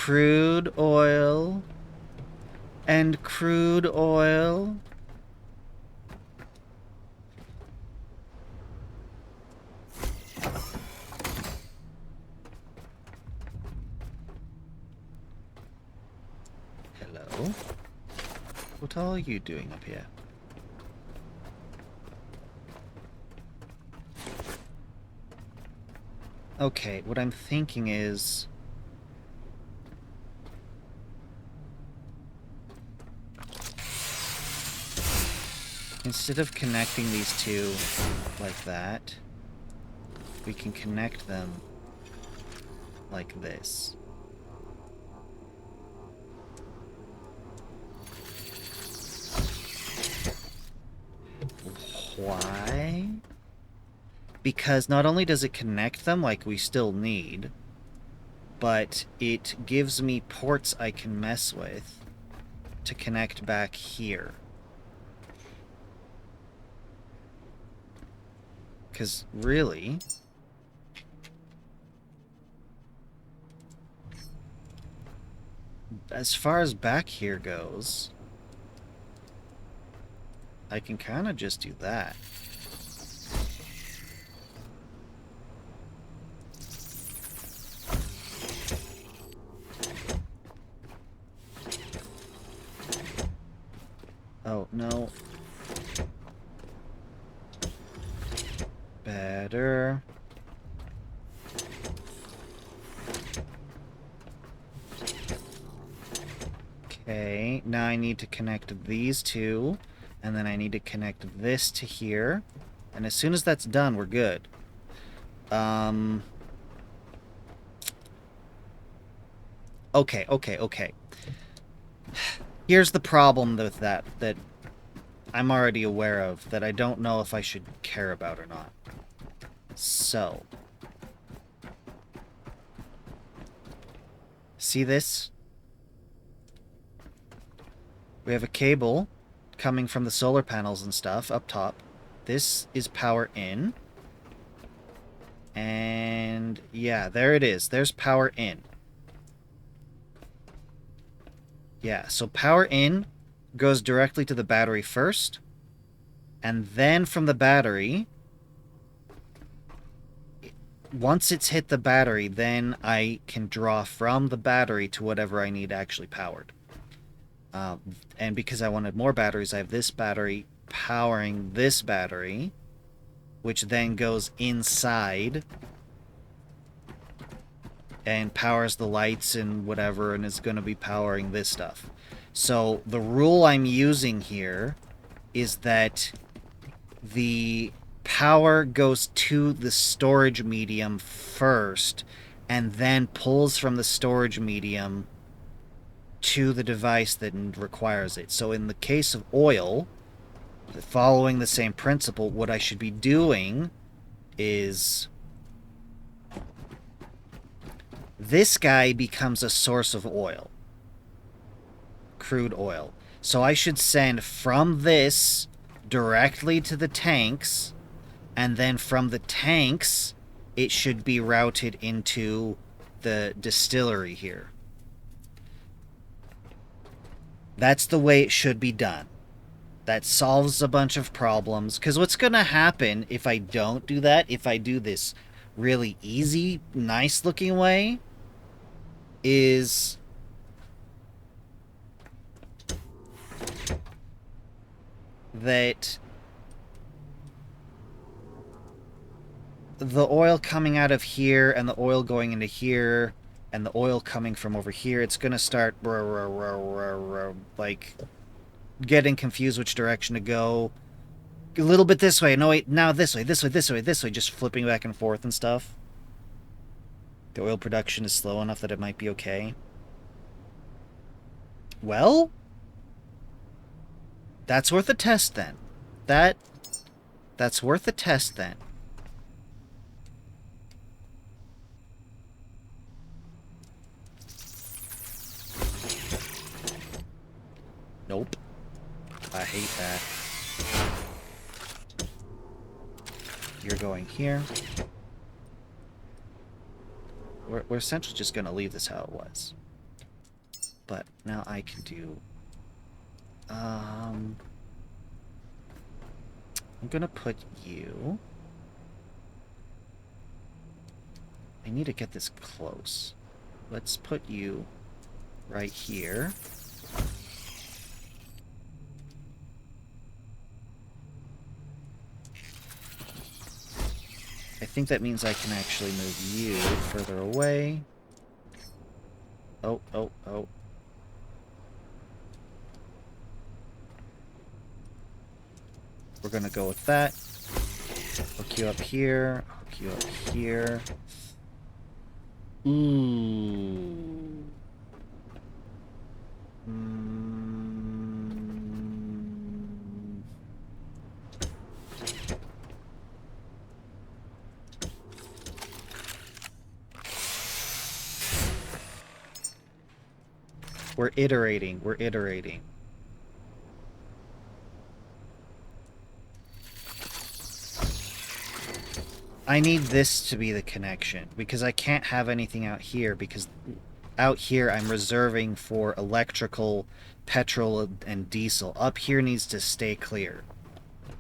crude oil. And crude oil. Hello? What are you doing up here? Okay, what I'm thinking is... instead of connecting these two like that, we can connect them like this. Why? Because not only does it connect them like we still need, but it gives me ports I can mess with to connect back here. Because really, as far as back here goes, I can kind of just do that. Oh, no. Better. Okay, now I need to connect these two, and then I need to connect this to here. And as soon as that's done, we're good. Okay. Here's the problem with that I'm already aware of, that I don't know if I should care about or not. So. See this? We have a cable coming from the solar panels and stuff up top. This is power in. And yeah, there it is. There's power in. Yeah, so power in goes directly to the battery first. And then from the battery, once it's hit the battery, then I can draw from the battery to whatever I need actually powered. And because I wanted more batteries, I have this battery powering this battery, which then goes inside and powers the lights and whatever, and is going to be powering this stuff. So the rule I'm using here is that the power goes to the storage medium first and then pulls from the storage medium to the device that requires it. So in the case of oil, following the same principle, what I should be doing is this guy becomes a source of oil. Crude oil. So I should send from this directly to the tanks, and then from the tanks, it should be routed into the distillery here. That's the way it should be done. That solves a bunch of problems. Because what's going to happen if I don't do that, if I do this really easy, nice-looking way, is that the oil coming out of here and the oil going into here and the oil coming from over here, it's going to start like getting confused which direction to go. A little bit this way. No, wait, now this way, just flipping back and forth and stuff. The oil production is slow enough that it might be okay. Well, that's worth a test then. That's worth a test then. Nope. I hate that. You're going here. We're essentially just going to leave this how it was. But now I can do... I'm gonna put you... I need to get this close. Let's put you right here. I think that means I can actually move you further away. Oh, oh, oh. We're gonna go with that. Hook you up here. Hook you up here. Ooh. We're iterating. We're iterating. I need this to be the connection, because I can't have anything out here, because out here I'm reserving for electrical, petrol, and diesel. Up here needs to stay clear.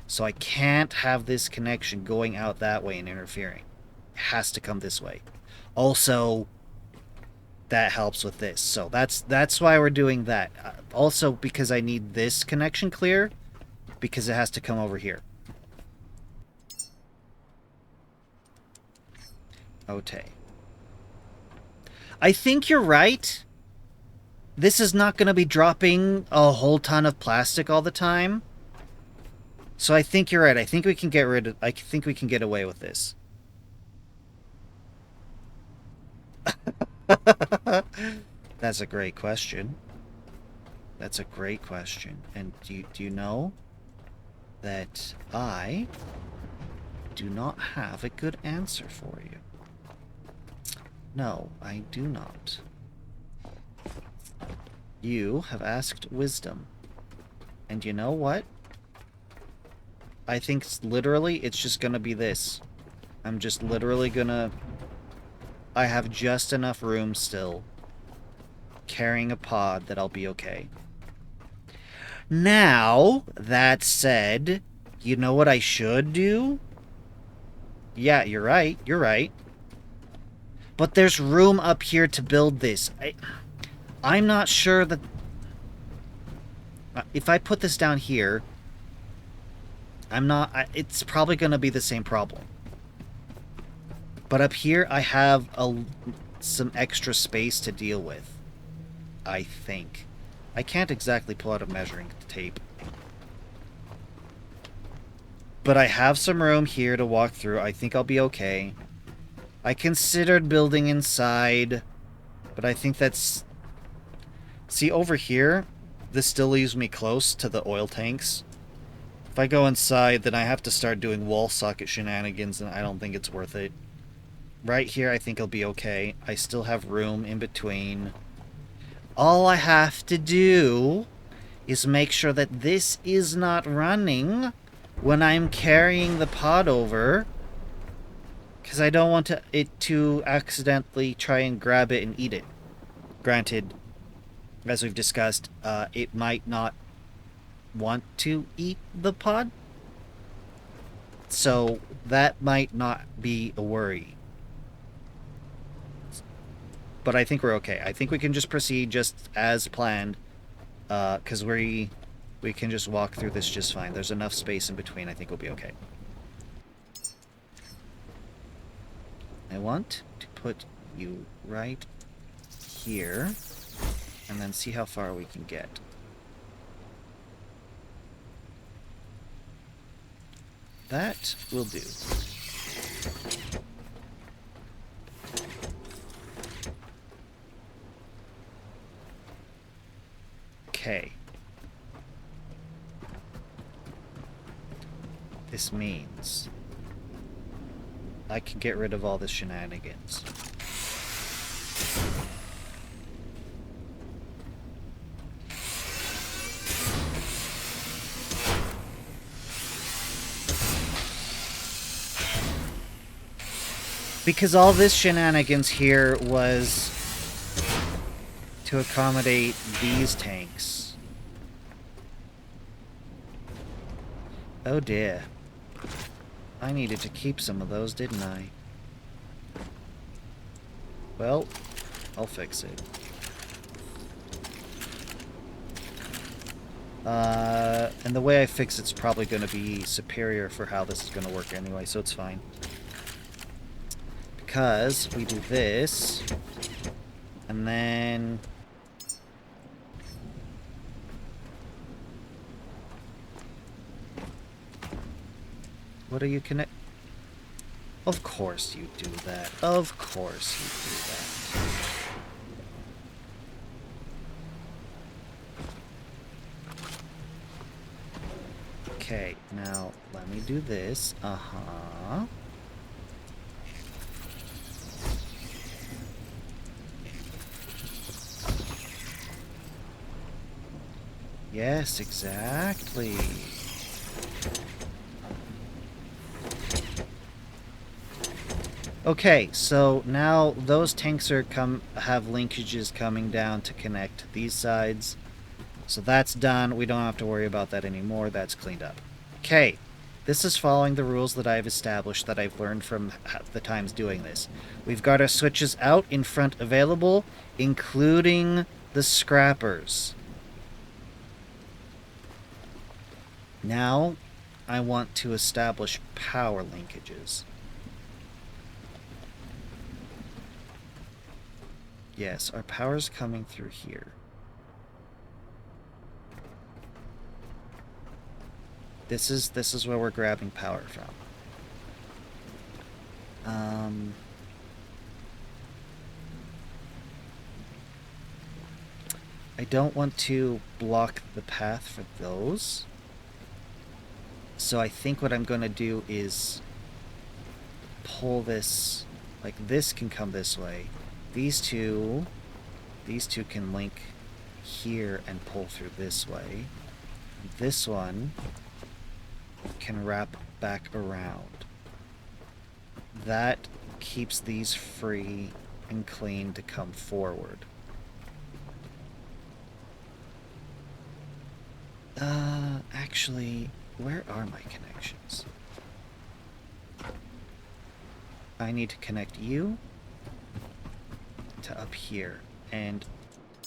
So I can't have this connection going out that way and interfering. It has to come this way. Also, that helps with this. So that's why we're doing that. Also, because I need this connection clear, because it has to come over here. Okay. I think you're right. This is not going to be dropping a whole ton of plastic all the time. So I think you're right. I think we can get rid of... I think we can get away with this. That's a great question. That's a great question. And do you know that I do not have a good answer for you? No, I do not. You have asked wisdom. And you know what? I think literally it's just gonna be this. I'm just literally gonna... I have just enough room still carrying a pod that I'll be okay. Now, that said, you know what I should do? Yeah, you're right. You're right. But there's room up here to build this. I'm not sure that... If I put this down here, I'm not... it's probably going to be the same problem. But up here, I have some extra space to deal with. I think. I can't exactly pull out a measuring tape. But I have some room here to walk through. I think I'll be okay. I considered building inside, but I think that's... See, over here, this still leaves me close to the oil tanks. If I go inside, then I have to start doing wall socket shenanigans, and I don't think it's worth it. Right here, I think I'll be okay. I still have room in between. All I have to do is make sure that this is not running when I'm carrying the pod over, because I don't want it to accidentally try and grab it and eat it. Granted, as we've discussed, it might not want to eat the pod, so that might not be a worry. But I think we're okay. I think we can just proceed just as planned, because we can just walk through this just fine. There's enough space in between. I think we'll be okay. I want to put you right here, and then see how far we can get. That will do. Okay. This means I can get rid of all the shenanigans. Because all this shenanigans here was to accommodate these tanks. Oh dear. I needed to keep some of those, didn't I? Well, I'll fix it. And the way I fix it's probably going to be superior for how this is going to work anyway, so it's fine. Because we do this, and then... What are you connect? Of course you do that. Of course you do that. Okay, now let me do this. Uh-huh. Yes, exactly. Okay, so now those tanks are have linkages coming down to connect these sides. So that's done. We don't have to worry about that anymore. That's cleaned up. Okay, this is following the rules that I've established that I've learned from the times doing this. We've got our switches out in front available, including the scrappers. Now, I want to establish power linkages. Yes, our power's coming through here. This is where we're grabbing power from. I don't want to block the path for those. So I think what I'm going to do is pull this, like this can come this way. These two can link here and pull through this way. This one can wrap back around. That keeps these free and clean to come forward. Actually, where are my connections? I need to connect you to up here, and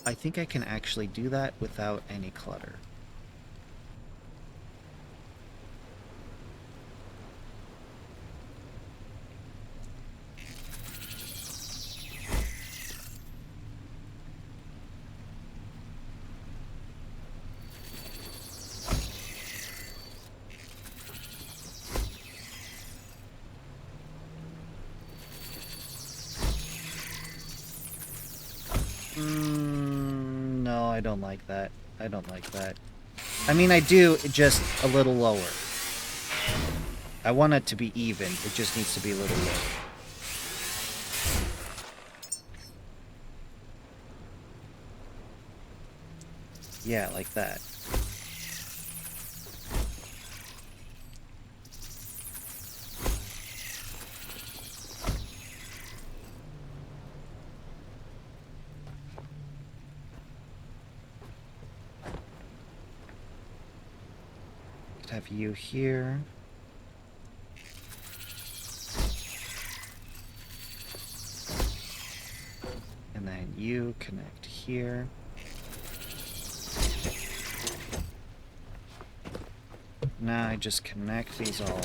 I think I can actually do that without any clutter. No, I don't like that. I don't like that. I mean, I do, just a little lower. I want it to be even. It just needs to be a little lower. Yeah, like that. Have you here. And then you connect here. Now I just connect these all.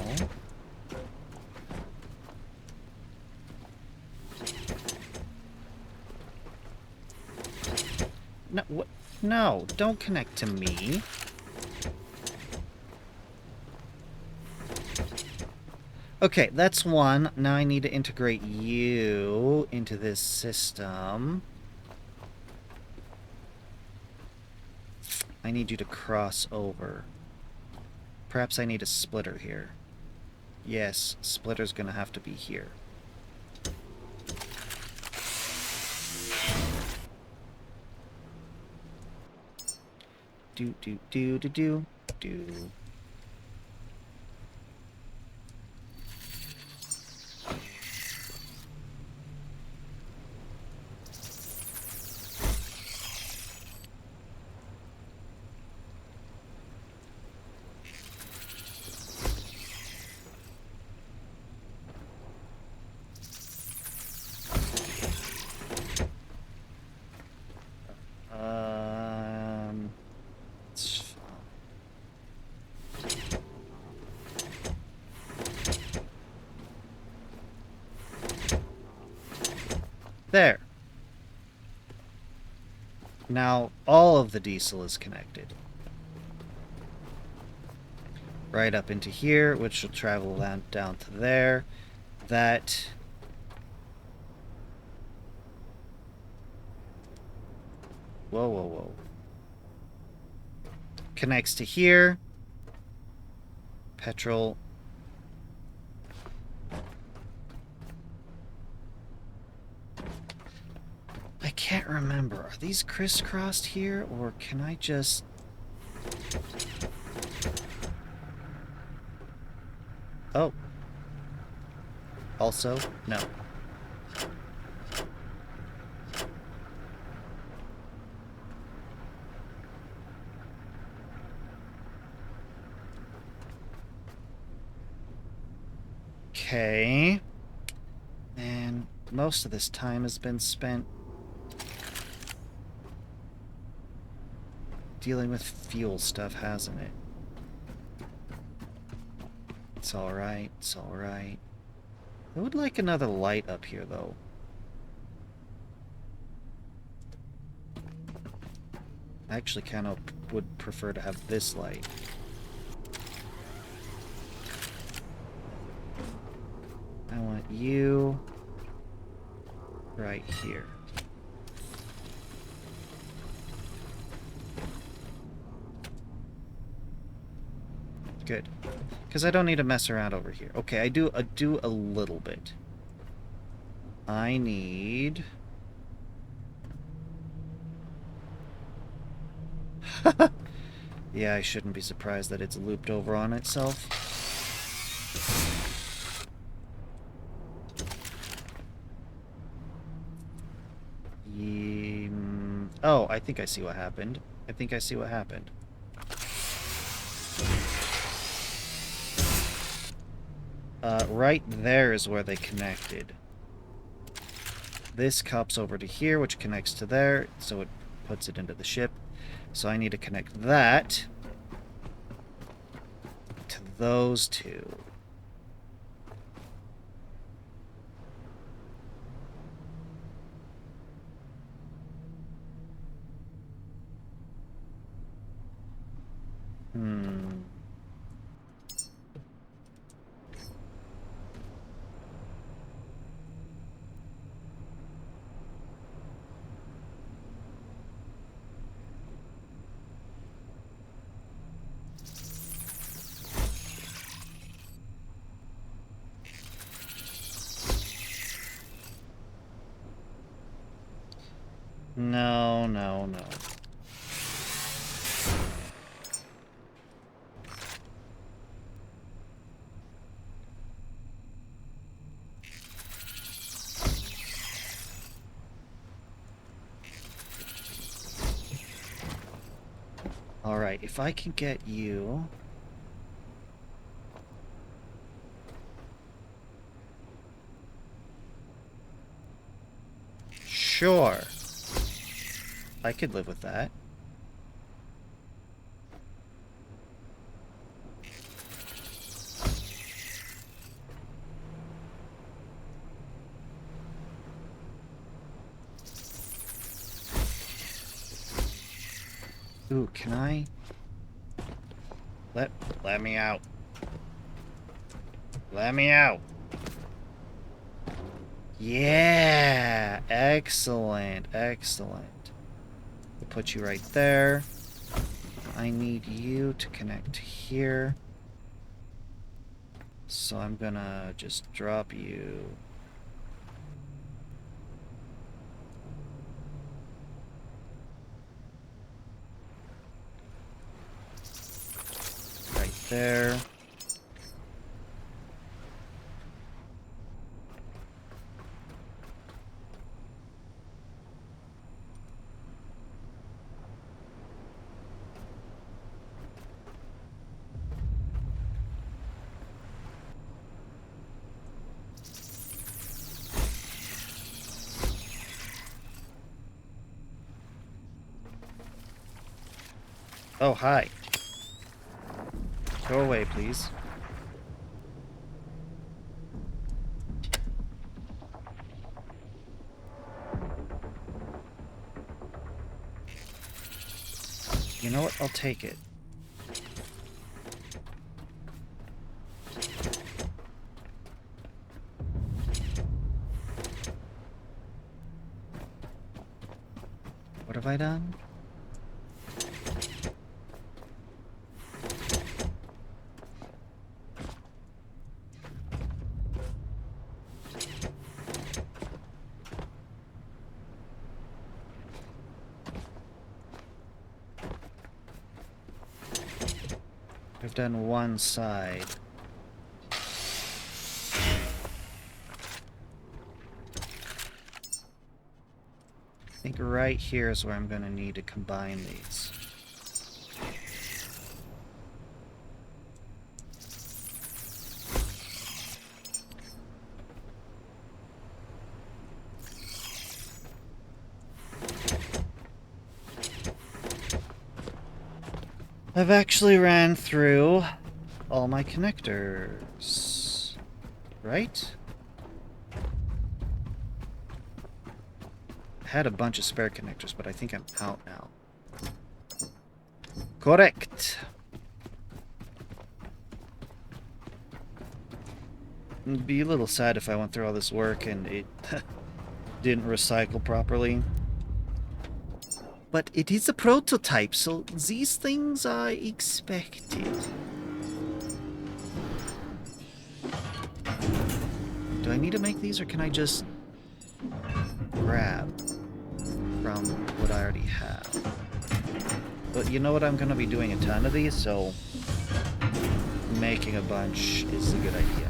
No, what? No, don't connect to me. Okay, that's one. Now I need to integrate you into this system. I need you to cross over. Perhaps I need a splitter here. Yes, splitter's gonna have to be here. Do. There. Now all of the diesel is connected. Right up into here, which will travel down to there. That... Whoa, whoa, whoa. Connects to here. Petrol. I can't remember. Are these crisscrossed here, or can I just... Oh. Also, no. Okay. And most of this time has been spent dealing with fuel stuff, hasn't it? It's alright, it's alright. I would like another light up here, though. I actually kind of would prefer to have this light. I want you right here. Good. Because I don't need to mess around over here. Okay, I do a little bit. I need... Yeah, I shouldn't be surprised that it's looped over on itself. Oh, I think I see what happened. I think I see what happened. Right there is where they connected. This cup's over to here, which connects to there, so it puts it into the ship. So I need to connect that to those two. No, no, no. Alright, if I can get you... Sure. I could live with that. Ooh, can I... Let me out. Let me out. Yeah! Excellent, excellent. We'll put you right there. I need you to connect here. So I'm gonna just drop you. Right there. Oh, hi. Go away, please. You know what? I'll take it. What have I done? I've done one side. I think right here is where I'm going to need to combine these. I've actually ran through all my connectors, right? I had a bunch of spare connectors, but I think I'm out now. Correct. It'd be a little sad if I went through all this work and it didn't recycle properly. But it is a prototype, so these things are expected. Do I need to make these, or can I just grab from what I already have? But you know what, I'm going to be doing a ton of these, so making a bunch is a good idea.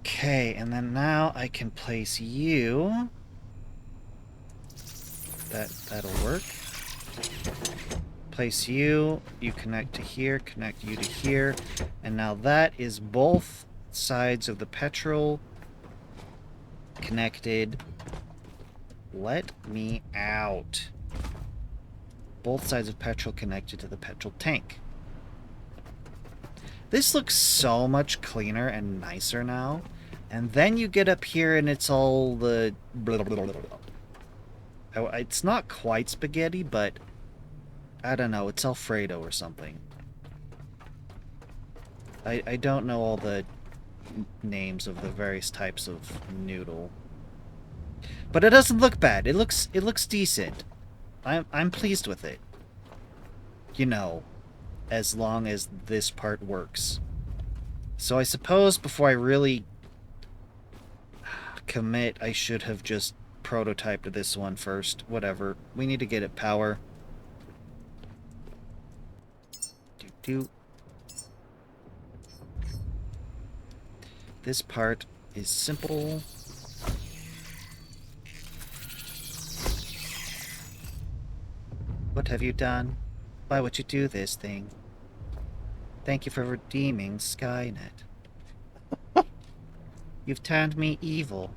Okay, and then now I can place you. That'll work. Place you, you connect to here, connect you to here, and now that is both sides of the petrol connected. Let me out. Both sides of petrol connected to the petrol tank. This looks so much cleaner and nicer now. And then you get up here and it's all the... blah, blah, blah, blah. It's not quite spaghetti, but... I don't know, it's Alfredo or something. I don't know all the names of the various types of noodle. But it doesn't look bad. It looks decent. I'm pleased with it. You know, as long as this part works. So I suppose before I really commit, I should have just prototyped this one first. Whatever. We need to get it power. This part is simple. What have you done? Why would you do this thing? Thank you for redeeming Skynet. You've turned me evil.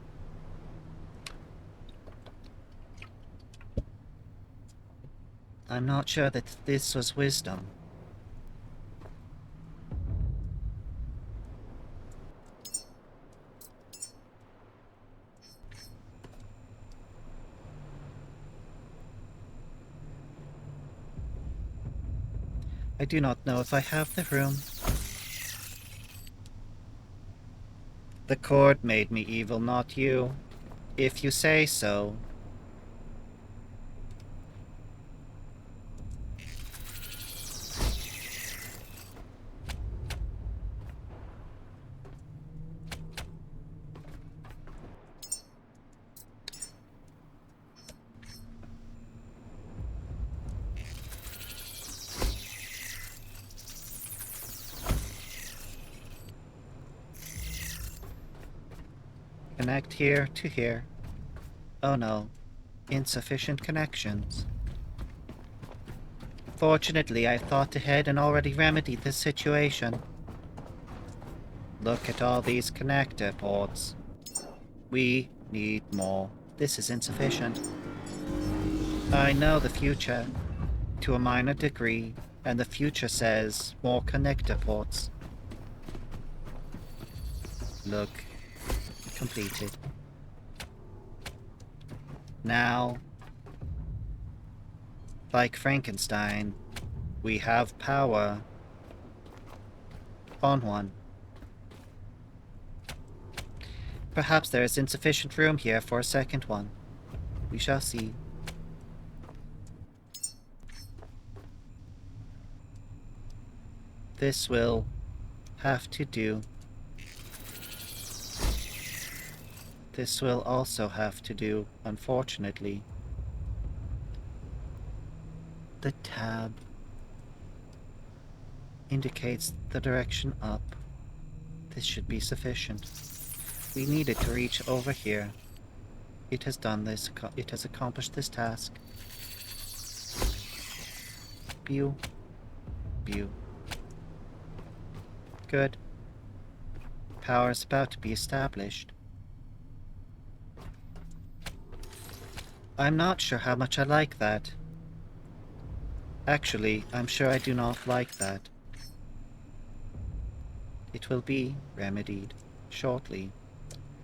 I'm not sure that this was wisdom. I do not know if I have the room. The cord made me evil, not you. If you say so. Connect here to here. Oh no. Insufficient connections. Fortunately, I thought ahead and already remedied this situation. Look at all these connector ports. We need more. This is insufficient. I know the future. to a minor degree, and the future says more connector ports. Look, completed. Now, like Frankenstein, we have power on one. Perhaps there is insufficient room here for a second one. We shall see. This will have to do. This will also have to do, unfortunately. The tab indicates the direction up. This should be sufficient. We need it to reach over here. It has done this. It has accomplished this task. Pew. Pew. Good. Power is about to be established. I'm not sure how much I like that. Actually, I'm sure I do not like that. It will be remedied shortly.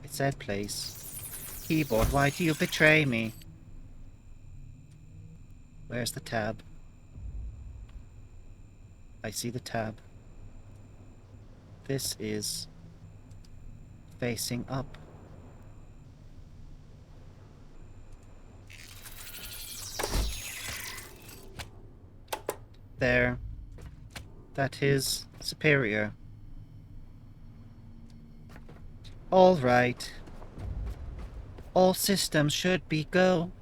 It said place. Keyboard, why do you betray me? Where's the tab? I see the tab. This is facing up. There. That is superior. All right. All systems should be go.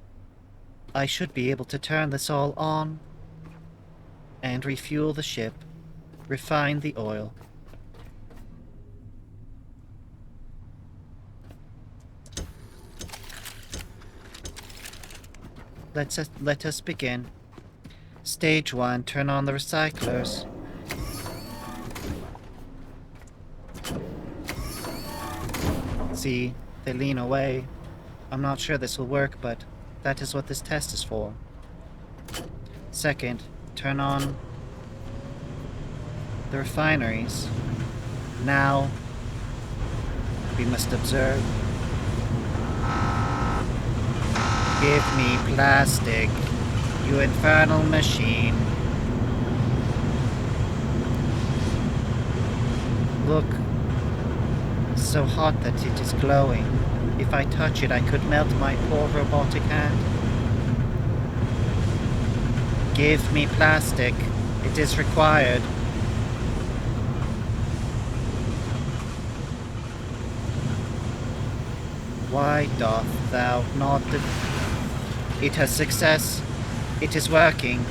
I should be able to turn this all on and refuel the ship, refine the oil. Let us begin. Stage 1, turn on the recyclers. See, they lean away. I'm not sure this will work, but that is what this test is for. Second, turn on the refineries. Now, we must observe. Give me plastic, you infernal machine. Look, so hot that it is glowing. If I touch it, I could melt my poor robotic hand. Give me plastic. It is required. Why doth thou not... It has success. It is working.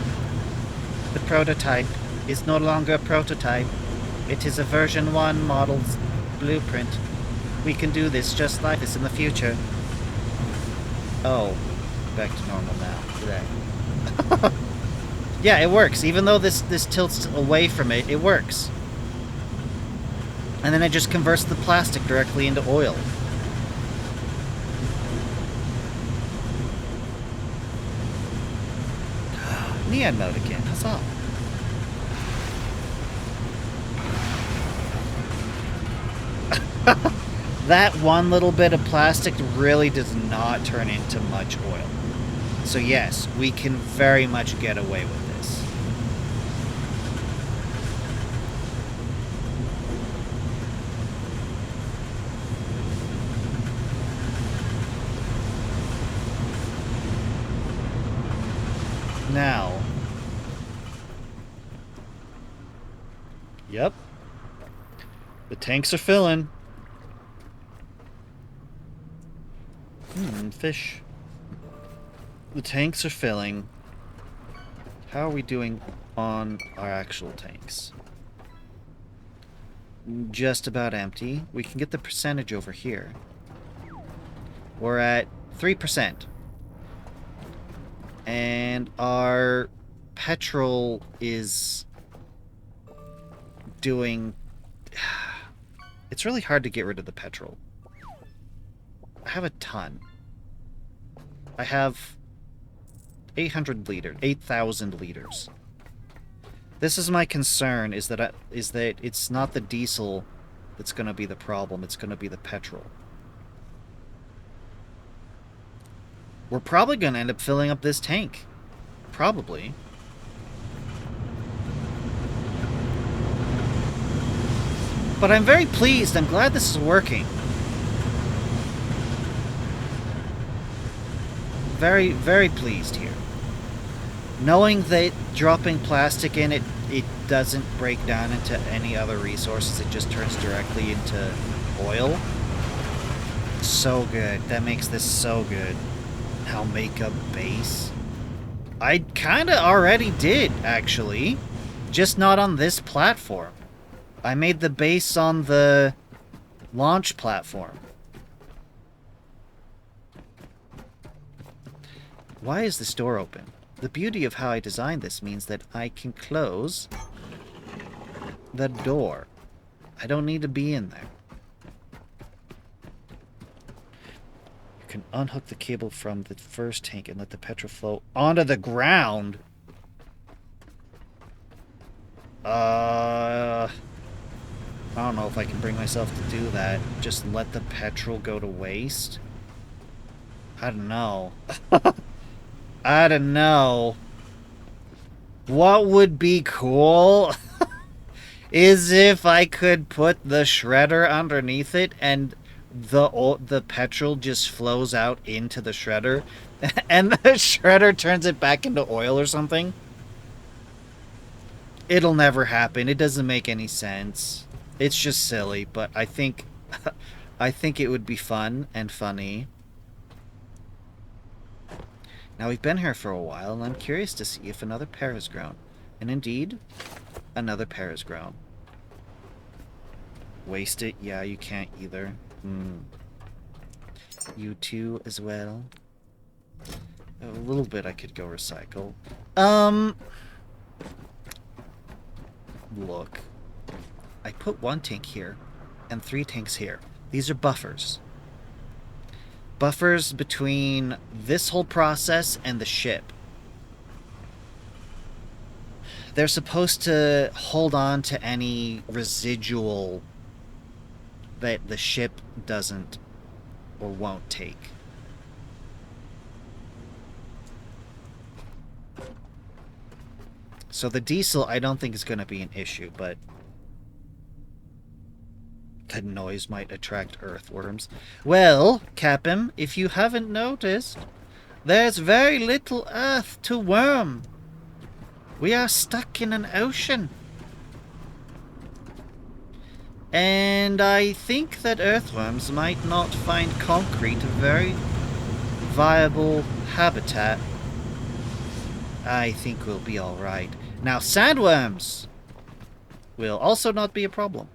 The prototype is no longer a prototype. It is a version 1 model's blueprint. We can do this just like this in the future. Oh, back to normal now. Today. Yeah, it works. Even though this tilts away from it, it works. And then it just converts the plastic directly into oil. Neon mode again. Huzzah. That one little bit of plastic really does not turn into much oil. So yes, we can very much get away with this. Now. Yep. The tanks are filling. Fish. The tanks are filling. How are we doing on our actual tanks? Just about empty. We can get the percentage over here. We're at 3%. And our petrol is doing... It's really hard to get rid of the petrol. I have a ton. I have 800 liters. 8,000 liters. This is my concern, is that it's not the diesel that's going to be the problem. It's going to be the petrol. We're probably going to end up filling up this tank. Probably. But I'm very pleased. I'm glad this is working. Very, very pleased here. Knowing that dropping plastic in it doesn't break down into any other resources. It just turns directly into oil. So good. That makes this so good. Now make a base. I kind of already did, actually. Just not on this platform. I made the base on the launch platform. Why is this door open? The beauty of how I designed this means that I can close the door. I don't need to be in there. You can unhook the cable from the first tank and let the petrol flow onto the ground. I don't know if I can bring myself to do that. Just let the petrol go to waste. I don't know. I don't know. What would be cool is if I could put the shredder underneath it and the petrol just flows out into the shredder and the shredder turns it back into oil or something. It'll never happen. It doesn't make any sense. It's just silly, but I think it would be fun and funny. Now, we've been here for a while, and I'm curious to see if another pair has grown. And indeed, another pair has grown. Waste it? Yeah, you can't either. You too, as well. A little bit I could go recycle. Look. I put 1 tank here, and 3 tanks here. These are buffers. Buffers between this whole process and the ship. They're supposed to hold on to any residual that the ship doesn't or won't take. So the diesel I don't think is going to be an issue, but the noise might attract earthworms. Well, Captain, if you haven't noticed, there's very little earth to worm. We are stuck in an ocean. And I think that earthworms might not find concrete a very viable habitat. I think we'll be alright. Now, sandworms will also not be a problem.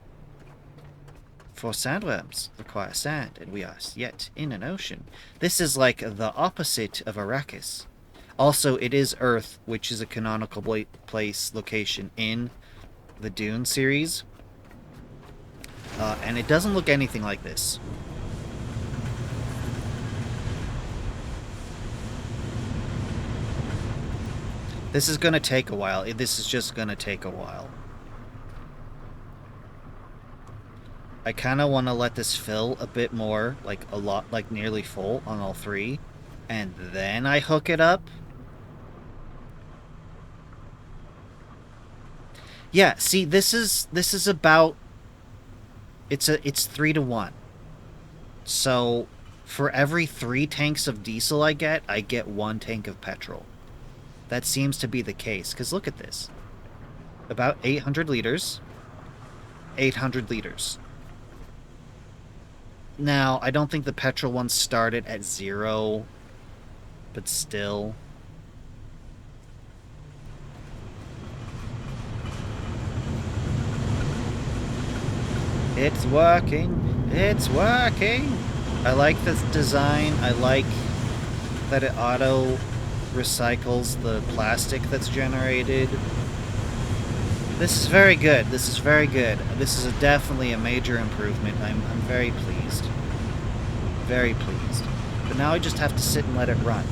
For sandworms require sand, and we are yet in an ocean. This is like the opposite of Arrakis. Also, it is Earth, which is a canonical place location in the Dune series. And it doesn't look anything like this. This is going to take a while. This is just going to take a while. I kind of want to let this fill a bit more, like a lot, like nearly full on all 3. And then I hook it up. Yeah, see, this is about... It's 3-to-1. So, for every 3 tanks of diesel I get 1 tank of petrol. That seems to be the case, because look at this. About 800 liters. 800 liters. Now, I don't think the petrol ones started at 0, but still... It's working. It's working. I like this design. I like that it auto recycles the plastic that's generated. This is very good. This is very good. This is definitely a major improvement. I'm very pleased. Very pleased. But now I just have to sit and let it run.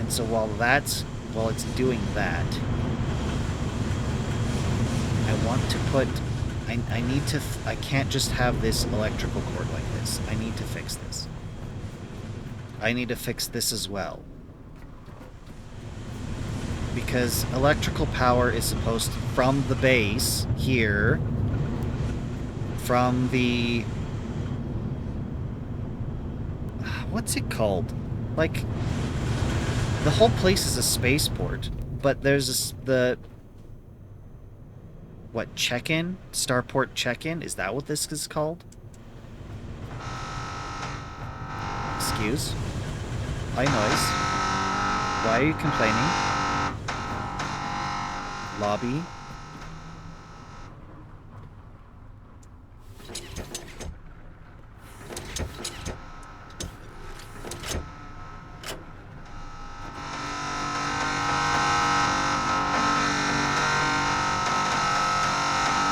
And so while it's doing that, I want to put, I can't just have this electrical cord like this. I need to fix this. I need to fix this as well. Because electrical power is supposed to, from the base here, from the, what's it called? Like, the whole place is a spaceport, but there's what, check-in? Starport check-in? Is that what this is called? Excuse? High noise. Why are you complaining? Lobby.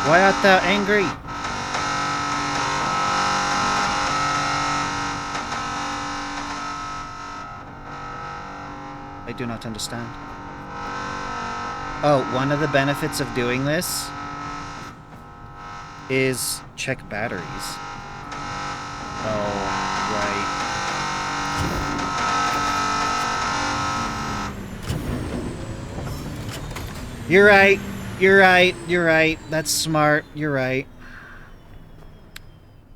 Why art thou angry? I do not understand. Oh, one of the benefits of doing this is check batteries. Oh, right. You're right. You're right. You're right. That's smart. You're right.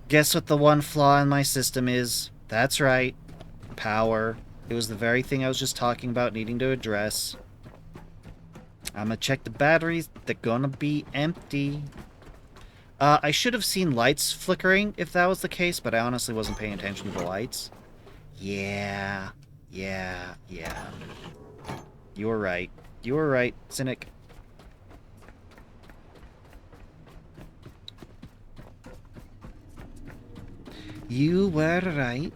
Guess what the one flaw in my system is? That's right. Power. It was the very thing I was just talking about needing to address. I'm gonna check the batteries. They're gonna be empty. I should have seen lights flickering if that was the case, but I honestly wasn't paying attention to the lights. Yeah. You were right. You were right, Cynic. You were right.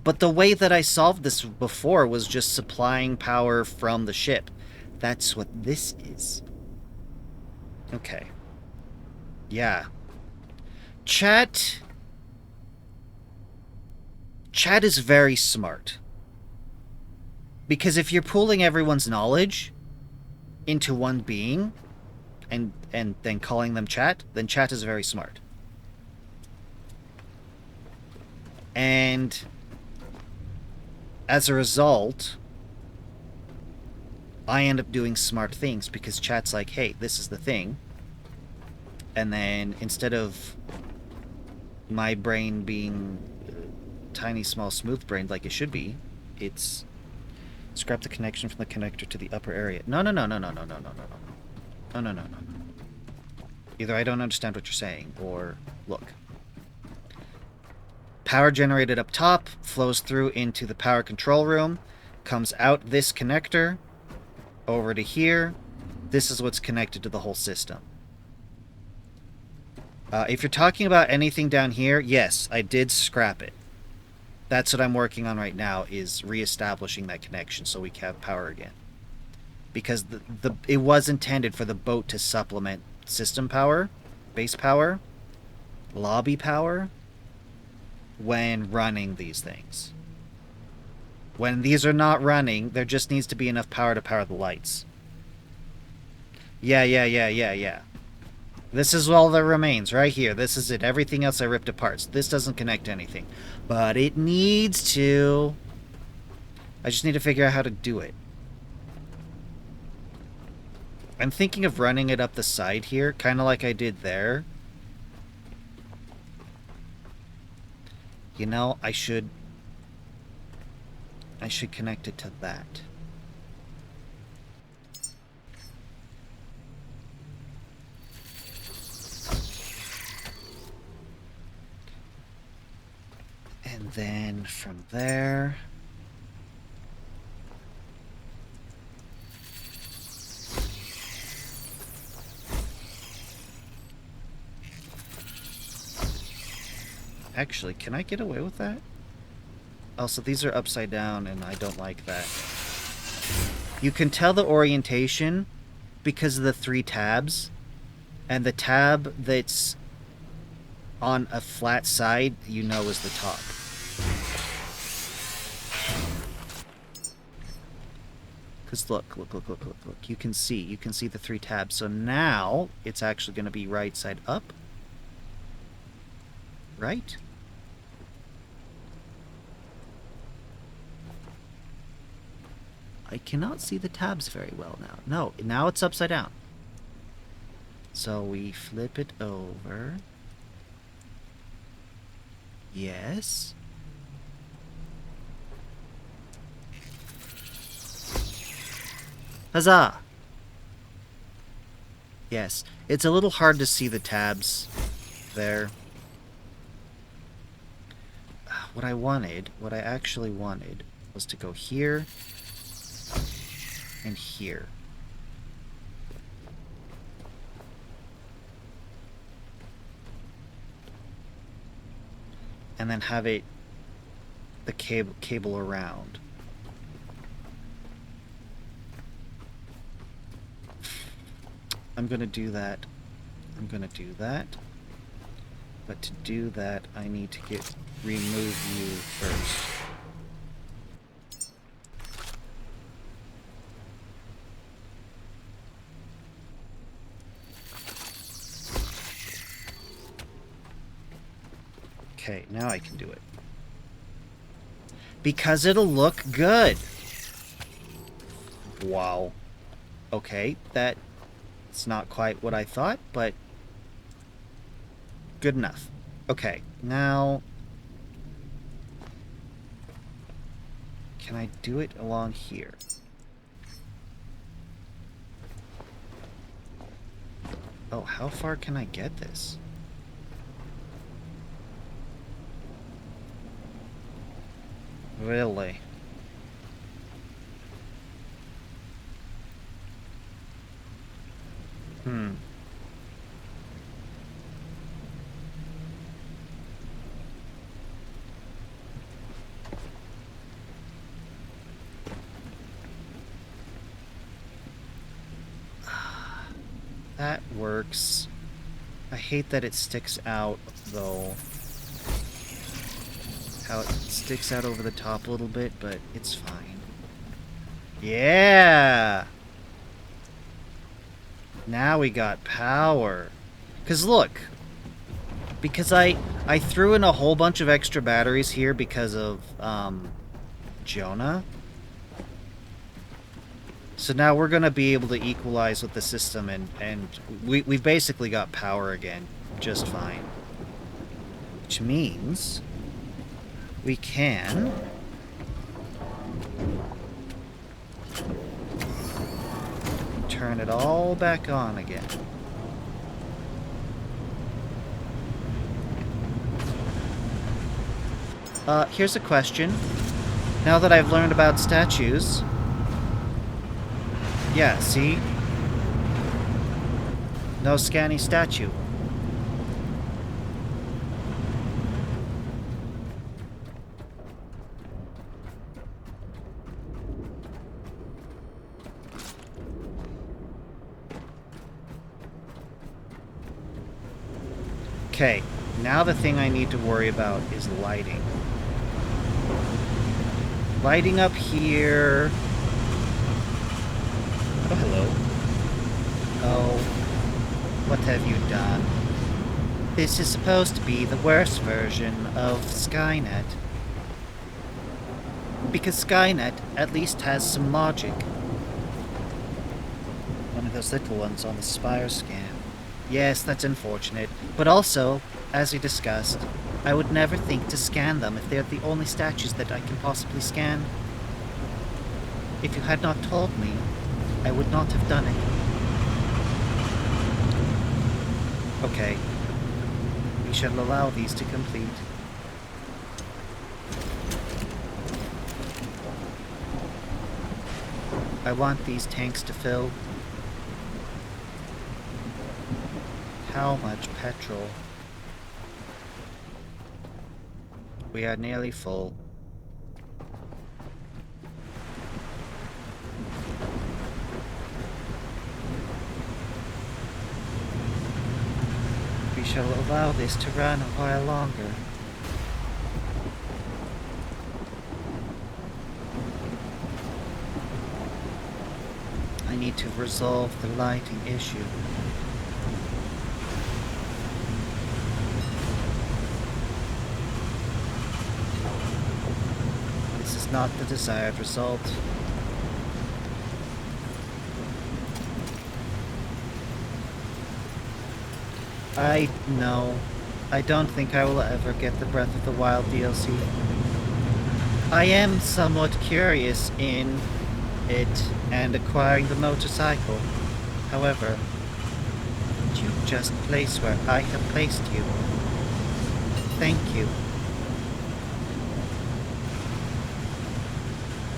But the way that I solved this before was just supplying power from the ship. That's what this is. Okay. Yeah. Chat is very smart. Because if you're pooling everyone's knowledge into one being and then calling them chat, then chat is very smart. And as a result, I end up doing smart things because chat's like, hey, this is the thing. And then instead of my brain being tiny, small, smooth-brained like it should be, it's scrap the connection from the connector to the upper area. No. Either I don't understand what you're saying, or look. Power generated up top, flows through into the power control room, comes out this connector, over to here. This is what's connected to the whole system. If you're talking about anything down here, yes, I did scrap it. That's what I'm working on right now, is reestablishing that connection so we can have power again. Because it was intended for the boat to supplement system power, base power, lobby power, when running these things. When these are not running, there just needs to be enough power to power the lights. Yeah. This is all that remains, right here. This is it. Everything else I ripped apart. So this doesn't connect to anything. But it needs to. I just need to figure out how to do it. I'm thinking of running it up the side here, kind of like I did there. You know, I should connect it to that. And then from there... Actually, can I get away with that? Also, these are upside down, and I don't like that. You can tell the orientation because of the 3 tabs. And the tab that's on a flat side, you know, is the top. Because look. You can see the 3 tabs. So now it's actually going to be right side up. Right? I cannot see the tabs very well now. No, now it's upside down. So we flip it over. Yes. Huzzah! Yes, it's a little hard to see the tabs there. What I actually wanted, was to go here and here. And then have it, the cable around. I'm gonna do that. But to do that, I need to remove you first. Okay, now I can do it. Because it'll look good. Wow. Okay, that's not quite what I thought, but good enough. Okay, now can I do it along here? Oh, how far can I get this? Really? That works. I hate that it sticks out, though. How it sticks out over the top a little bit, but it's fine. Yeah! Now we got power. Because look, because I threw in a whole bunch of extra batteries here because of Jonah. So now we're going to be able to equalize with the system, and we've basically got power again, just fine. Which means we can turn it all back on again. Here's a question. Now that I've learned about statues... Yeah, see? No scanny statue. Okay, now the thing I need to worry about is lighting. Lighting up here... Oh, hello. Oh, what have you done? This is supposed to be the worst version of Skynet. Because Skynet at least has some logic. One of those little ones on the spire scan. Yes, that's unfortunate. But also, as we discussed, I would never think to scan them if they're the only statues that I can possibly scan. If you had not told me, I would not have done it. Okay. We shall allow these to complete. I want these tanks to fill. How much petrol? We are nearly full. We shall allow this to run a while longer. need to resolve the lighting issue. This is not the desired result. No. I don't think I will ever get the Breath of the Wild DLC. I am somewhat curious in it and acquiring the motorcycle. However, could you just place where I have placed you? Thank you.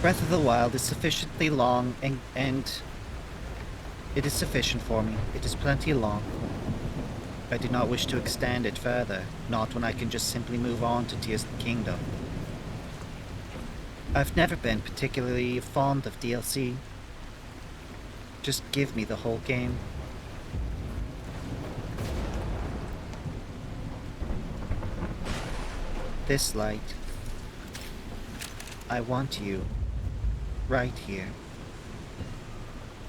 Breath of the Wild is sufficiently long and it is sufficient for me. It is plenty long. I do not wish to extend it further, not when I can just simply move on to Tears of the Kingdom. I've never been particularly fond of DLC. Just give me the whole game. This light. I want you. Right here.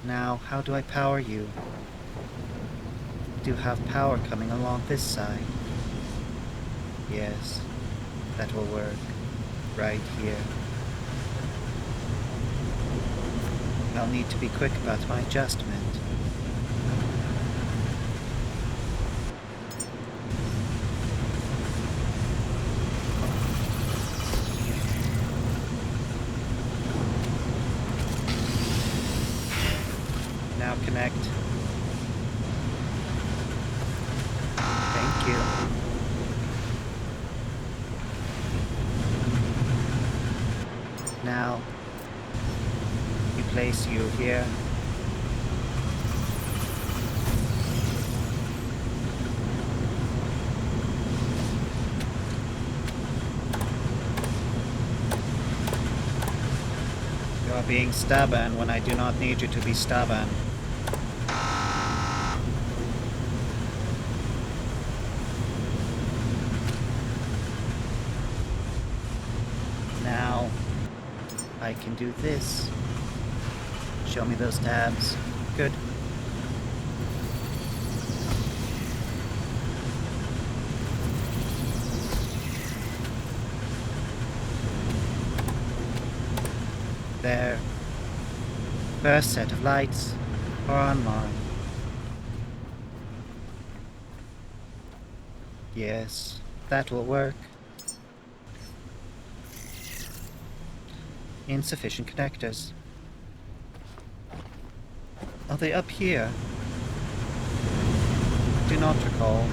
Now, how do I power you? Do have power coming along this side. Yes, that will work. Right here. I'll need to be quick about my adjustment. Now connect. Thank you. Now, we place you here. You are being stubborn when I do not need you to be stubborn. Now, I can do this. Show me those tabs. Good. There. First set of lights are online. Yes, that will work. Insufficient connectors. Are they up here? Do not recall.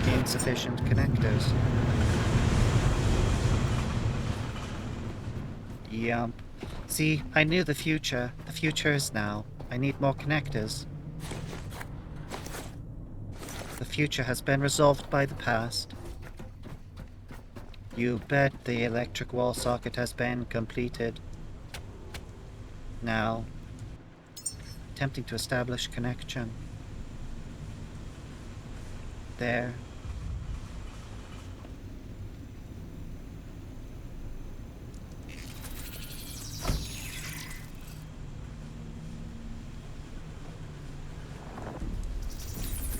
Insufficient connectors. Yup. See, I knew the future. The future is now. I need more connectors. The future has been resolved by the past. You bet the electric wall socket has been completed. Now, attempting to establish connection. There.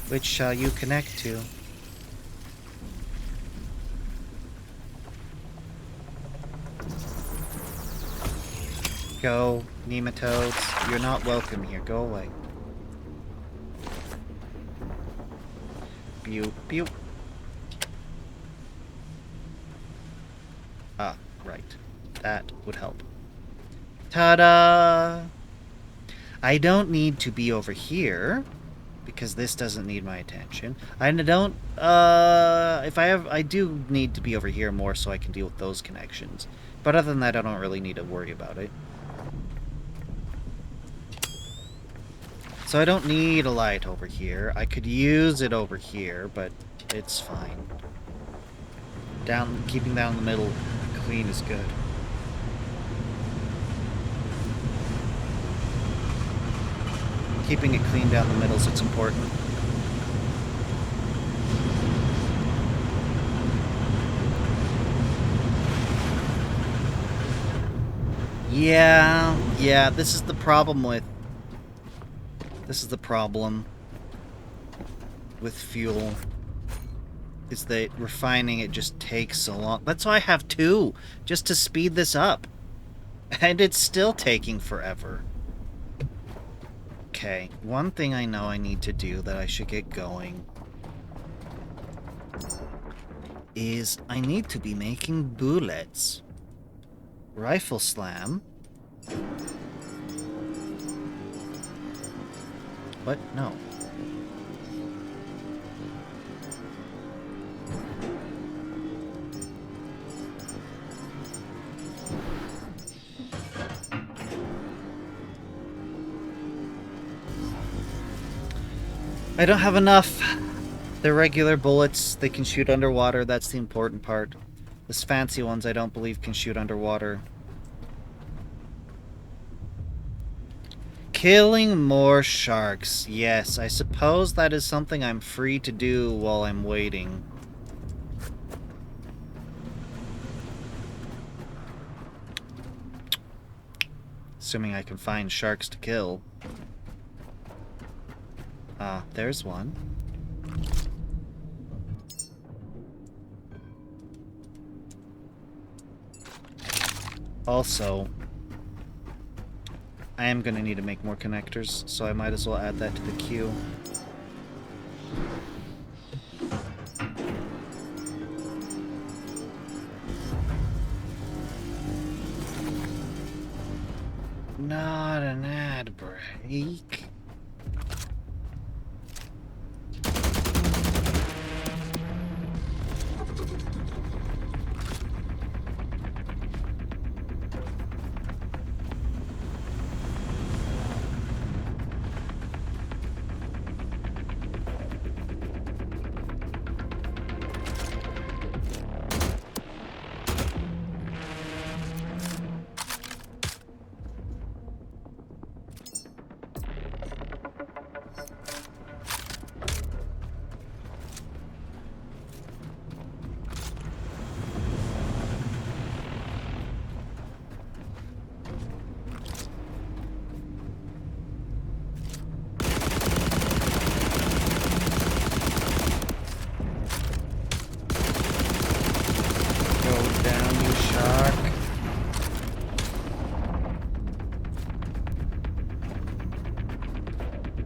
Which shall you connect to? Go, nematodes. You're not welcome here. Go away. Pew, pew. Ah, right. That would help. Ta-da! I don't need to be over here, because this doesn't need my attention. I don't, I do need to be over here more so I can deal with those connections. But other than that, I don't really need to worry about it. So I don't need a light over here. I could use it over here, but it's fine. Keeping down the middle clean is good. Keeping it clean down the middle is important. Yeah, this is the problem with... This is the problem with fuel. Is that refining it just takes so long. That's why I have two, just to speed this up. And it's still taking forever. Okay, one thing I know I need to do that I should get going is I need to be making bullets. Rifle slam. What? No. I don't have enough. They're regular bullets. They can shoot underwater. That's the important part. These fancy ones I don't believe can shoot underwater. Killing more sharks. Yes, I suppose that is something I'm free to do while I'm waiting. Assuming I can find sharks to kill. Ah, there's one. Also, I am going to need to make more connectors, so I might as well add that to the queue. Not an ad break.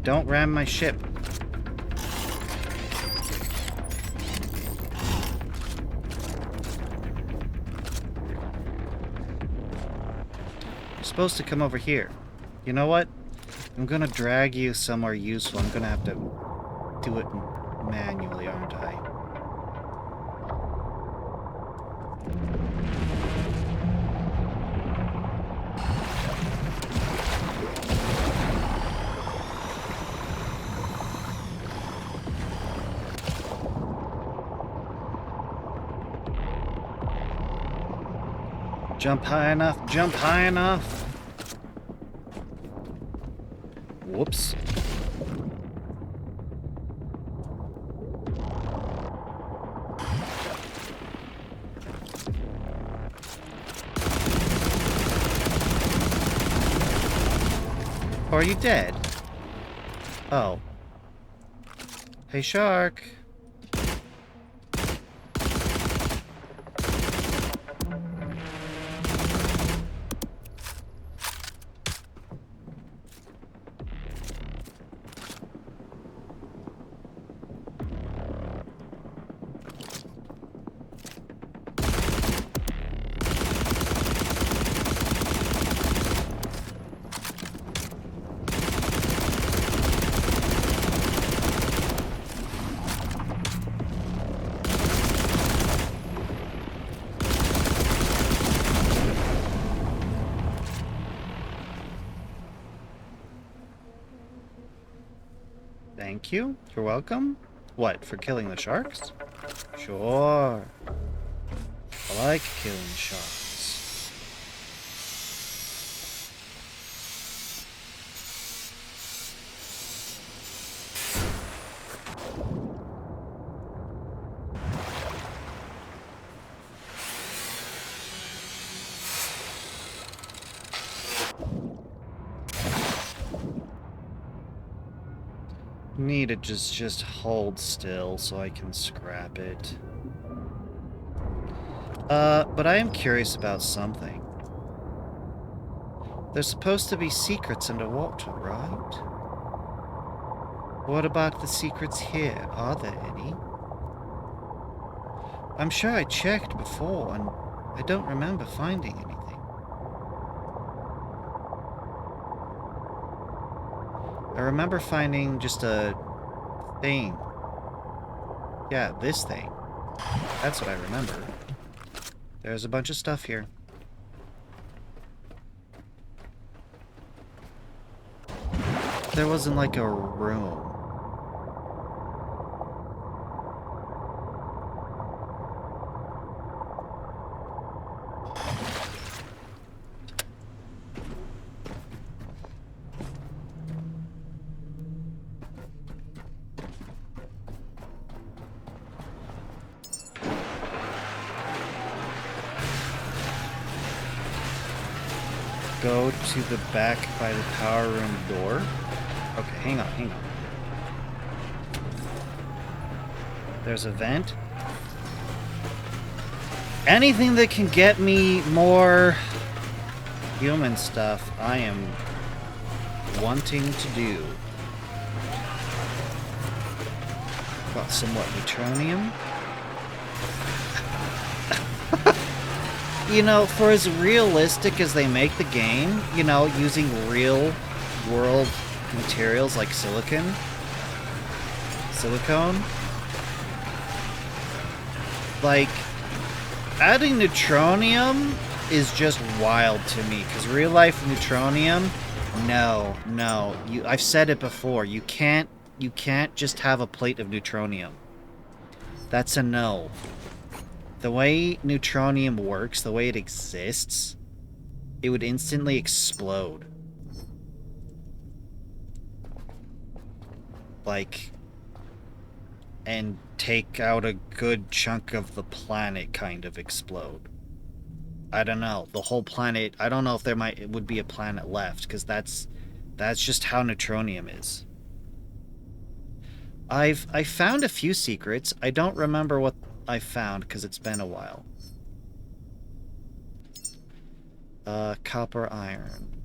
Don't ram my ship. You're supposed to come over here. You know what? I'm gonna drag you somewhere useful. I'm gonna have to do it manually, aren't I? Jump high enough, jump high enough. Whoops. Oh, are you dead? Oh. Hey, shark. Thank you. You're welcome. What, for killing the sharks? Sure. I like killing sharks. Need to just hold still so I can scrap it. But I am curious about something. There's supposed to be secrets underwater, right? What about the secrets here? Are there any? I'm sure I checked before, and I don't remember finding anything. I remember finding just a thing. Yeah, this thing. That's what I remember. There's a bunch of stuff here. There wasn't like a room. Go to the back by the power room door. Okay, hang on. There's a vent. Anything that can get me more human stuff, I am wanting to do. Got somewhat neutronium. You know, for as realistic as they make the game, you know, using real world materials like silicone, like, adding neutronium is just wild to me, because real life neutronium, no, I've said it before, you can't just have a plate of neutronium. That's a no. The way neutronium works, the way it exists, it would instantly explode. Like, and take out a good chunk of the planet, kind of explode. I don't know. The whole planet, I don't know if would be a planet left, because that's just how neutronium is. I found a few secrets. I don't remember what I found, because it's been a while. Copper iron.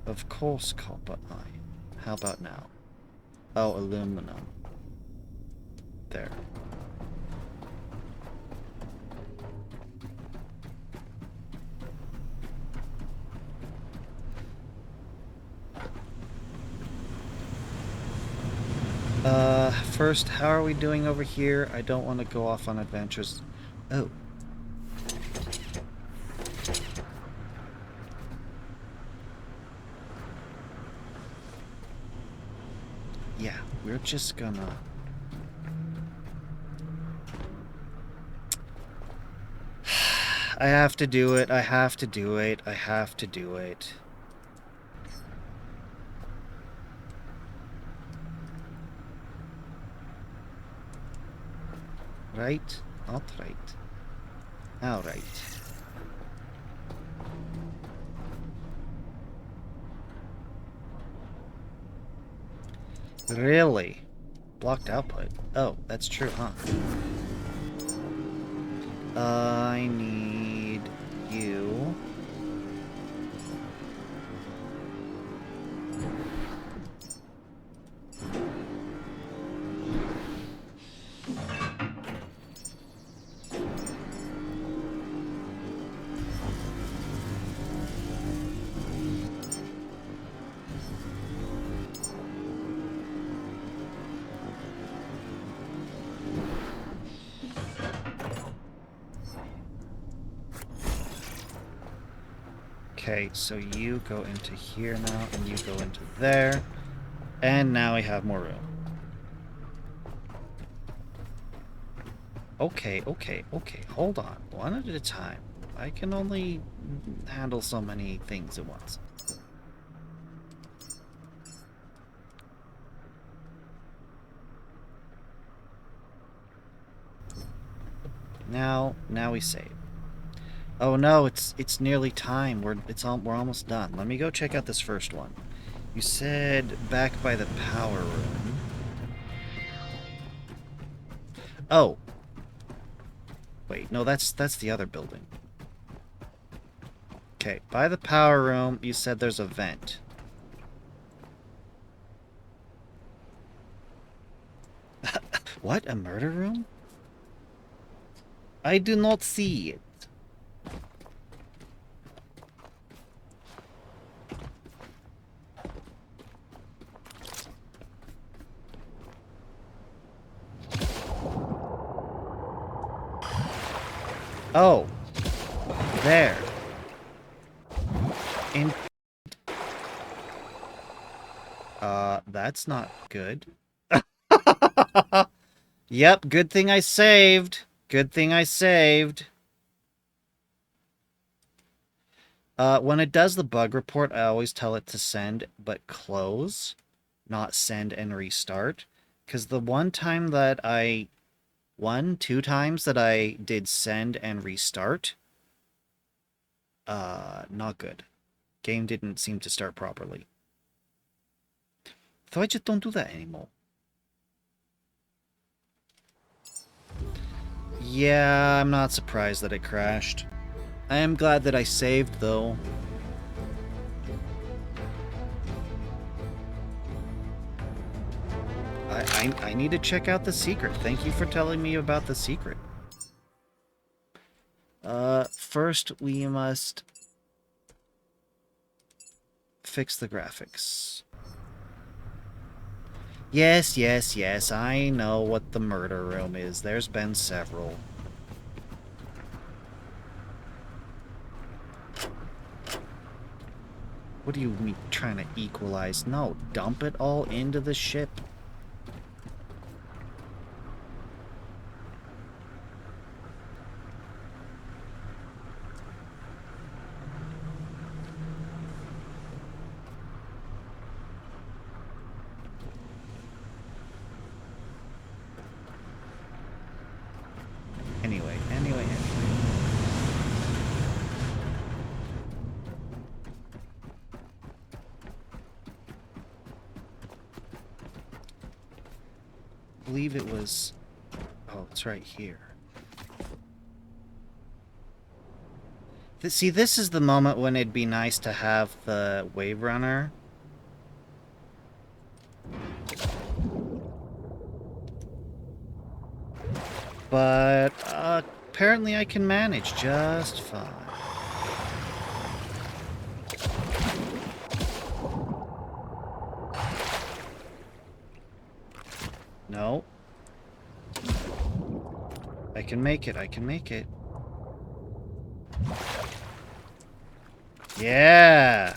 Of course, copper iron. How about now? Oh, aluminum. There. First, how are we doing over here? I don't want to go off on adventures. Oh. Yeah, we're just gonna... I have to do it. Right? Not right. Alright. Really? Blocked output. Oh, that's true, huh? I need you. Okay, so you go into here now, and you go into there. And now we have more room. Okay, hold on. One at a time. I can only handle so many things at once. Now we save. Oh no, it's nearly time. We're almost done. Let me go check out this first one. You said back by the power room. Oh. Wait, no, that's the other building. Okay, by the power room, you said there's a vent. What? A murder room? I do not see it. Oh. There. In... that's not good. Yep, good thing I saved. Good thing I saved. When it does the bug report, I always tell it to send, but close, not send and restart. Because the two times that I did send and restart, not good. Game didn't seem to start properly. So I just don't do that anymore. Yeah, I'm not surprised that it crashed. I am glad that I saved, though. I need to check out the secret. Thank you for telling me about the secret. First we must fix the graphics. Yes, yes, yes, I know what the murder room is. There's been several. What are you trying to equalize? No, dump it all into the ship. Anyway. I believe it was... Oh, it's right here. See, this is the moment when it'd be nice to have the Wave Runner. But, apparently I can manage just fine. No. I can make it, Yeah!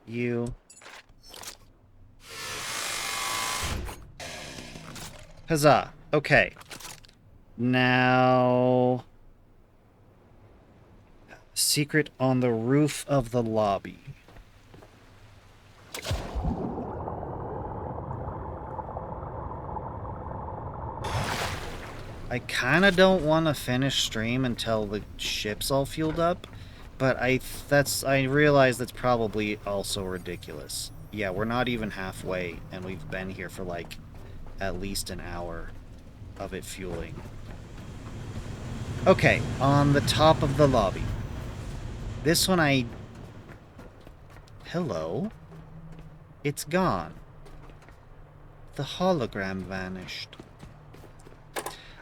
You. Huzzah. Okay. Now... Secret on the roof of the lobby. I kinda don't want to finish stream until the ship's all fueled up, but I realize that's probably also ridiculous. Yeah, we're not even halfway, and we've been here for like at least an hour of it fueling. Okay, on the top of the lobby. This one Hello? It's gone. The hologram vanished.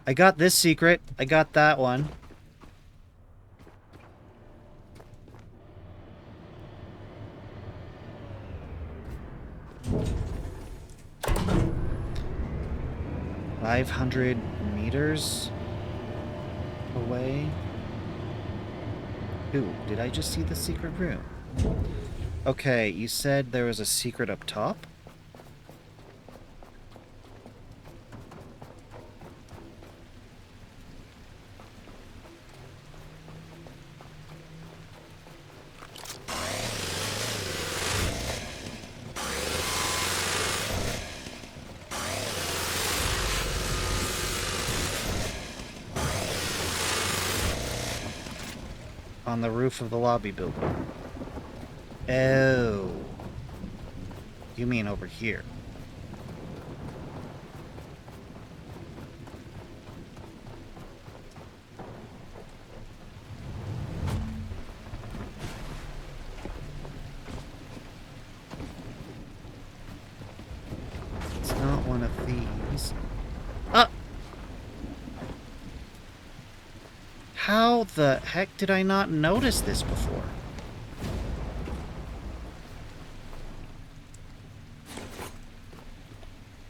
I got this secret. I got that one. $500 meters away. Ooh, did I just see the secret room? Okay, you said there was a secret up top? on the roof of the lobby building. Oh. You mean over here? It's not one of these. Ah! How the heck did I not notice this before?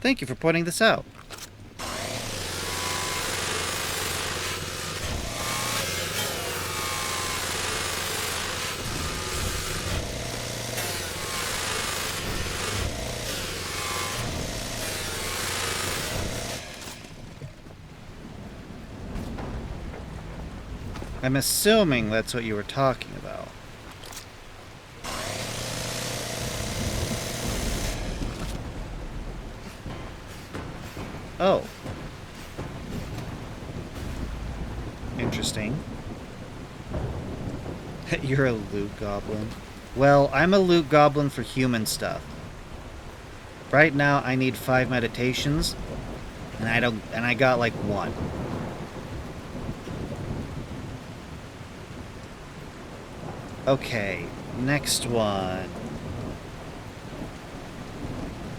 Thank you for pointing this out. I'm assuming that's what you were talking about. Oh. Interesting. You're a loot goblin. Well, I'm a loot goblin for human stuff. Right now I need 5 meditations, and I got like 1. Okay, next one.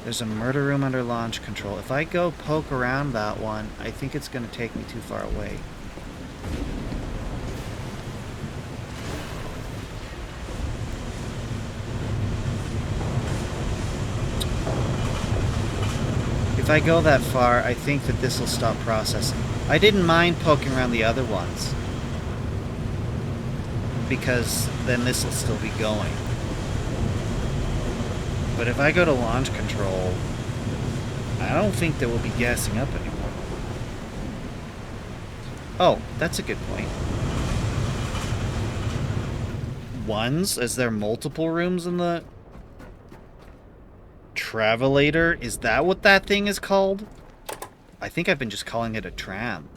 There's a murder room under launch control. If I go poke around that one, I think it's going to take me too far away. If I go that far, I think that this will stop processing. I didn't mind poking around the other ones, because then this will still be going. But if I go to launch control, I don't think that we'll be gassing up anymore. Oh, that's a good point. Ones? Is there multiple rooms in the Travelator? Is that what that thing is called? I think I've been just calling it a tram.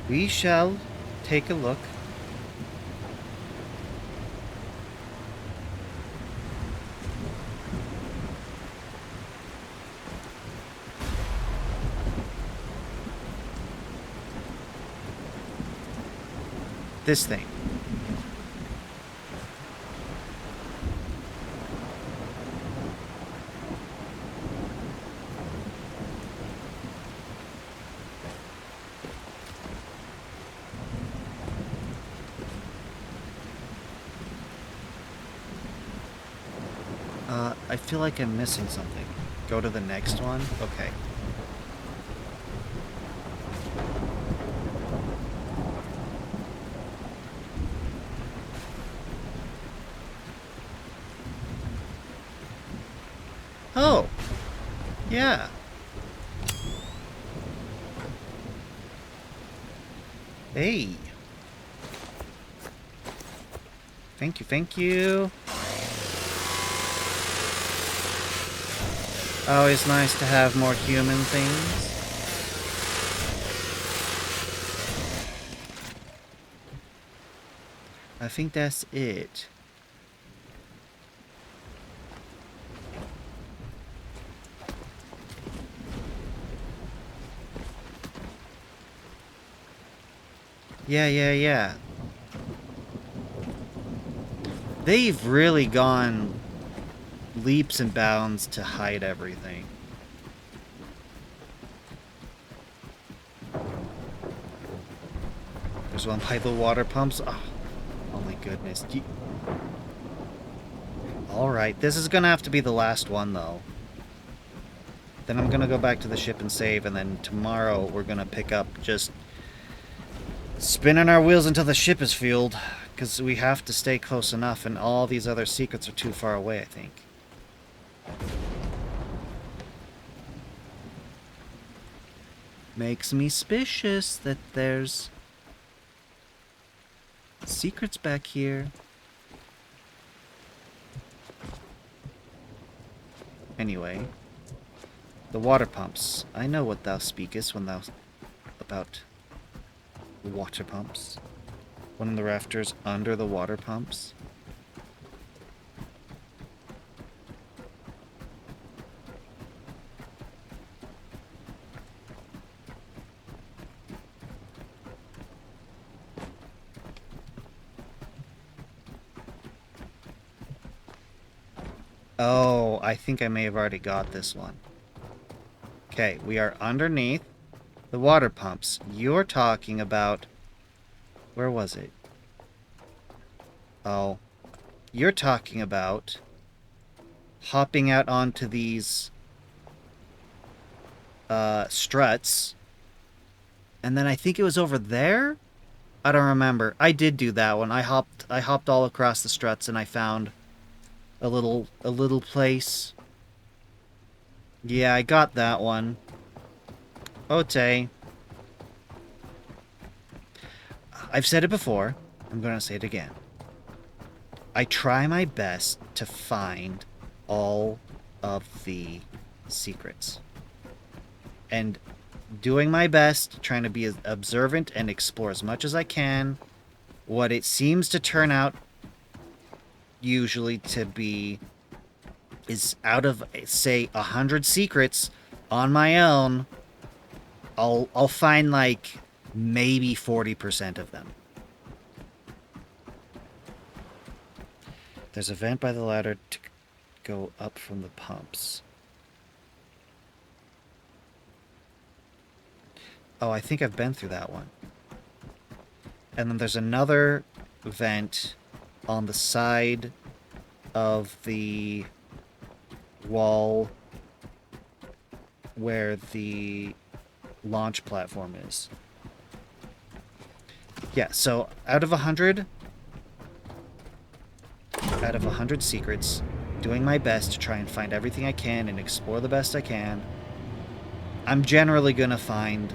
We shall take a look. This thing. I feel like I'm missing something. Go to the next one? Okay. Oh! Yeah. Hey. Thank you, thank you. Always nice to have more human things. I think that's it. Yeah. They've really gone leaps and bounds to hide everything. There's one by the water pumps. Oh my goodness. Alright, this is gonna have to be the last one though. Then I'm gonna go back to the ship and save, and then tomorrow we're gonna pick up just spinning our wheels until the ship is fueled, because we have to stay close enough, and all these other secrets are too far away, I think. Makes me suspicious that there's secrets back here. Anyway. The water pumps. I know what thou speakest when thou... about... water pumps. One of the rafters under the water pumps. Oh, I think I may have already got this one. Okay, we are underneath the water pumps. You're talking about... Where was it? Oh. You're talking about hopping out onto these struts. And then I think it was over there? I don't remember. I did do that one. I hopped all across the struts and I found a little place. Yeah, I got that one. Ote. I've said it before. I'm going to say it again. I try my best to find all of the secrets. And doing my best, trying to be as observant and explore as much as I can. What it seems to turn out usually to be is out of, say, 100 secrets on my own, I'll find like maybe 40% of them. There's a vent by the ladder to go up from the pumps. Oh, I think I've been through that one. And then there's another vent on the side of the wall where the launch platform is. Yeah, so out of 100 secrets, doing my best to try and find everything I can and explore the best I can, I'm generally gonna find,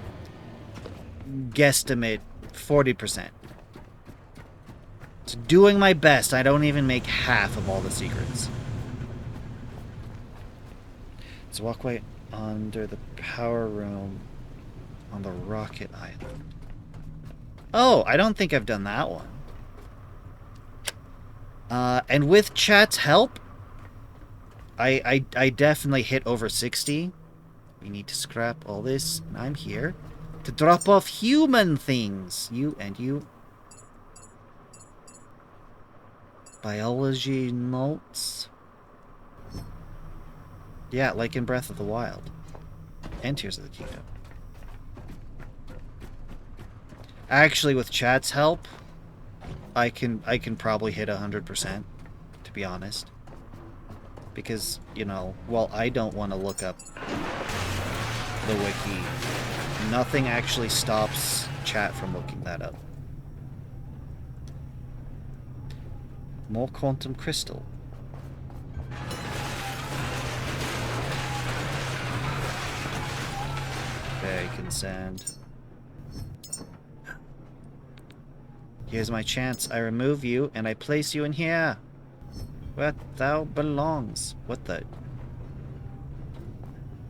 guesstimate, 40%. So doing my best, I don't even make half of all the secrets. It's a walkway under the power room on the rocket island. Oh, I don't think I've done that one. And with chat's help, I definitely hit over 60. We need to scrap all this. And I'm here to drop off human things. You and you. Biology notes. Yeah, like in Breath of the Wild. And Tears of the Kingdom. Actually, with chat's help, I can probably hit 100%, to be honest. Because, you know, while I don't want to look up the wiki, nothing actually stops chat from looking that up. More quantum crystal. Bacon sand. Here's my chance. I remove you, and I place you in here. Where thou belongs. What the...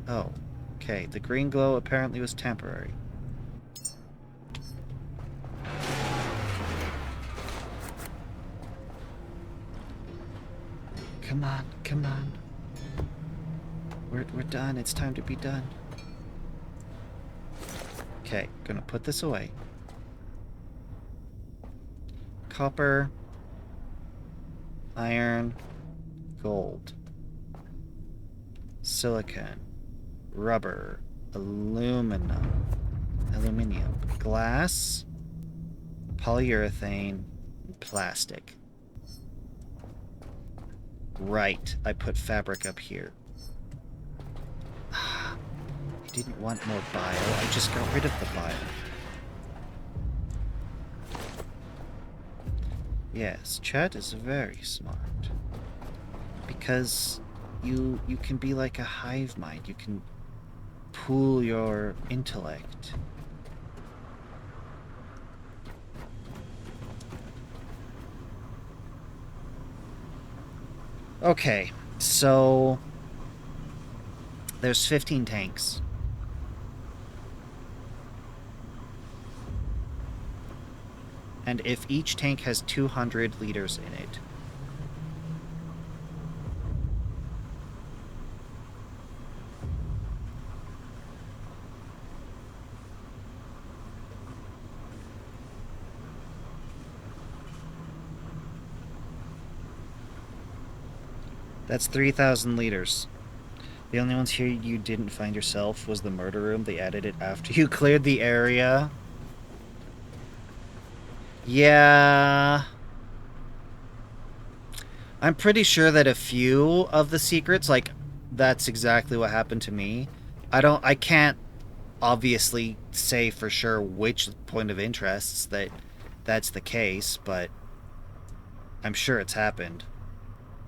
Oh. Okay, the green glow apparently was temporary. Come on, come on. We're done. It's time to be done. Okay, gonna put this away. Copper, iron, gold, silicon, rubber, aluminium, glass, polyurethane, and plastic. Right, I put fabric up here. I didn't want more bio, I just got rid of the bio. Yes, chat is very smart. Because you can be like a hive mind. You can pool your intellect. Okay, so There's 15 tanks. And if each tank has 200 liters in it. That's 3,000 liters. The only ones here you didn't find yourself was the murder room. They added it after you cleared the area. Yeah. I'm pretty sure that a few of the secrets, like, that's exactly what happened to me. I can't obviously say for sure which point of interests that's the case, but I'm sure it's happened.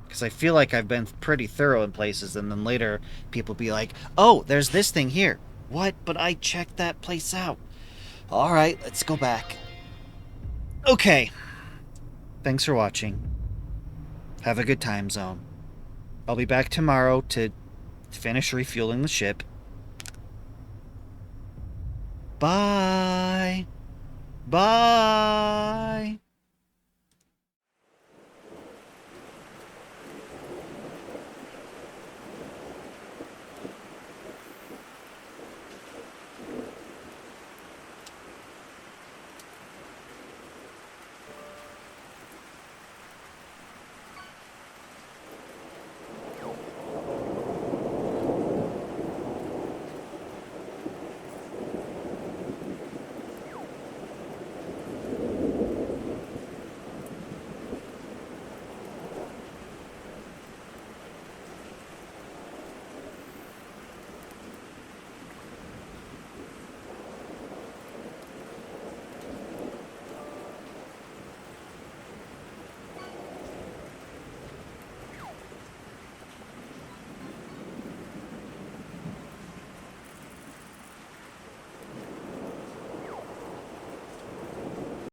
Because I feel like I've been pretty thorough in places, and then later people be like, oh, there's this thing here. What? But I checked that place out. Alright, let's go back. Okay. Thanks for watching. Have a good time zone. I'll be back tomorrow to finish refueling the ship. Bye. Bye.